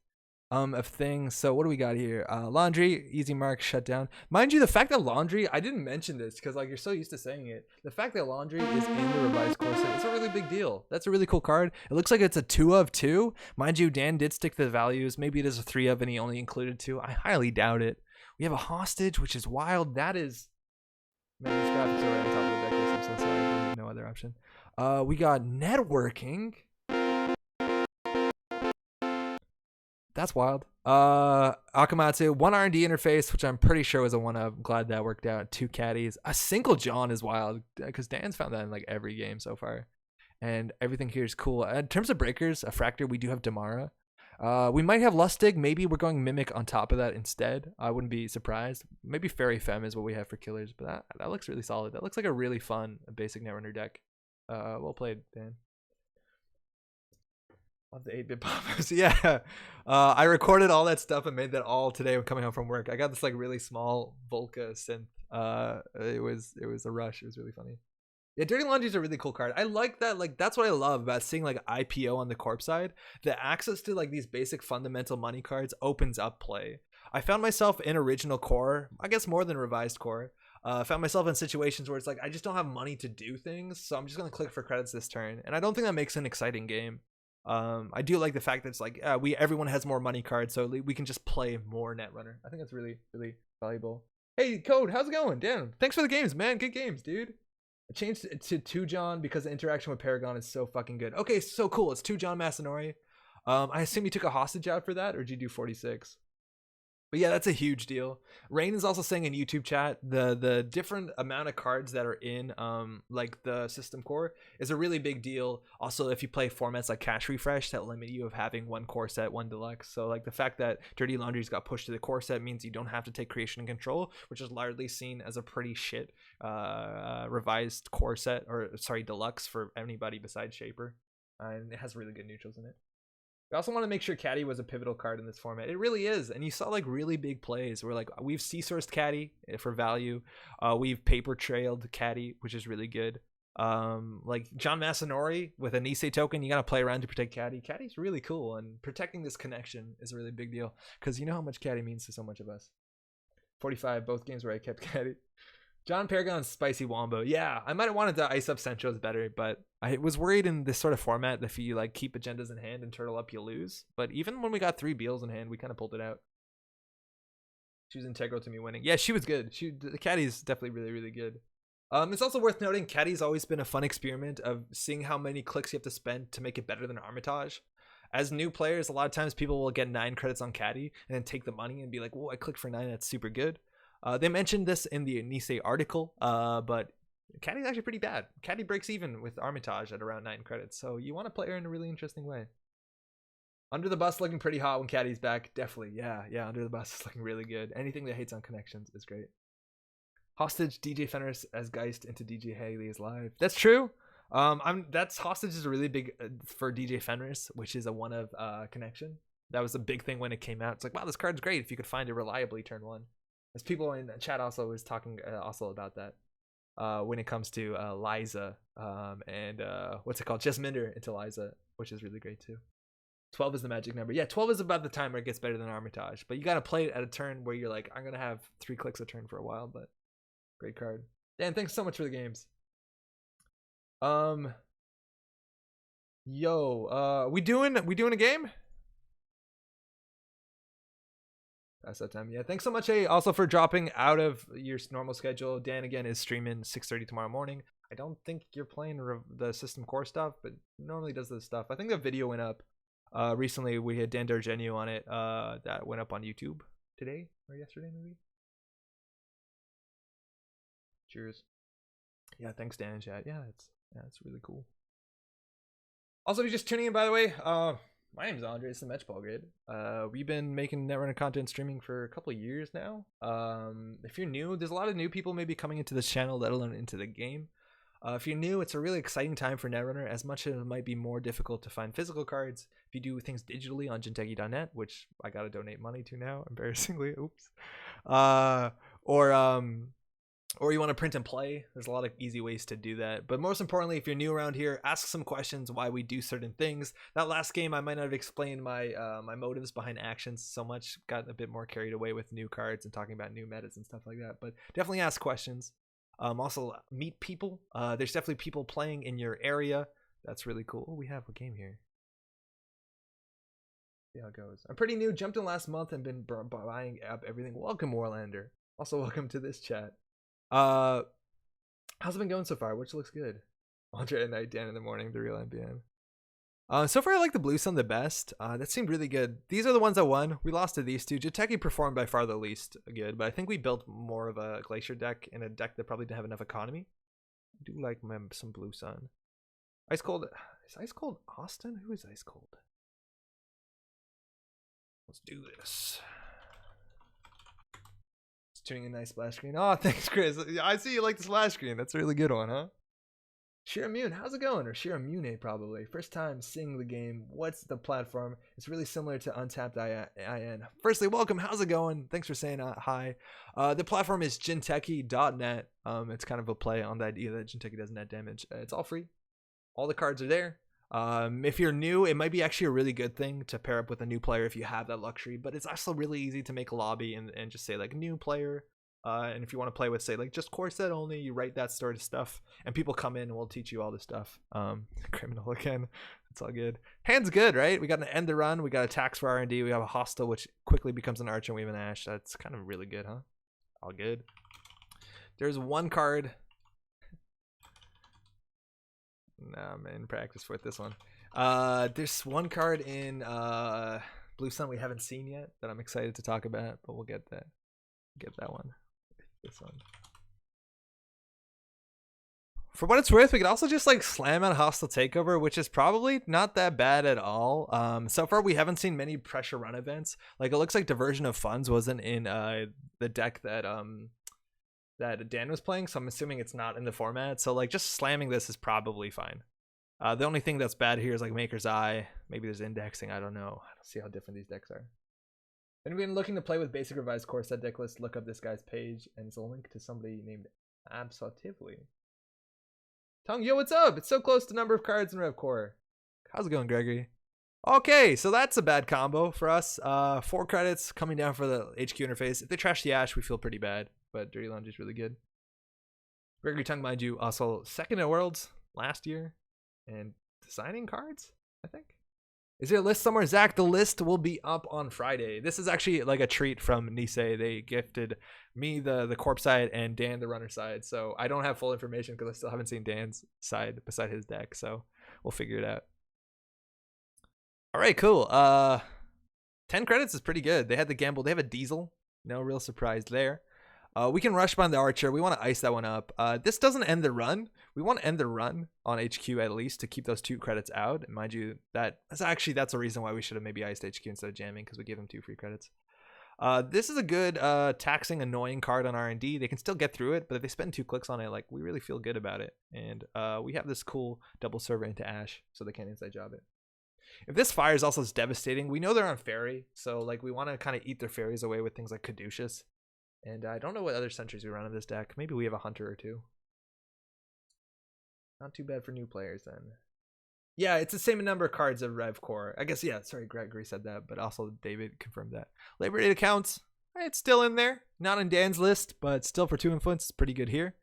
of things. So what do we got here? Laundry, easy mark, shut down. Mind you, the fact that laundry, I didn't mention this because like you're so used to saying it. The fact that laundry is in the revised core set is a really big deal. That's a really cool card. It looks like it's a 2 of 2. Mind you, Dan did stick to the values. Maybe it is a 3 of and he only included 2. I highly doubt it. We have a hostage, which is wild. That is, man, these graphics are right on top of the Decklist. I'm so sorry. I have no other option. We got networking. That's wild. Akamatsu, 1 R&D interface, which I'm pretty sure was a 1 of. I'm glad that worked out. 2 caddies. A single John is wild because Dan's found that in like every game so far. And everything here is cool. In terms of breakers, a Fractor, we do have Damara. We might have Lustig. Maybe we're going Mimic on top of that instead. I wouldn't be surprised. Maybe Fairy Femme is what we have for killers, but that looks really solid. That looks like a really fun basic Netrunner deck. Well played, Dan. Love the 8-bit pop-ups. Yeah. I recorded all that stuff and made that all today when coming home from work. I got this like really small Volca synth. It was a rush. It was really funny. Yeah, Dirty Laundry is a really cool card. I like that. Like that's what I love about seeing like IPO on the corp side. The access to like these basic fundamental money cards opens up play. I found myself in original core, I guess more than revised core. I found myself in situations where it's like I just don't have money to do things, so I'm just gonna click for credits this turn, and I don't think that makes an exciting game. I do like the fact that it's like everyone has more money cards, so we can just play more Netrunner. I think that's really valuable. Hey Code, how's it going? Damn, thanks for the games, man. Good games, dude. I changed it to 2 John because the interaction with Paragon is so fucking good. Okay, so cool. It's 2 John Masanori. I assume you took a hostage out for that, or did you do 46? But yeah, that's a huge deal. Rain is also saying in YouTube chat the different amount of cards that are in like the system core is a really big deal. Also, if you play formats like Cash Refresh that limit you of having 1 core set, 1 deluxe. So like the fact that Dirty Laundry's got pushed to the core set means you don't have to take Creation and Control, which is largely seen as a pretty shit revised core set, or sorry, deluxe for anybody besides Shaper. And it has really good neutrals in it. I also want to make sure Caddy was a pivotal card in this format. It really is. And you saw like really big plays where like we've C-sourced Caddy for value. We've paper trailed Caddy, which is really good. Like John Masanori with a Nisei token, you got to play around to protect Caddy. Caddy's really cool, and protecting this connection is a really big deal because you know how much Caddy means to so much of us. 45, both games where I kept Caddy. John Paragon's Spicy Wombo. Yeah, I might have wanted to ice up Sencho's better, but I was worried in this sort of format that if you like keep agendas in hand and turtle up, you lose. But even when we got 3 Beals in hand, we kind of pulled it out. She was integral to me winning. Yeah, she was good. The Caddy's definitely really good. It's also worth noting Caddy's always been a fun experiment of seeing how many clicks you have to spend to make it better than Armitage. As new players, a lot of times people will get 9 credits on Caddy and then take the money and be like, whoa, I clicked for 9, that's super good. They mentioned this in the Nisei article, but Caddy's actually pretty bad. Caddy breaks even with Armitage at around 9 credits, so you want to play her in a really interesting way. Under the Bus looking pretty hot when Caddy's back. Definitely, yeah, Under the Bus is looking really good. Anything that hates on connections is great. Hostage DJ Fenris as Geist into DJ Haley is live. That's true. That's hostage is a really big for DJ Fenris, which is a one of connection. That was a big thing when it came out. It's like, wow, this card's great if you could find it reliably turn one. As people in the chat also was talking also about that when it comes to Liza and what's it called, Jasminder into Liza, which is really great too. 12 is the magic number. Yeah, 12 is about the time where it gets better than Armitage, but you got to play it at a turn where you're like, I'm gonna have 3 clicks a turn for a while. But great card. Dan, thanks so much for the games. We doing a game? That's that time. Yeah, thanks so much, hey, also for dropping out of your normal schedule. Dan again is streaming 6:30 tomorrow morning. I don't think you're playing the system core stuff, but normally does this stuff. I think the video went up recently. We had Dan Dargenio on it that went up on YouTube today or yesterday maybe. Cheers. Yeah, thanks Dan in chat. Yeah, it's really cool. Also, if you're just tuning in, by the way, my name is Andre. It's the Metchball Grid. We've been making Netrunner content streaming for a couple of years now. If you're new, there's a lot of new people maybe coming into this channel, let alone into the game. If you're new, it's a really exciting time for Netrunner, as much as it might be more difficult to find physical cards. If you do things digitally on Jinteki.net, which I gotta donate money to now, embarrassingly, oops. Or you want to print and play, there's a lot of easy ways to do that. But most importantly, if you're new around here, ask some questions why we do certain things. That last game, I might not have explained my my motives behind actions so much. Got a bit more carried away with new cards and talking about new metas and stuff like that. But definitely ask questions. Also, meet people. There's definitely people playing in your area. That's really cool. Oh, we have a game here. See how it goes. I'm pretty new. Jumped in last month and been buying up everything. Welcome, Warlander. Also, welcome to this chat. How's it been going so far? Which looks good? Andre at night, Dan in the morning, the real NBN. So far I like the blue sun the best. That seemed really good. These are the ones that won. We lost to these two. Jinteki performed by far the least good, but I think we built more of a glacier deck in a deck that probably didn't have enough economy. I do like some blue sun. Ice cold. Is Ice cold Austin? Who is Ice cold? Let's do this. Tuning a nice splash screen. Oh, thanks, Chris. I see you like the splash screen. That's a really good one, huh? Shiramune, how's it going? Or Shiramune, probably. First time seeing the game. What's the platform? It's really similar to Untapped IN. Firstly, welcome. How's it going? Thanks for saying hi. The platform is Jinteki.net. It's kind of a play on the idea that Jinteki does net damage. It's all free. All the cards are there. If you're new, it might be actually a really good thing to pair up with a new player if you have that luxury, but it's also really easy to make a lobby and just say like new player. And if you want to play with, say, like just core set only, you write that sort of stuff and people come in and we'll teach you all this stuff. Criminal again. It's all good. Hand's good, right? We got an end the run. We got attacks for R&D. We have a hostile, which quickly becomes an archer, and we have an ash. That's kind of really good, huh? All good. There's one card. Nah, I'm in practice with this one. There's one card in Blue Sun we haven't seen yet that I'm excited to talk about, but we'll get that. Get that one. This one. For what it's worth, we could also just like slam out Hostile Takeover, which is probably not that bad at all. So far we haven't seen many pressure run events. Like it looks like Diversion of Funds wasn't in the deck that that Dan was playing, so I'm assuming it's not in the format. So like just slamming this is probably fine. The only thing that's bad here is like Maker's Eye. Maybe there's indexing. I don't know. I don't see how different these decks are. And we've been looking to play with basic revised core set deck list. Look up this guy's page, and it's a link to somebody named Absolutely. Tong, yo, what's up? It's so close to number of cards in Rev Core. How's it going, Gregory? Okay, so that's a bad combo for us. 4 credits coming down for the HQ interface. If they trash the Ash, we feel pretty bad, but Dirty Laundry is really good. Gregory Tongue, mind you, also second at Worlds last year, and designing cards, I think. Is there a list somewhere? Zach, the list will be up on Friday. This is actually like a treat from Nisei. They gifted me the corp side and Dan the runner side. So I don't have full information because I still haven't seen Dan's side beside his deck. So we'll figure it out. All right, cool. 10 credits is pretty good. They had the gamble. They have a diesel. No real surprise there. We can rush behind the archer. We want to ice that one up. This doesn't end the run. We want to end the run on HQ at least to keep those 2 credits out. And mind you, that's a reason why we should have maybe iced HQ instead of jamming, because we gave him 2 free credits. This is a good taxing, annoying card on R&D. They can still get through it, but if they spend 2 clicks on it, like, we really feel good about it. And we have this cool double server into Ash, so they can't inside job it. If this fires also is devastating, we know they're on Fairy, so like we want to kind of eat their fairies away with things like Caduceus. And I don't know what other sentries we run in this deck. Maybe we have a Hunter or 2. Not too bad for new players then. Yeah, it's the same number of cards of Rev Core. I guess, yeah, sorry, Gregory said that, but also David confirmed that. Labor Day accounts, it's still in there. Not on Dan's list, but still for 2 influence, it's pretty good here.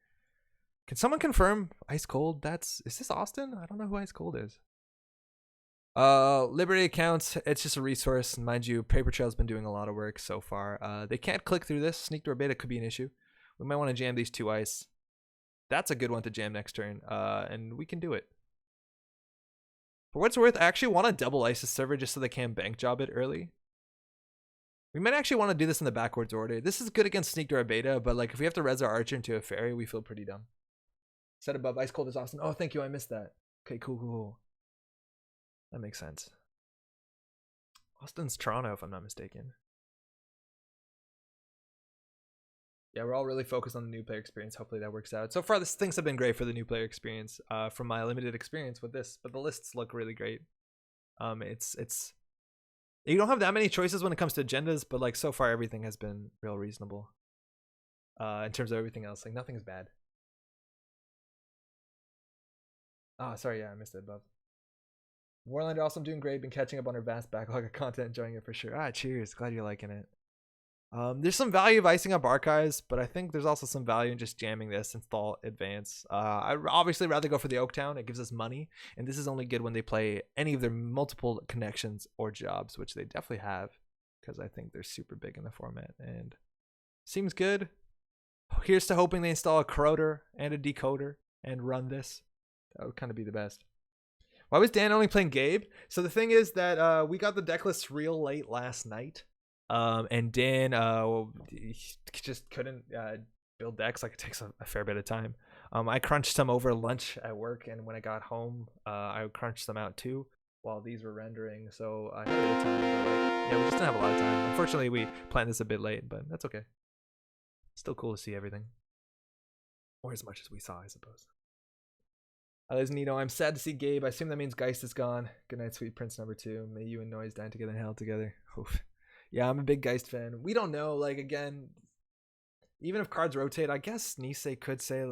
Can someone confirm Ice Cold? Is this Austin? I don't know who Ice Cold is. Liberty accounts, it's just a resource. Mind you, Paper Trail's been doing a lot of work so far. They can't click through this. Sneak Door Beta could be an issue. We might want to jam these 2 ice. That's a good one to jam next turn, and we can do it. For what it's worth, I actually want to double ice this server just so they can bank job it early. We might actually want to do this in the backwards order. This is good against Sneak Door Beta, but like if we have to res our Archer into a Fairy, we feel pretty dumb. Set above Ice Cold is Austin. Oh, thank you, I missed that. Okay, cool. That makes sense. Austin's Toronto, if I'm not mistaken. Yeah, we're all really focused on the new player experience. Hopefully that works out. So far, things have been great for the new player experience from my limited experience with this, but the lists look really great. It's you don't have that many choices when it comes to agendas, but like so far everything has been real reasonable in terms of everything else. Like nothing is bad. Oh, sorry, yeah, I missed it above. Weyland also doing great. Been catching up on her vast backlog of content, enjoying it for sure. Cheers. Glad you're liking it. There's some value of icing up archives, but I think there's also some value in just jamming this install advance. I'd obviously rather go for the Oaktown. It gives us money, and this is only good when they play any of their multiple connections or jobs, which they definitely have, because I think they're super big in the format, and seems good. Here's to hoping they install a corroder and a decoder and run this. That would kind of be the best. Why was Dan only playing Gabe? So the thing is that we got the decklist real late last night. And Dan he just couldn't build decks. Like it takes a fair bit of time. I crunched some over lunch at work, and when I got home, I crunched them out too while these were rendering. So I had a bit of time. But like, yeah, we just didn't have a lot of time. Unfortunately, we planned this a bit late, but that's okay. Still cool to see everything, or as much as we saw, I suppose. There's Nino. I'm sad to see Gabe. I assume that means Geist is gone. Good night, sweet prince number 2. May you and Noise dine together in hell together. Oof. Yeah, I'm a big Geist fan. We don't know. Like, again, even if cards rotate, I guess Nisei could say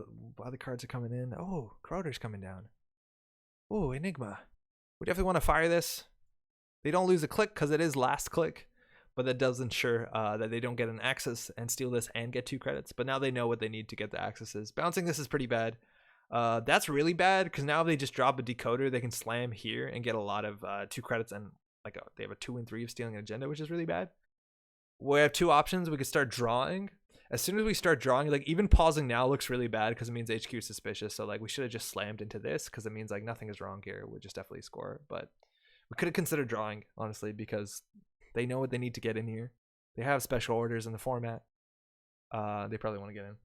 other cards are coming in. Oh, Crowder's coming down. Oh, Enigma. We definitely want to fire this. They don't lose a click because it is last click, but that does ensure that they don't get an access and steal this and get 2 credits. But now they know what they need to get the accesses. Bouncing this is pretty bad. That's really bad because now if they just drop a decoder, they can slam here and get a lot of 2 credits, and like they have a 2 and 3 of stealing an agenda, which is really bad. We have 2 options. We could start drawing. As soon as we start drawing, like even pausing now looks really bad because it means HQ is suspicious. So like we should have just slammed into this because it means like nothing is wrong here. We'll just definitely score. But we could have considered drawing, honestly, because they know what they need to get in here. They have special orders in the format. They probably want to get in.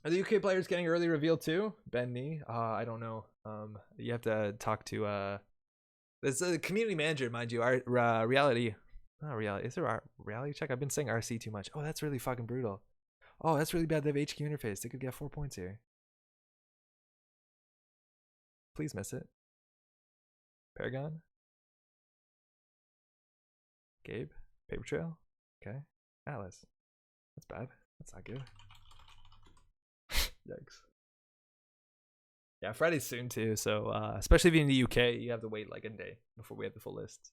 Are the UK players getting early reveal too? Ben Nee? I don't know. You have to talk to there's a community manager, mind you. Our reality. Not reality. Is there a reality check? I've been saying RC too much. Oh, that's really fucking brutal. Oh, that's really bad. They have HQ interface. They could get 4 points here. Please miss it. Paragon. Gabe. Paper Trail. Okay. Atlas. That's bad. That's not good. Yikes. Yeah, Friday's soon too, so especially if you're in the UK, you have to wait like a day before we have the full list.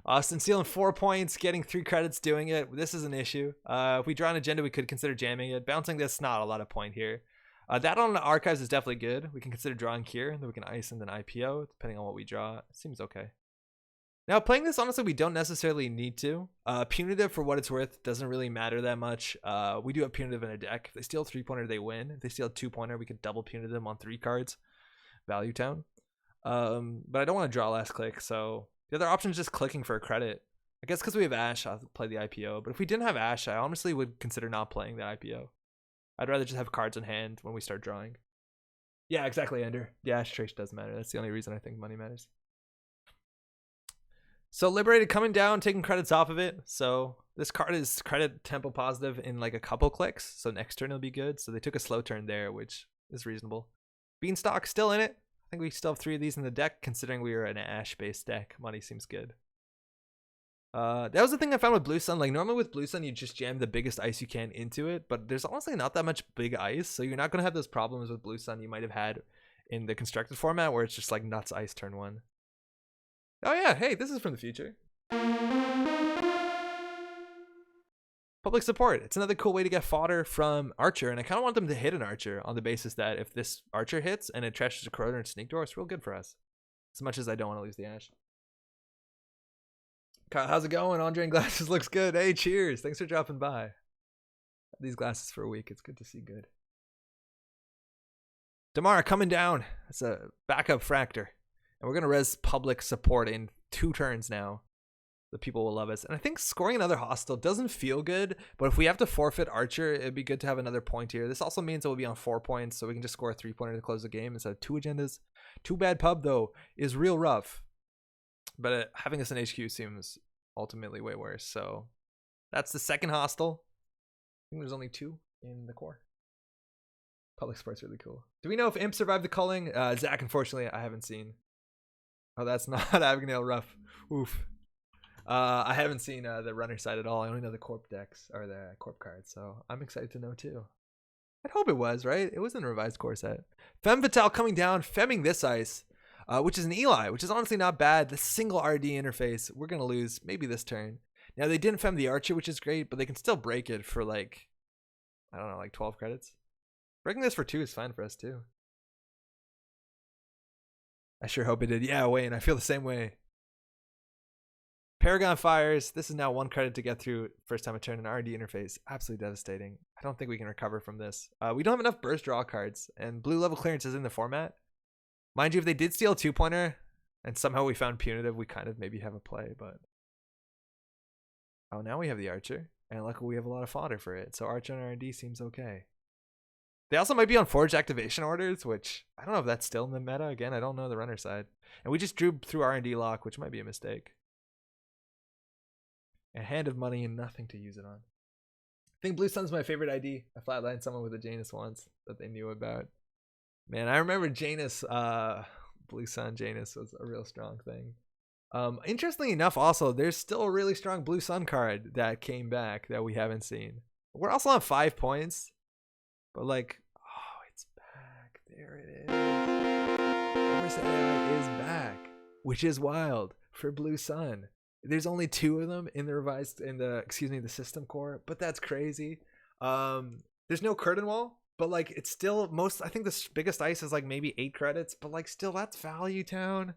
Austin stealing 4 points, getting 3 credits doing it. This is an issue. If we draw an agenda, we could consider jamming it. Bouncing this, not a lot of point here. That on the archives is definitely good. We can consider drawing here, then we can ice and then IPO, depending on what we draw. It seems okay. Now, playing this, honestly, we don't necessarily need to. Punitive, for what it's worth, doesn't really matter that much. We do have Punitive in a deck. If they steal a 3-pointer, they win. If they steal a 2-pointer, we could double Punitive them on 3 cards. Value Town. But I don't want to draw last click, so the other option is just clicking for a credit. I guess because we have Ash, I'll play the IPO. But if we didn't have Ash, I honestly would consider not playing the IPO. I'd rather just have cards in hand when we start drawing. Yeah, exactly, Ender. The Ash trace doesn't matter. That's the only reason I think money matters. So Liberated coming down, taking credits off of it. So this card is credit tempo positive in like a couple clicks. So next turn it'll be good. So they took a slow turn there, which is reasonable. Beanstalk still in it. I think we still have 3 of these in the deck, considering we were an Ash-based deck. Money seems good. That was the thing I found with Blue Sun. Like normally with Blue Sun, you just jam the biggest ice you can into it, but there's honestly not that much big ice, so you're not gonna have those problems with Blue Sun you might have had in the constructed format where it's just like nuts ice turn 1. Oh yeah, hey, this is from the future. Public support. It's another cool way to get fodder from Archer, and I kind of want them to hit an Archer on the basis that if this Archer hits and it trashes a Corroder and Sneak Door, it's real good for us. As much as I don't want to lose the Ash. Kyle, how's it going? Andre in glasses looks good. Hey, cheers. Thanks for dropping by. These glasses for a week. It's good to see good. Damara coming down. That's a backup Fractor. And we're going to res public support in 2 turns now. The people will love us. And I think scoring another hostile doesn't feel good, but if we have to forfeit Archer, it'd be good to have another point here. This also means it will be on 4 points, so we can just score a 3-pointer to close the game instead of 2 agendas. 2 bad pub, though, is real rough. But having us in HQ seems ultimately way worse. So that's the second hostile. I think there's only 2 in the core. Public support's really cool. Do we know if Imp survived the culling? Zach, unfortunately, I haven't seen. Oh, that's not Abigail rough. Oof. I haven't seen the runner side at all. I only know the corp decks or the corp cards, so I'm excited to know too. I'd hope it was, right? It was in a revised core set. Femme Fatale coming down, femming this ice, which is an Eli, which is honestly not bad. The single RD interface, we're going to lose maybe this turn. Now, they didn't femme the Archer, which is great, but they can still break it for like, I don't know, like 12 credits. Breaking this for 2 is fine for us too. I sure hope it did. Yeah, Wayne, I feel the same way. Paragon fires. This is now 1 credit to get through first time a turn. An RD interface. Absolutely devastating. I don't think we can recover from this. We don't have enough burst draw cards, and blue level clearance is in the format. Mind you, if they did steal a 2-pointer, and somehow we found punitive, we kind of maybe have a play, but... Oh, now we have the Archer, and luckily we have a lot of fodder for it, so Archer and RD seems okay. They also might be on forged activation orders, which I don't know if that's still in the meta. Again, I don't know the runner side. And we just drew through R&D lock, which might be a mistake. A hand of money and nothing to use it on. I think Blue Sun's my favorite ID. I flatlined someone with a Janus once that they knew about. Man, I remember Janus, Blue Sun Janus was a real strong thing. Interestingly enough, also, there's still a really strong Blue Sun card that came back that we haven't seen. We're also on 5 points, but like, oh, it's back. There it is. Oversight AI is back, which is wild for Blue Sun. There's only 2 of them in the revised, the system core, but that's crazy. There's no curtain wall, but like it's still I think the biggest ice is like maybe 8 credits, but like still that's value town.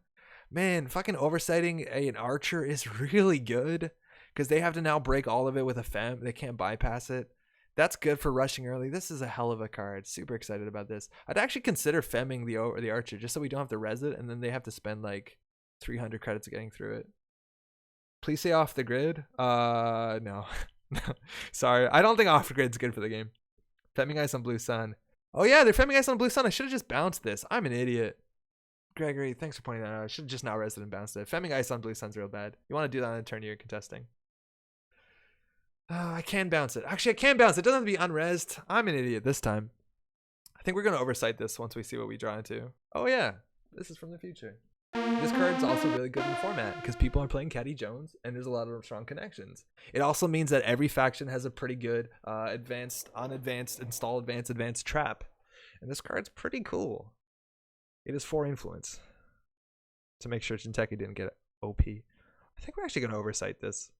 Man, fucking oversighting an Archer is really good because they have to now break all of it with a femme. They can't bypass it. That's good for rushing early. This is a hell of a card. Super excited about this. I'd actually consider femming the Archer just so we don't have to res it, and then they have to spend like 300 credits getting through it. Please say off the grid. No. Sorry. I don't think off the grid's good for the game. Femming ice on Blue Sun. Oh yeah, they're femming ice on Blue Sun. I should have just bounced this. I'm an idiot. Gregory, thanks for pointing that out. I should have just not rested and bounced it. Femming ice on Blue Sun's real bad. You want to do that on a turn you're contesting. I can bounce it. Actually, I can bounce it. It doesn't have to be unresed. I'm an idiot this time. I think we're going to oversight this once we see what we draw into. Oh yeah, this is from the future. This card's also really good in the format because people are playing Caddy Jones and there's a lot of strong connections. It also means that every faction has a pretty good advanced, unadvanced, install advanced, advanced trap. And this card's pretty cool. It is 4 influence to make sure Jinteki didn't get OP. I think we're actually going to oversight this.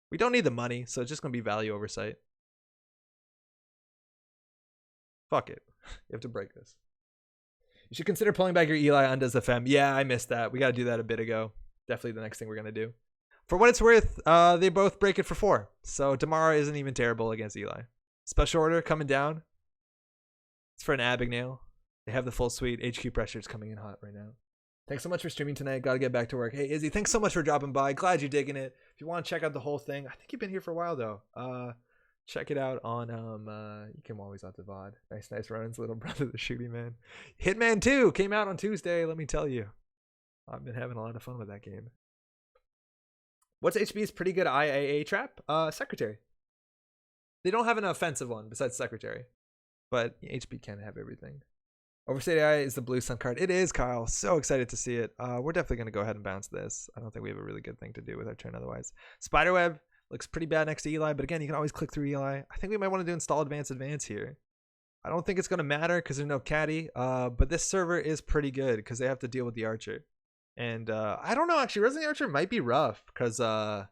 We don't need the money, so it's just going to be value oversight. Fuck it. You have to break this. You should consider pulling back your Eli undoes the femme. Yeah, I missed that. We got to do that a bit ago. Definitely the next thing we're going to do. For what it's worth, they both break it for 4. So Damara isn't even terrible against Eli. Special order coming down. It's for an Abigail. They have the full suite. HQ pressure is coming in hot right now. Thanks so much for streaming tonight. Got to get back to work. Hey, Izzy, thanks so much for dropping by. Glad you're digging it. If you want to check out the whole thing, I think you've been here for a while, though. Check it out on, you can always out the VOD. Nice runs, little brother, the shooty man. Hitman 2 came out on Tuesday, let me tell you. I've been having a lot of fun with that game. What's HB's pretty good IAA trap? Secretary. They don't have an offensive one besides Secretary. But HB can have everything. Overstate AI is the blue sun card. It is, Kyle. So excited to see it. We're definitely going to go ahead and bounce this. I don't think we have a really good thing to do with our turn otherwise. Spiderweb looks pretty bad next to Eli, but again, you can always click through Eli. I think we might want to do install advance here. I don't think it's going to matter because there's no caddy, but this server is pretty good because they have to deal with the Archer. And I don't know, actually, Resident Archer might be rough because then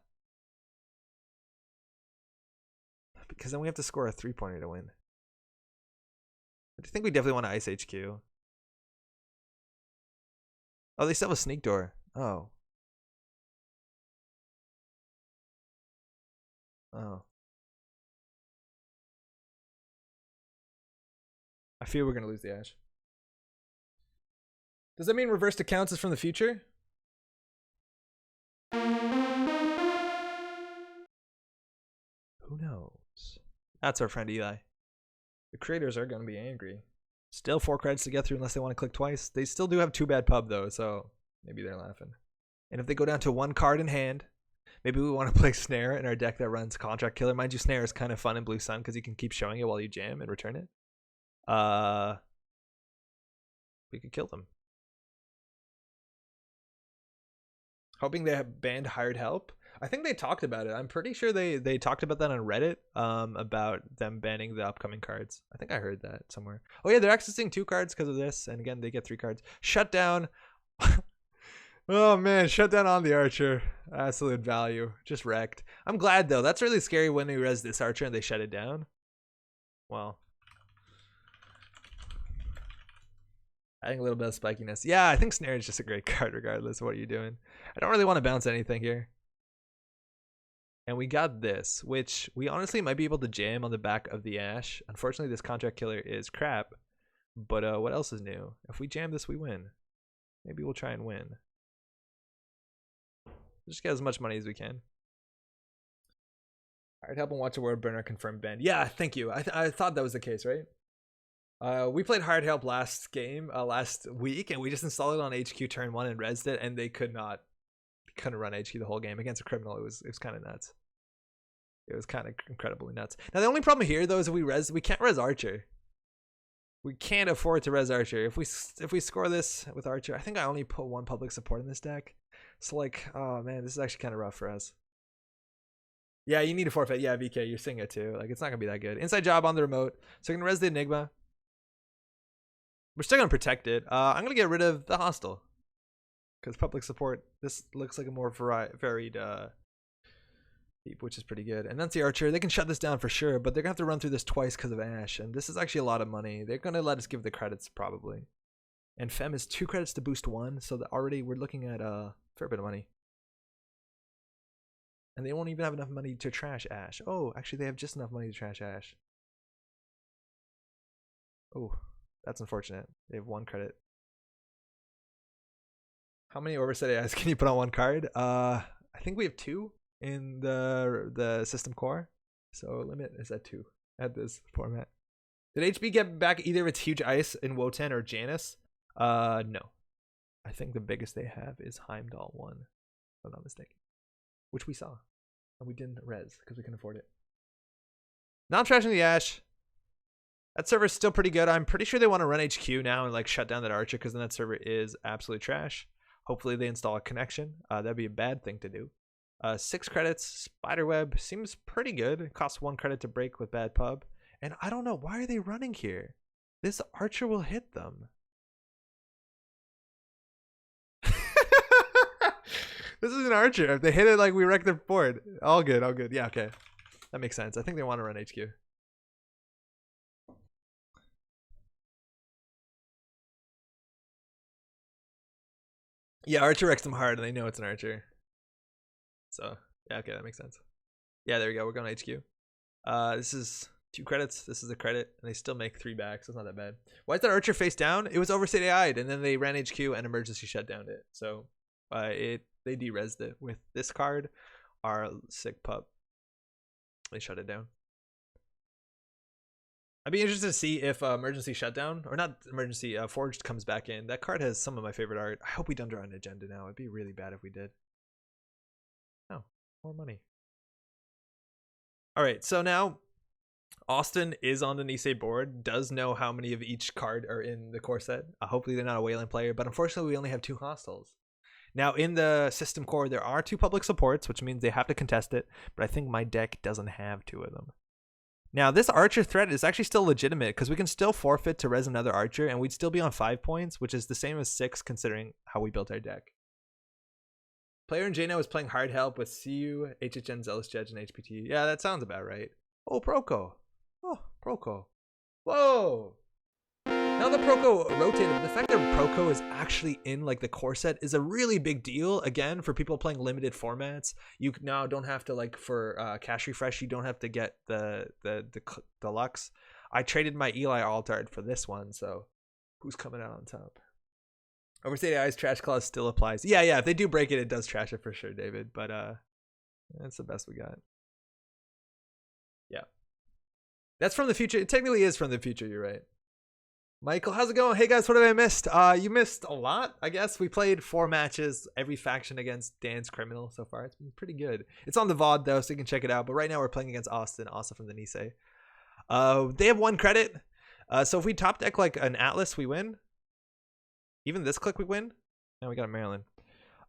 we have to score a 3-pointer to win. I think we definitely want to ice HQ. Oh, they still have a sneak door. Oh. Oh. I feel we're going to lose the Ash. Does that mean reversed accounts is from the future? Who knows? That's our friend Eli. The creators are going to be angry. Still 4 credits to get through unless they want to click twice. They still do have 2 bad pub though, so maybe they're laughing. And if they go down to 1 card in hand, maybe we want to play Snare in our deck that runs Contract Killer. Mind you, Snare is kind of fun in Blue Sun because you can keep showing it while you jam and return it. We could kill them. Hoping they have banned hired help. I think they talked about it. I'm pretty sure they talked about that on Reddit, about them banning the upcoming cards. I think I heard that somewhere. Oh yeah, they're accessing 2 cards because of this, and again they get 3 cards. Shut down. Oh man, shut down on the Archer. Absolute value. Just wrecked. I'm glad though. That's really scary when they res this Archer and they shut it down. Well, adding a little bit of spikiness. Yeah, I think Snare is just a great card regardless of what you're doing. I don't really want to bounce anything here. And we got this, which we honestly might be able to jam on the back of the Ash. Unfortunately, this Contract Killer is crap. But what else is new? If we jam this, we win. Maybe we'll try and win. Just get as much money as we can. Alright, help and watch a word burner confirmed ban. Yeah, thank you. I thought that was the case, right? We played Hard Help last week, and we just installed it on HQ turn 1 and resed it, and they couldn't run HQ the whole game against a criminal. It was kind of nuts. It was kind of incredibly nuts. Now the only problem here though is we can't res Archer. We can't afford to res Archer. If we score this with Archer, I think I only put 1 public support in this deck. So like, oh man, this is actually kind of rough for us. Yeah, you need to forfeit. Yeah, VK, you're seeing it too. Like, it's not gonna be that good. Inside job on the remote. So we're gonna res the Enigma. We're still gonna protect it. I'm gonna get rid of the hostile because public support. This looks like a more varied deep, which is pretty good. And that's the Archer. They can shut this down for sure, but they're gonna have to run through this twice because of Ash, and this is actually a lot of money. They're gonna let us give the credits probably. And Fem is 2 credits to boost 1, so that already we're looking at a fair bit of money. And they won't even have enough money to trash Ash. Oh, actually they have just enough money to trash Ash. Oh, that's unfortunate. They have 1 credit. How many overset AIs can you put on 1 card? I think we have 2 in the system core. So limit is at 2 at this format. Did HB get back either of its huge ice in Wotan or Janus? No. I think the biggest they have is Heimdall 1, if I'm not mistaken. Which we saw. And we didn't res because we couldn't afford it. Now I'm trashing the Ash. That server's still pretty good. I'm pretty sure they want to run HQ now and like shut down that Archer because then that server is absolute trash. Hopefully they install a connection. That'd be a bad thing to do. 6 credits. Spiderweb seems pretty good. It costs 1 credit to break with bad pub. And I don't know, why are they running here? This Archer will hit them. This is an Archer. If they hit it like we wreck their board. All good, all good. Yeah, okay. That makes sense. I think they want to run HQ. Yeah, Archer wrecks them hard and they know it's an Archer. So, yeah, okay, that makes sense. Yeah, there we go. We're going HQ. This is 2 credits. This is a credit. And they still make 3 back, so it's not that bad. Why is that Archer face down? It was overstate AI'd, and then they ran HQ and emergency shut down it. So, they de-resed it with this card, our sick pup. They shut it down. I'd be interested to see if emergency shutdown, or not emergency, forged comes back in. That card has some of my favorite art. I hope we don't draw an agenda now. It'd be really bad if we did. More money. All right, so now Austin is on the Nisei board, does know how many of each card are in the core set. Hopefully they're not a Weyland player, but unfortunately we only have 2 hostiles. Now in the system core, there are 2 public supports, which means they have to contest it, but I think my deck doesn't have 2 of them. Now this archer threat is actually still legitimate because we can still forfeit to res another archer and we'd still be on 5 points, which is the same as 6 considering how we built our deck. Player in Jano is playing hard help with CU, HHN, Zealous Judge, and HPT. Yeah, that sounds about right. Oh, Proco. Oh, Proco. Whoa. Now the Proco rotated. The fact that Proco is actually in like the core set is a really big deal. Again, for people playing limited formats, you now don't have to like for cash refresh. You don't have to get the deluxe. I traded my Eli Altard for this one, so who's coming out on top? Overstate AI's trash clause still applies. Yeah, if they do break it, it does trash it for sure, David. But that's the best we got. Yeah, that's from the future. It technically is from the future. You're right. Michael, how's it going? Hey guys, what have I missed? You missed a lot, I guess. We played 4 matches, every faction against Dan's Criminal so far. It's been pretty good. It's on the VOD though, so you can check it out. But right now we're playing against Austin, also from the Nisei. They have 1 credit. So if we top deck like an Atlas, we win. Even this click we win. Now we got a Maryland.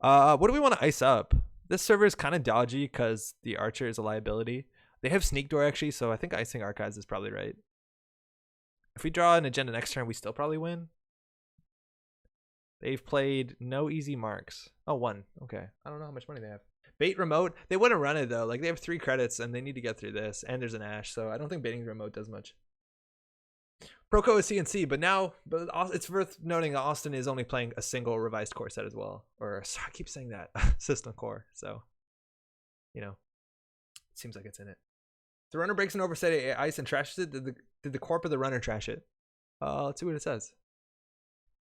What do we want to ice up? This server is kind of dodgy because the archer is a liability. They have sneak door actually, so I think icing archives is probably right. If we draw an agenda next turn, we still probably win. They've played no easy marks. Oh, 1. Okay. I don't know how much money they have. Bait remote. They wouldn't run it though. Like they have 3 credits and they need to get through this. And there's an Ash, so I don't think baiting remote does much. Proco is CNC, but it's worth noting that Austin is only playing a single revised core set as well. Or sorry, I keep saying that. System core. So, you know, it seems like it's in it. The runner breaks an overset ice and trashes it. Did the corp of the runner trash it? Let's see what it says.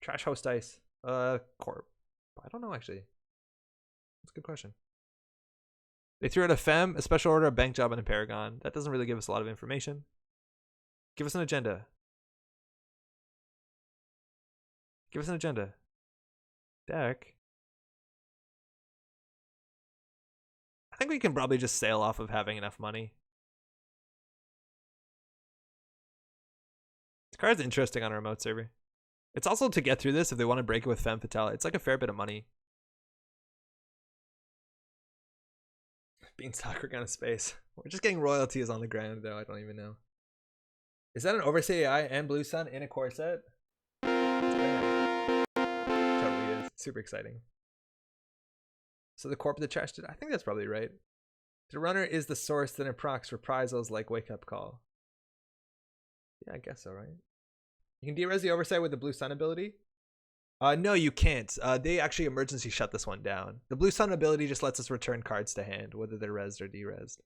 Trash host ice. Corp. I don't know actually. That's a good question. They threw out a fem, a special order, a bank job, and a paragon. That doesn't really give us a lot of information. Give us an agenda. Give us an agenda. Deck. I think we can probably just sail off of having enough money. This card's interesting on a remote server. It's also to get through this if they want to break it with Femme Fatale. It's like a fair bit of money. Beanstalk, we're going to space. We're just getting royalties on the ground though. I don't even know. Is that an Overstate AI and Blue Sun in a core set? Totally is. Super exciting. So the corp that trashed it, I think that's probably right. The runner is the source that procs reprisals like Wake Up Call. Yeah, I guess so, right? You can de-res the Oversight with the Blue Sun ability. No, you can't. They actually emergency shut this one down. The Blue Sun ability just lets us return cards to hand, whether they're resed or de-resed.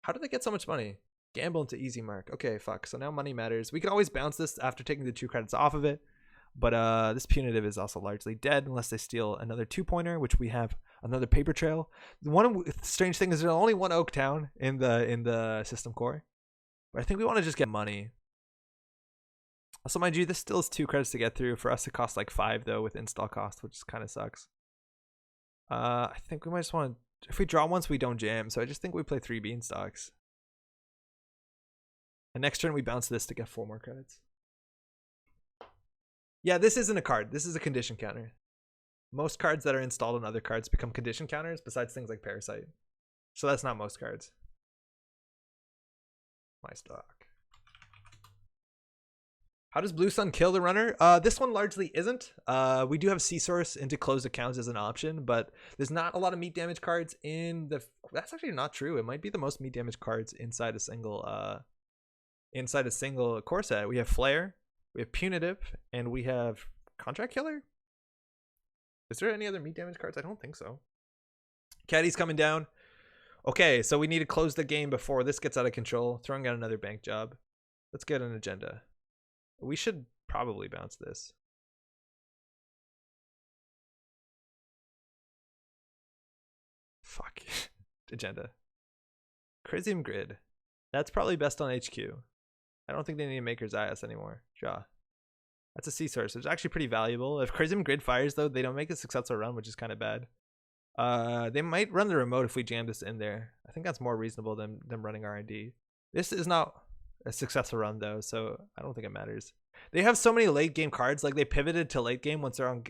How did they get so much money? Gamble into easy mark. Okay, fuck. So now money matters. We can always bounce this after taking the 2 credits off of it. But this punitive is also largely dead unless they steal another 2-pointer, which we have another paper trail. The one strange thing is there's only 1 Oak Town in the system core. But I think we want to just get money. Also, mind you, this still is 2 credits to get through. For us, it costs like 5 though with install cost, which kind of sucks. I think we might just want to. If we draw once, we don't jam. So I just think we play 3 Beanstalks. And next turn we bounce this to get 4 more credits. Yeah, this isn't a card. This is a condition counter. Most cards that are installed on other cards become condition counters, besides things like Parasite. So that's not most cards. My stock. How does Blue Sun kill the runner? This one largely isn't. We do have C-Source into closed accounts as an option, but there's not a lot of meat damage cards in the... That's actually not true. It might be the most meat damage cards inside a single core set. We have Flare, we have Punitive, and we have Contract Killer. Is there any other meat damage cards? I don't think so. Caddy's coming down. Okay, so we need to close the game before this gets out of control. Throwing out another bank job. Let's get an agenda. We should probably bounce this. Fuck. Agenda. Crisium Grid. That's probably best on HQ. I don't think they need a Maker's IS anymore. Draw. That's a C-Source. It's actually pretty valuable. If Crisium Grid fires, though, they don't make a successful run, which is kind of bad. They might run the remote if we jam this in there. I think that's more reasonable than them running R&D. This is not a successful run though, so I don't think it matters. They have so many late game cards, like they pivoted to late game once they're on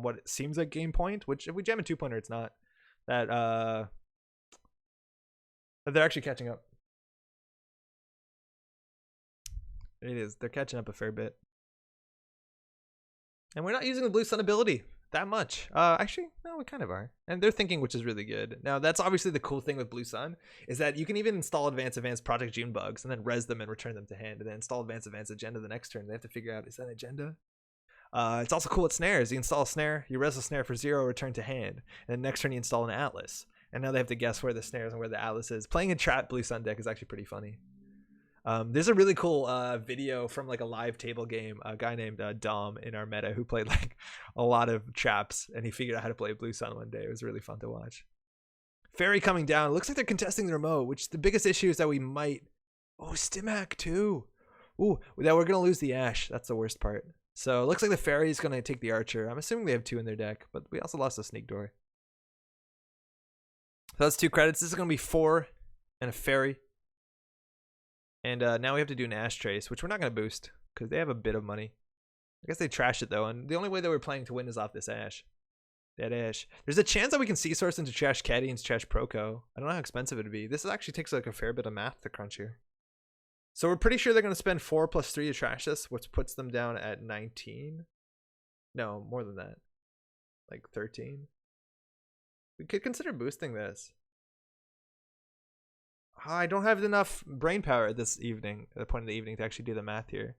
what seems like game point, which if we jam a 2-pointer, it's not. That they're actually catching up. It is. They're catching up a fair bit. And we're not using the Blue Sun ability that much. Actually, no, we kind of are. And they're thinking, which is really good. Now, that's obviously the cool thing with Blue Sun, is that you can even install advanced Project June bugs and then res them and return them to hand, and then install advanced agenda the next turn. They have to figure out, is that agenda? It's also cool with snares. You install a snare, you res a snare for 0, return to hand. And then next turn you install an atlas. And now they have to guess where the snares and where the atlas is. Playing a trap Blue Sun deck is actually pretty funny. There's a really cool video from like a live table game, a guy named Dom in our meta who played like a lot of traps, and he figured out how to play Blue Sun one day. It was really fun to watch. Fairy coming down. Looks like they're contesting the remote, which the biggest issue is that we might... Oh, Stimhack too. Ooh, that we're going to lose the Ash. That's the worst part. So it looks like the Fairy is going to take the Archer. I'm assuming they have 2 in their deck, but we also lost a Sneak Door. So that's 2 credits. This is going to be 4 and a Fairy. And now we have to do an Ash Trace, which we're not going to boost because they have a bit of money. I guess they trashed it though, and the only way that we're playing to win is off this Ash. Dead Ash. There's a chance that we can C-source into Trash Caddy and Trash Proco. I don't know how expensive it would be. This actually takes like a fair bit of math to crunch here. So we're pretty sure they're going to spend 4 plus 3 to trash this, which puts them down at 19. No, more than that. Like 13. We could consider boosting this. I don't have enough brain power this evening, at the point of the evening, to actually do the math here.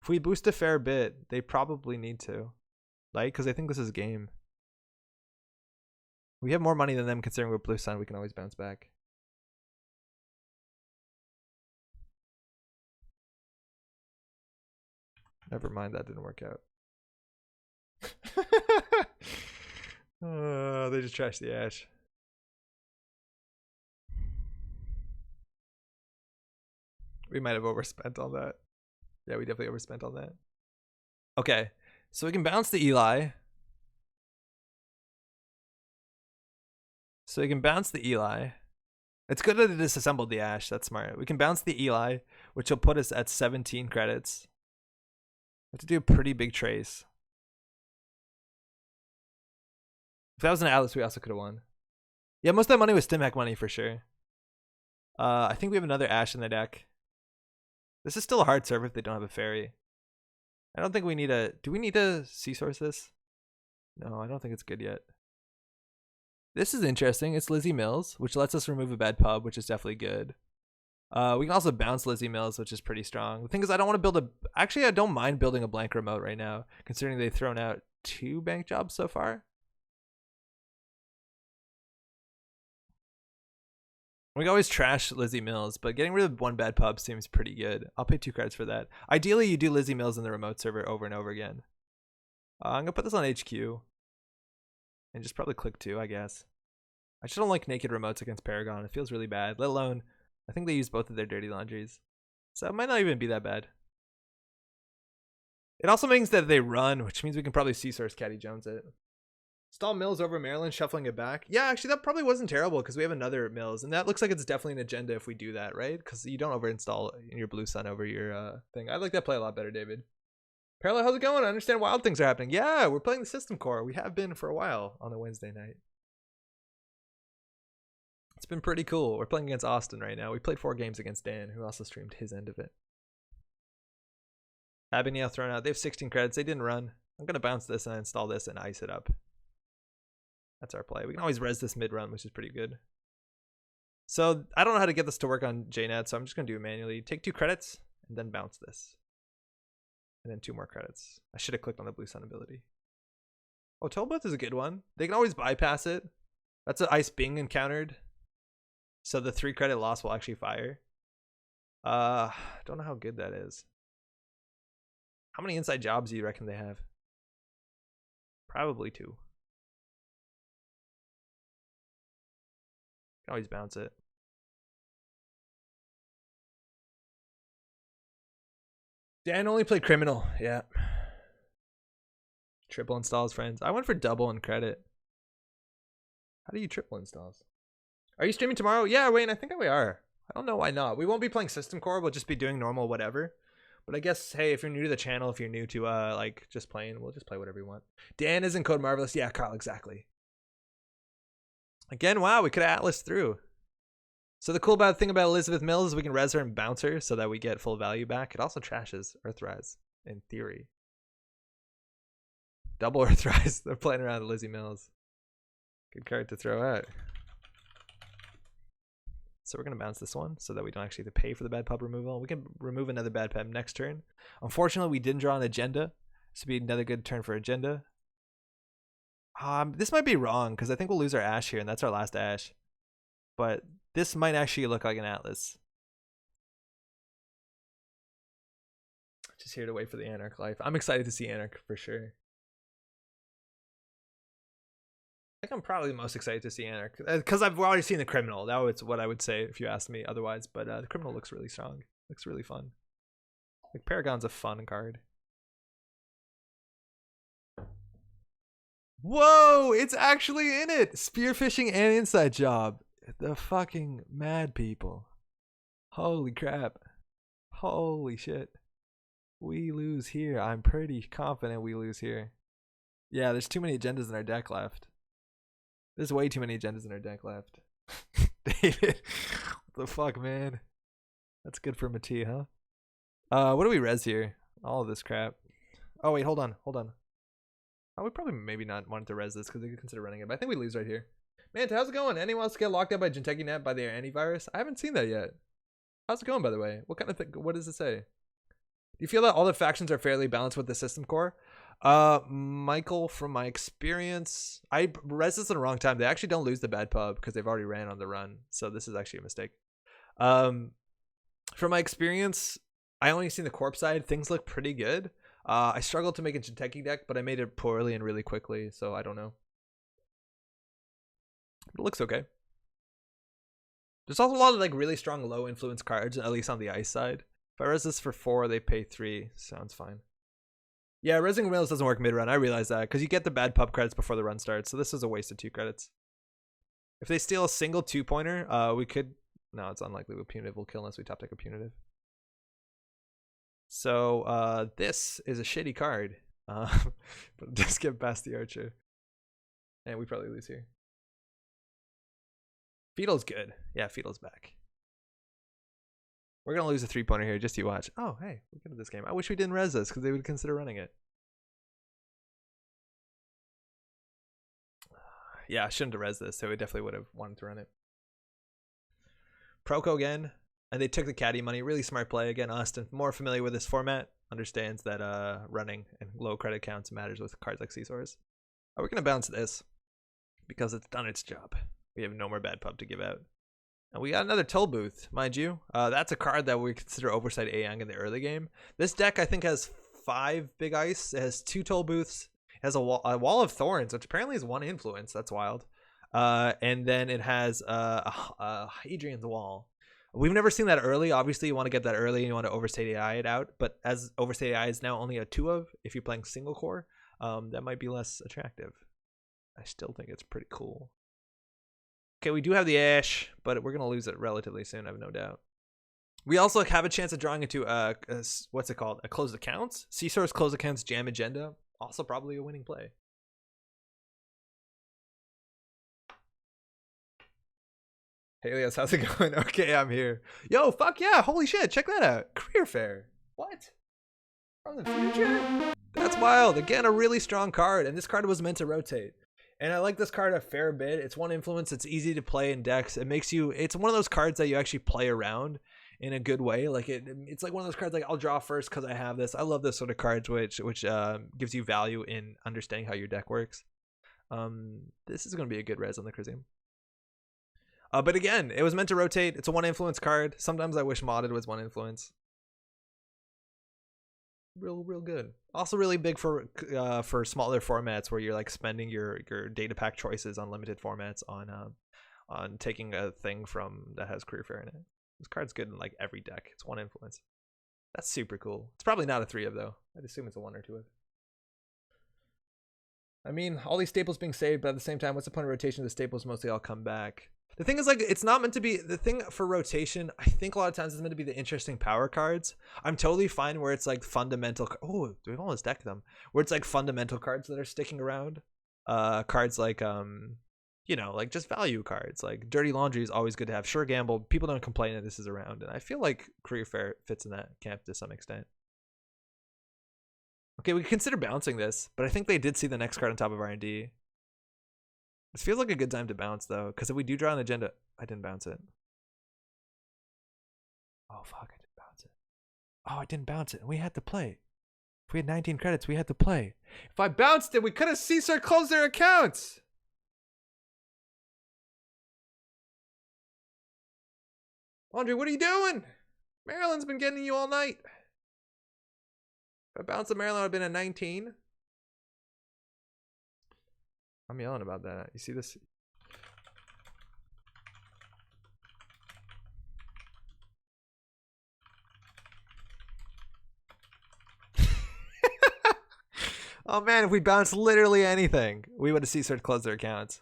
If we boost a fair bit, they probably need to. Like, because I think this is game. We have more money than them considering we're Blue Sun. We can always bounce back. Never mind, that didn't work out. They just trashed the Ash. We might have overspent on that. Yeah, we definitely overspent on that. Okay, so we can bounce the Eli. It's good that it disassembled the Ash. That's smart. We can bounce the Eli, which will put us at 17 credits. We have to do a pretty big trace. If that was an Atlas, we also could have won. Yeah, most of that money was Stimhack money for sure. I think we have another Ash in the deck. This is still a hard serve if they don't have a Fairy. I don't think we need a... Do we need to C-source this? No, I don't think it's good yet. This is interesting. It's Lizzie Mills, which lets us remove a bad pub, which is definitely good. We can also bounce Lizzie Mills, which is pretty strong. The thing is, I don't want to build a... Actually, I don't mind building a blank remote right now, considering they've thrown out 2 bank jobs so far. We can always trash Lizzie Mills, but getting rid of 1 bad pub seems pretty good. I'll pay 2 credits for that. Ideally, you do Lizzie Mills in the remote server over and over again. I'm going to put this on HQ. And just probably click 2, I guess. I just don't like naked remotes against Paragon. It feels really bad, let alone, I think they use both of their dirty laundries. So it might not even be that bad. It also means that they run, which means we can probably C-source Caddy Jones it. Install Mills over Maryland, shuffling it back. Yeah, actually, that probably wasn't terrible because we have another Mills. And that looks like it's definitely an agenda if we do that, right? Because you don't overinstall in your Blue Sun over your thing. I like that play a lot better, David. Parallel, how's it going? I understand wild things are happening. Yeah, we're playing the System Core. We have been for a while on a Wednesday night. It's been pretty cool. We're playing against Austin right now. We played 4 games against Dan, who also streamed his end of it. Abigail thrown out. They have 16 credits. They didn't run. I'm going to bounce this and install this and ice it up. That's our play. We can always res this mid-run, which is pretty good. So I don't know how to get this to work on JNet, so I'm just going to do it manually. Take 2 credits and then bounce this. And then 2 more credits. I should have clicked on the Blue Sun ability. Oh, Tollbooth is a good one. They can always bypass it. That's an Ice Bing encountered. So the 3 credit loss will actually fire. Don't know how good that is. How many inside jobs do you reckon they have? Probably 2. Can always bounce it. Dan only played Criminal. Yeah. Triple installs, friends. I went for double and credit. How do you triple installs? Are you streaming tomorrow? Yeah, Wayne, I think we are. I don't know why not. We won't be playing System Core. We'll just be doing normal whatever. But I guess, hey, if you're new to the channel, if you're new to like just playing, we'll just play whatever you want. Dan is in Code Marvelous. Yeah, Carl, exactly. Again, wow, we could have Atlas through. So the cool thing about Elizabeth Mills is we can res her and bounce her so that we get full value back. It also trashes Earthrise, in theory. Double Earthrise. They're playing around with Lizzie Mills. Good card to throw out. So we're going to bounce this one so that we don't actually have to pay for the bad pub removal. We can remove another bad pub next turn. Unfortunately, we didn't draw an agenda. This would be another good turn for agenda. This might be wrong because I think we'll lose our Ash here, and that's our last Ash. But this might actually look like an Atlas. Just here to wait for the Anarch life. I'm excited to see Anarch for sure. I think I'm probably the most excited to see Anarch because I've already seen the Criminal. That was what I would say if you asked me otherwise. But the Criminal looks really strong. Looks really fun. Like Paragon's a fun card. Whoa! It's actually in it. Spearfishing and Inside Job. The fucking mad people. Holy crap! Holy shit! We lose here. I'm pretty confident we lose here. Yeah, there's too many agendas in our deck left. There's way too many agendas in our deck left. David, what the fuck, man? That's good for Mati, huh? What do we res here? All of this crap. Oh wait, hold on. Oh, we probably maybe not wanted to res this because they could consider running it, but I think we lose right here. Man, how's it going? Anyone else get locked up by Jinteki Net by their antivirus? I haven't seen that yet. How's it going, by the way? What kind of thing? What does it say? Do you feel that all the factions are fairly balanced with the system core? Michael, from my experience, I res this in the wrong time. They actually don't lose the bad pub because they've already ran on the run. So this is actually a mistake. From my experience, I only seen the corpse side. Things look pretty good. I struggled to make a Jinteki deck, but I made it poorly and really quickly. So I don't know. It looks okay. There's also a lot of like really strong low influence cards, at least on the ice side. If I res this for 4, they pay 3. Sounds fine. Yeah, resing Mills doesn't work mid-run. I realize that because you get the bad pub credits before the run starts. So this is a waste of 2 credits. If they steal a single 2-pointer, we could... No, it's unlikely with Punitive will kill unless we top deck a Punitive. So this is a shitty card. But just get past the Archer. And we probably lose here. Fetal's good. Yeah, Fetal's back. We're going to lose a 3-pointer here. Just you watch. Oh, hey, we're good at this game. I wish we didn't res this because they would consider running it. Yeah, I shouldn't have res this. So we definitely would have wanted to run it. Proco again. And they took the caddy money. Really smart play. Again, Austin, more familiar with this format, understands that running and low credit counts matters with cards like Seesaws. We're going to bounce this because it's done its job. We have no more bad pub to give out. And we got another Toll Booth, mind you. That's a card that we consider Oversight A-Young in the early game. This deck, I think, has 5 big ice. It has 2 Toll Booths. It has a wall of Thorns, which apparently is 1 influence. That's wild. And then it has Hadrian's Wall. We've never seen that early. Obviously, you want to get that early and you want to Overstate AI it out. But as Overstate AI is now only a 2 of, if you're playing single core, that might be less attractive. I still think it's pretty cool. Okay, we do have the Ash, but we're going to lose it relatively soon, I have no doubt. We also have a chance of drawing into, what's it called? A Closed Accounts? Seesaws Closed Accounts Jam Agenda. Also probably a winning play. Hey, Elias, how's it going? Okay, I'm here. Yo, fuck yeah, holy shit, check that out. Career Fair. What? From the future? That's wild. Again, a really strong card, and this card was meant to rotate. And I like this card a fair bit. It's 1 influence. It's easy to play in decks. It makes you... It's one of those cards that you actually play around in a good way. Like it's like one of those cards like I'll draw first because I have this. I love this sort of cards which gives you value in understanding how your deck works. This is going to be a good res on the Crisium. But again, it was meant to rotate. It's a 1 influence card. Sometimes I wish modded was 1 influence. Real good. Also really big for smaller formats where you're like spending your data pack choices on limited formats on taking a thing from that has Career Fair in it. This card's good in like every deck. It's 1 influence. That's super cool. It's probably not a 3 of though. I'd assume it's a 1 or 2 of. I mean, all these staples being saved, but at the same time, what's the point of rotation? The staples mostly all come back. The thing is, like, it's not meant to be the thing for rotation. I think a lot of times it's meant to be the interesting power cards. I'm totally fine where it's like fundamental. Oh, we've almost decked them. Where it's like fundamental cards that are sticking around. Cards like you know, like just value cards. Like Dirty Laundry is always good to have. Sure Gamble. People don't complain that this is around, and I feel like Career Fair fits in that camp to some extent. Okay, we can consider bouncing this, but I think they did see the next card on top of R&D. This feels like a good time to bounce, though, because if we do draw an agenda... I didn't bounce it. Oh, fuck, I didn't bounce it. Oh, I didn't bounce it. We had to play. If we had 19 credits, we had to play. If I bounced it, we could have CSAR closed their accounts. Andre, what are you doing? Maryland's been getting you all night. If I bounced the Maryland, I would have been at 19. I'm yelling about that. You see this? Oh man, if we bounced literally anything, we would have CSAR closed their accounts.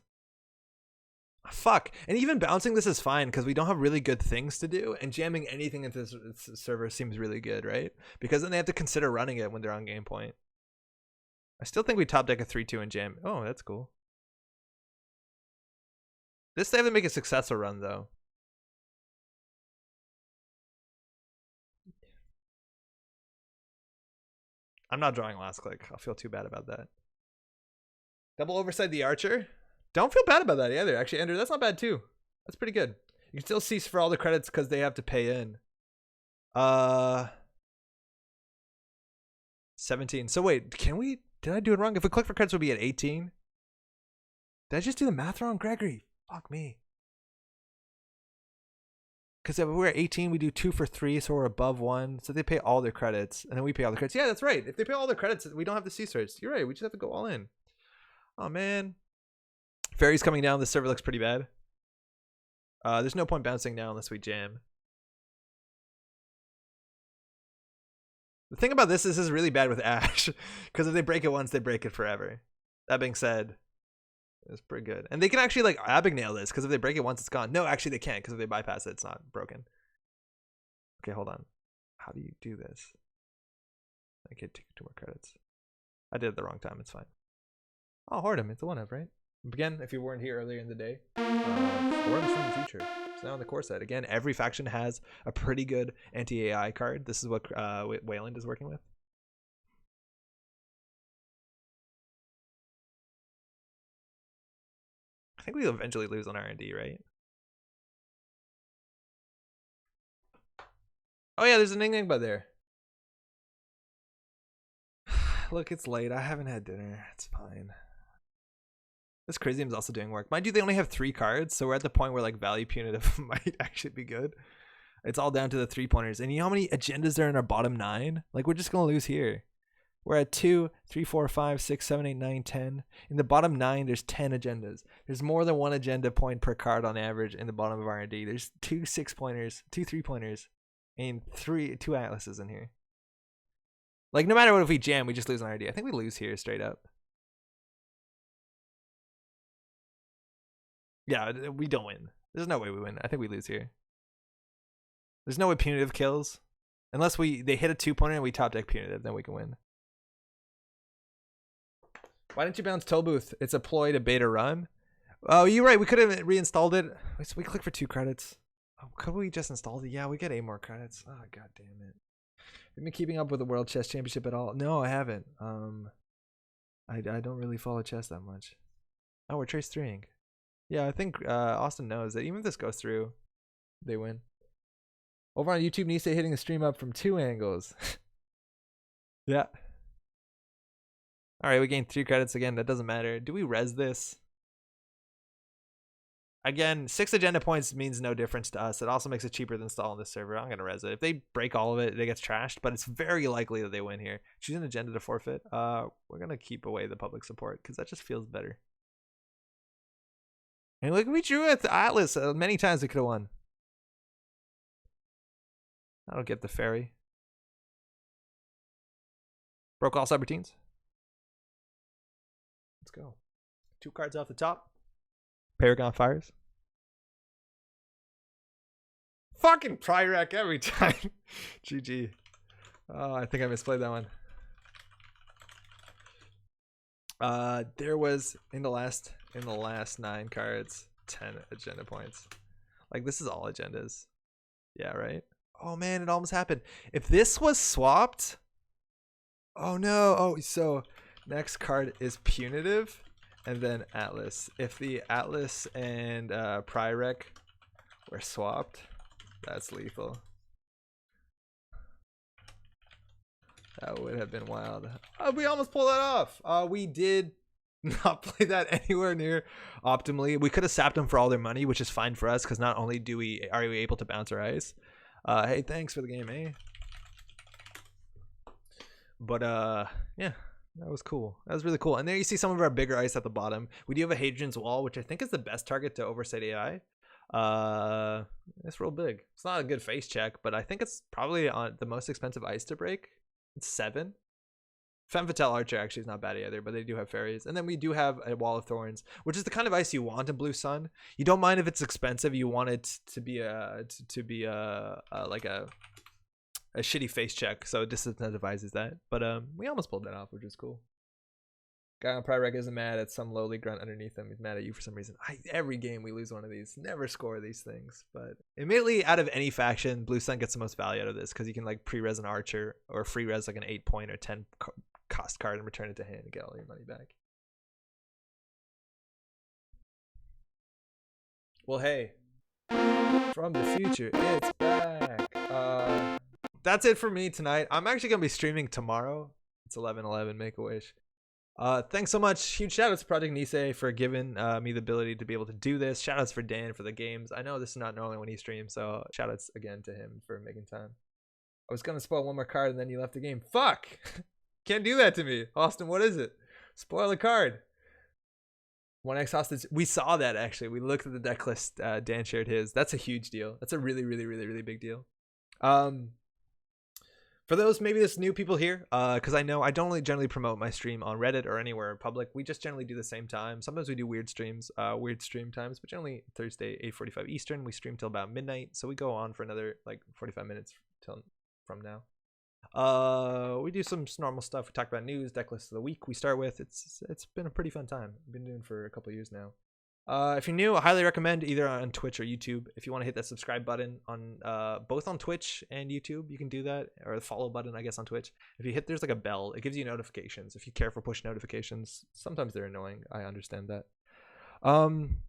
Fuck. And even bouncing this is fine because we don't have really good things to do, and jamming anything into this server seems really good, right? Because then they have to consider running it when they're on game point. I still think we top deck a 3-2 and jam. Oh, that's cool. This they have to make a successful run though. I'm not drawing last click. I'll feel too bad about that. Double oversight the archer. Don't feel bad about that either. Actually, Andrew, that's not bad too. That's pretty good. You can still cease for all the credits because they have to pay in. 17. So wait, can we? Did I do it wrong? If we click for credits, we'll be at 18. Did I just do the math wrong, Gregory? Fuck me. Because if we're at 18, we do 2 for 3, so we're above 1. So they pay all their credits, and then we pay all the credits. Yeah, that's right. If they pay all the credits, we don't have the CSARs. You're right. We just have to go all in. Oh, man. Fairy's coming down. This server looks pretty bad. There's no point bouncing now unless we jam. The thing about this is really bad with Ash. Because if they break it once, they break it forever. That being said, it's pretty good. And they can actually like Abigail this, because if they break it once, it's gone. No, actually they can't, because if they bypass it, it's not broken. Okay, hold on. How do you do this? I can't take 2 more credits. I did it the wrong time. It's fine. Oh, Hardem. It's a 1-up, right? Again, if you weren't here earlier in the day, Hardem's from the future. It's now on the core set. Again, every faction has a pretty good anti-AI card. This is what Weyland is working with. I think we'll eventually lose on R&D, right? Oh yeah, there's an Ning Ning by there. Look, it's late. I haven't had dinner. It's fine. This Crazy is also doing work. Mind you, they only have 3 cards, so we're at the point where like value punitive might actually be good. It's all down to the 3-pointers. And you know how many agendas are in our bottom 9? Like, we're just gonna lose here. We're at 2, 3, 4, 5, 6, 7, 8, 9, 10. In the bottom 9, there's 10 agendas. There's more than 1 agenda point per card on average in the bottom of R&D. There's 2 6-pointers, 2 3-pointers, and 2 atlases in here. Like, no matter what, if we jam, we just lose on R&D. I think we lose here straight up. Yeah, we don't win. There's no way we win. I think we lose here. There's no way punitive kills. Unless they hit a 2-pointer and we top deck punitive, then we can win. Why didn't you bounce Tollbooth? It's a ploy to beta run. Oh, you're right. We could have reinstalled it. So we click for 2 credits. Oh, could we just install it? Yeah, we get 8 more credits. Oh, god damn it. Have you been keeping up with the World Chess Championship at all? No, I haven't. I don't really follow chess that much. Oh, we're Trace 3ing. Yeah, I think Austin knows that even if this goes through, they win. Over on YouTube, Nisei hitting the stream up from 2 angles. Yeah. Alright, we gained 3 credits again. That doesn't matter. Do we res this? Again, 6 agenda points means no difference to us. It also makes it cheaper than installing this server. I'm going to res it. If they break all of it, it gets trashed, but it's very likely that they win here. Choose an agenda to forfeit. We're going to keep away the public support because that just feels better. And look, we drew at the Atlas. Many times we could have won. I don't get the ferry. Broke all subroutines. Let's go. 2 cards off the top. Paragon fires. Fucking Pyrek every time. GG. Oh, I think I misplayed that one. There was in the last 9 cards, 10 agenda points. Like, this is all agendas. Yeah, right? Oh man, it almost happened. If this was swapped, oh no. Oh, so next card is Punitive and then Atlas. If the Atlas and Pyrek were swapped, that's lethal. That would have been wild. We almost pulled that off. We did not play that anywhere near optimally. We could have sapped them for all their money, which is fine for us because not only are we able to bounce our ice. Hey, thanks for the game, eh? But yeah, that was cool. That was really cool. And there you see some of our bigger ice at the bottom. We do have a Hadrian's Wall, which I think is the best target to Oversight AI. It's real big. It's not a good face check, but I think it's probably on the most expensive ice to break. It's 7. Femme Fatale Archer actually is not bad either, but they do have fairies. And then we do have a Wall of Thorns, which is the kind of ice you want in Blue Sun. You don't mind if it's expensive. You want it to be like a shitty face check, so it disincentivizes that. But we almost pulled that off, which is cool. Guy on Pyrek isn't mad at some lowly grunt underneath him. He's mad at you for some reason. Every game we lose one of these. Never score these things. But immediately out of any faction, Blue Sun gets the most value out of this because you can like pre-res an archer or free res like an 8-point or 10 cost card and return it to hand and get all your money back. Well, hey, from the future, it's back. That's it for me tonight. I'm actually gonna be streaming tomorrow. It's 11/11. Make a wish. Thanks so much. Huge shout outs to Project Nisei for giving me the ability to be able to do this. Shout outs for Dan for the games. I know this is not normally when he streams, so shout outs again to him for making time. I was gonna spoil one more card and then you left the game. Fuck! Can't do that to me. Austin, what is it? Spoil a card. 1x hostage. We saw that actually. We looked at the deck list. Dan shared his. That's a huge deal. That's a really, really, really, really big deal. For those maybe there's new people here, because I know I don't really generally promote my stream on Reddit or anywhere in public. We just generally do the same time. Sometimes we do weird streams, weird stream times, but generally Thursday 8:45 Eastern. We stream till about midnight, so we go on for another like 45 minutes till from now. We do some normal stuff. We talk about news, deck list of the week we start with. It's been a pretty fun time. I've been doing for a couple of years now. If you're new, I highly recommend either on Twitch or YouTube. If you want to hit that subscribe button on both on Twitch and YouTube, you can do that, or the follow button, I guess, on Twitch. If you hit, there's like a bell. It gives you notifications. If you care for push notifications, sometimes they're annoying. I understand that.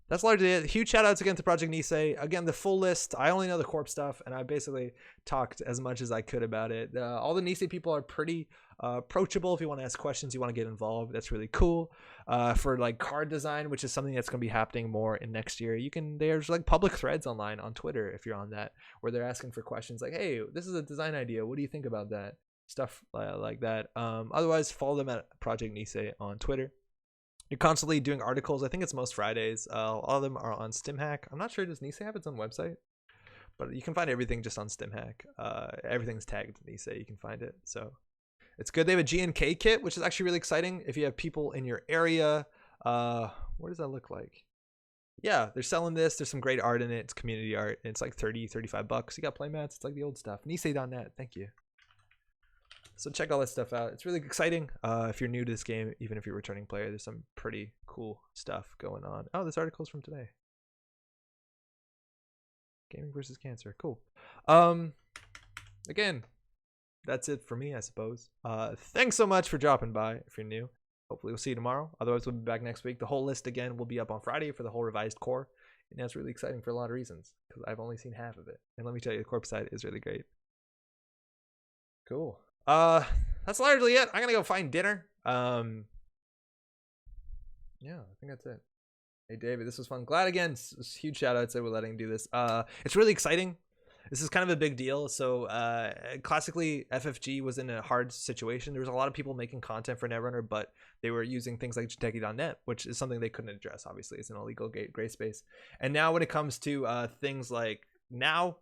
That's largely it. Huge shout outs again to Project Nisei. Again, the full list. I only know the corp stuff, and I basically talked as much as I could about it. All the Nisei people are pretty approachable. If you want to ask questions, you want to get involved, that's really cool. For like card design, which is something that's going to be happening more in next year, there's like public threads online on Twitter if you're on that, where they're asking for questions like, hey, this is a design idea, what do you think about that, stuff like that. Otherwise, follow them at Project Nisei on Twitter. You're constantly doing articles. I think it's most Fridays. All of them are on StimHack. I'm not sure, does Nisei have its own website? But you can find everything just on StimHack. Everything's tagged Nisei. You can find it. So it's good. They have a GNK kit, which is actually really exciting. If you have people in your area, what does that look like? Yeah, they're selling this. There's some great art in it. It's community art. It's like 30, 35 bucks. You got playmats. It's like the old stuff. Nisei.net. Thank you. So check all that stuff out. It's really exciting. If you're new to this game, even if you're a returning player, there's some pretty cool stuff going on. Oh, this article's from today. Gaming versus cancer. Cool. Again, that's it for me, I suppose. Thanks so much for dropping by if you're new. Hopefully we'll see you tomorrow. Otherwise, we'll be back next week. The whole list, again, will be up on Friday for the whole revised core. And that's really exciting for a lot of reasons, because I've only seen half of it. And let me tell you, the corp side is really great. Cool. That's largely it. I'm gonna go find dinner. Yeah, I think that's it. Hey David, this was fun. Glad again. Huge shout outs that we're letting do this. It's really exciting. This is kind of a big deal. So classically FFG was in a hard situation. There was a lot of people making content for Netrunner, but they were using things like Jinteki.net, which is something they couldn't address. Obviously, it's an illegal gray space. And now when it comes to things like now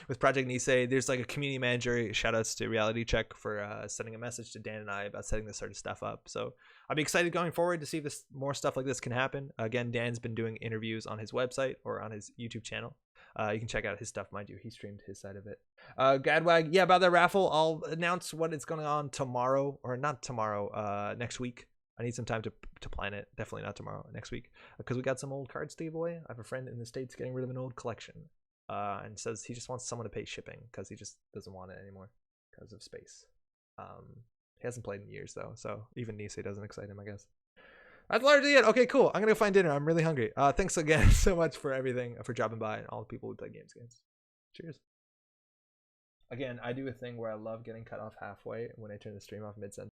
with Project Nisei, there's like a community manager. Shout outs to Reality Check for sending a message to Dan and I about setting this sort of stuff up. So I'll be excited going forward to see if this more stuff like this can happen. Again, Dan's been doing interviews on his website or on his YouTube channel. You can check out his stuff, mind you. He streamed his side of it. Gadwag, yeah, about that raffle, I'll announce what is going on tomorrow, or not tomorrow, next week. I need some time to plan it. Definitely not tomorrow, next week, because we got some old cards to give away. I have a friend in the States getting rid of an old collection, and says he just wants someone to pay shipping because he just doesn't want it anymore because of space. He hasn't played in years though, so even Nisei doesn't excite him, I guess. That's largely it. Okay, cool. I'm gonna go find dinner. I'm really hungry. Thanks again so much for everything, for dropping by, and all the people who play games against. Cheers. Again, I do a thing where I love getting cut off halfway when I turn the stream off mid-sentence.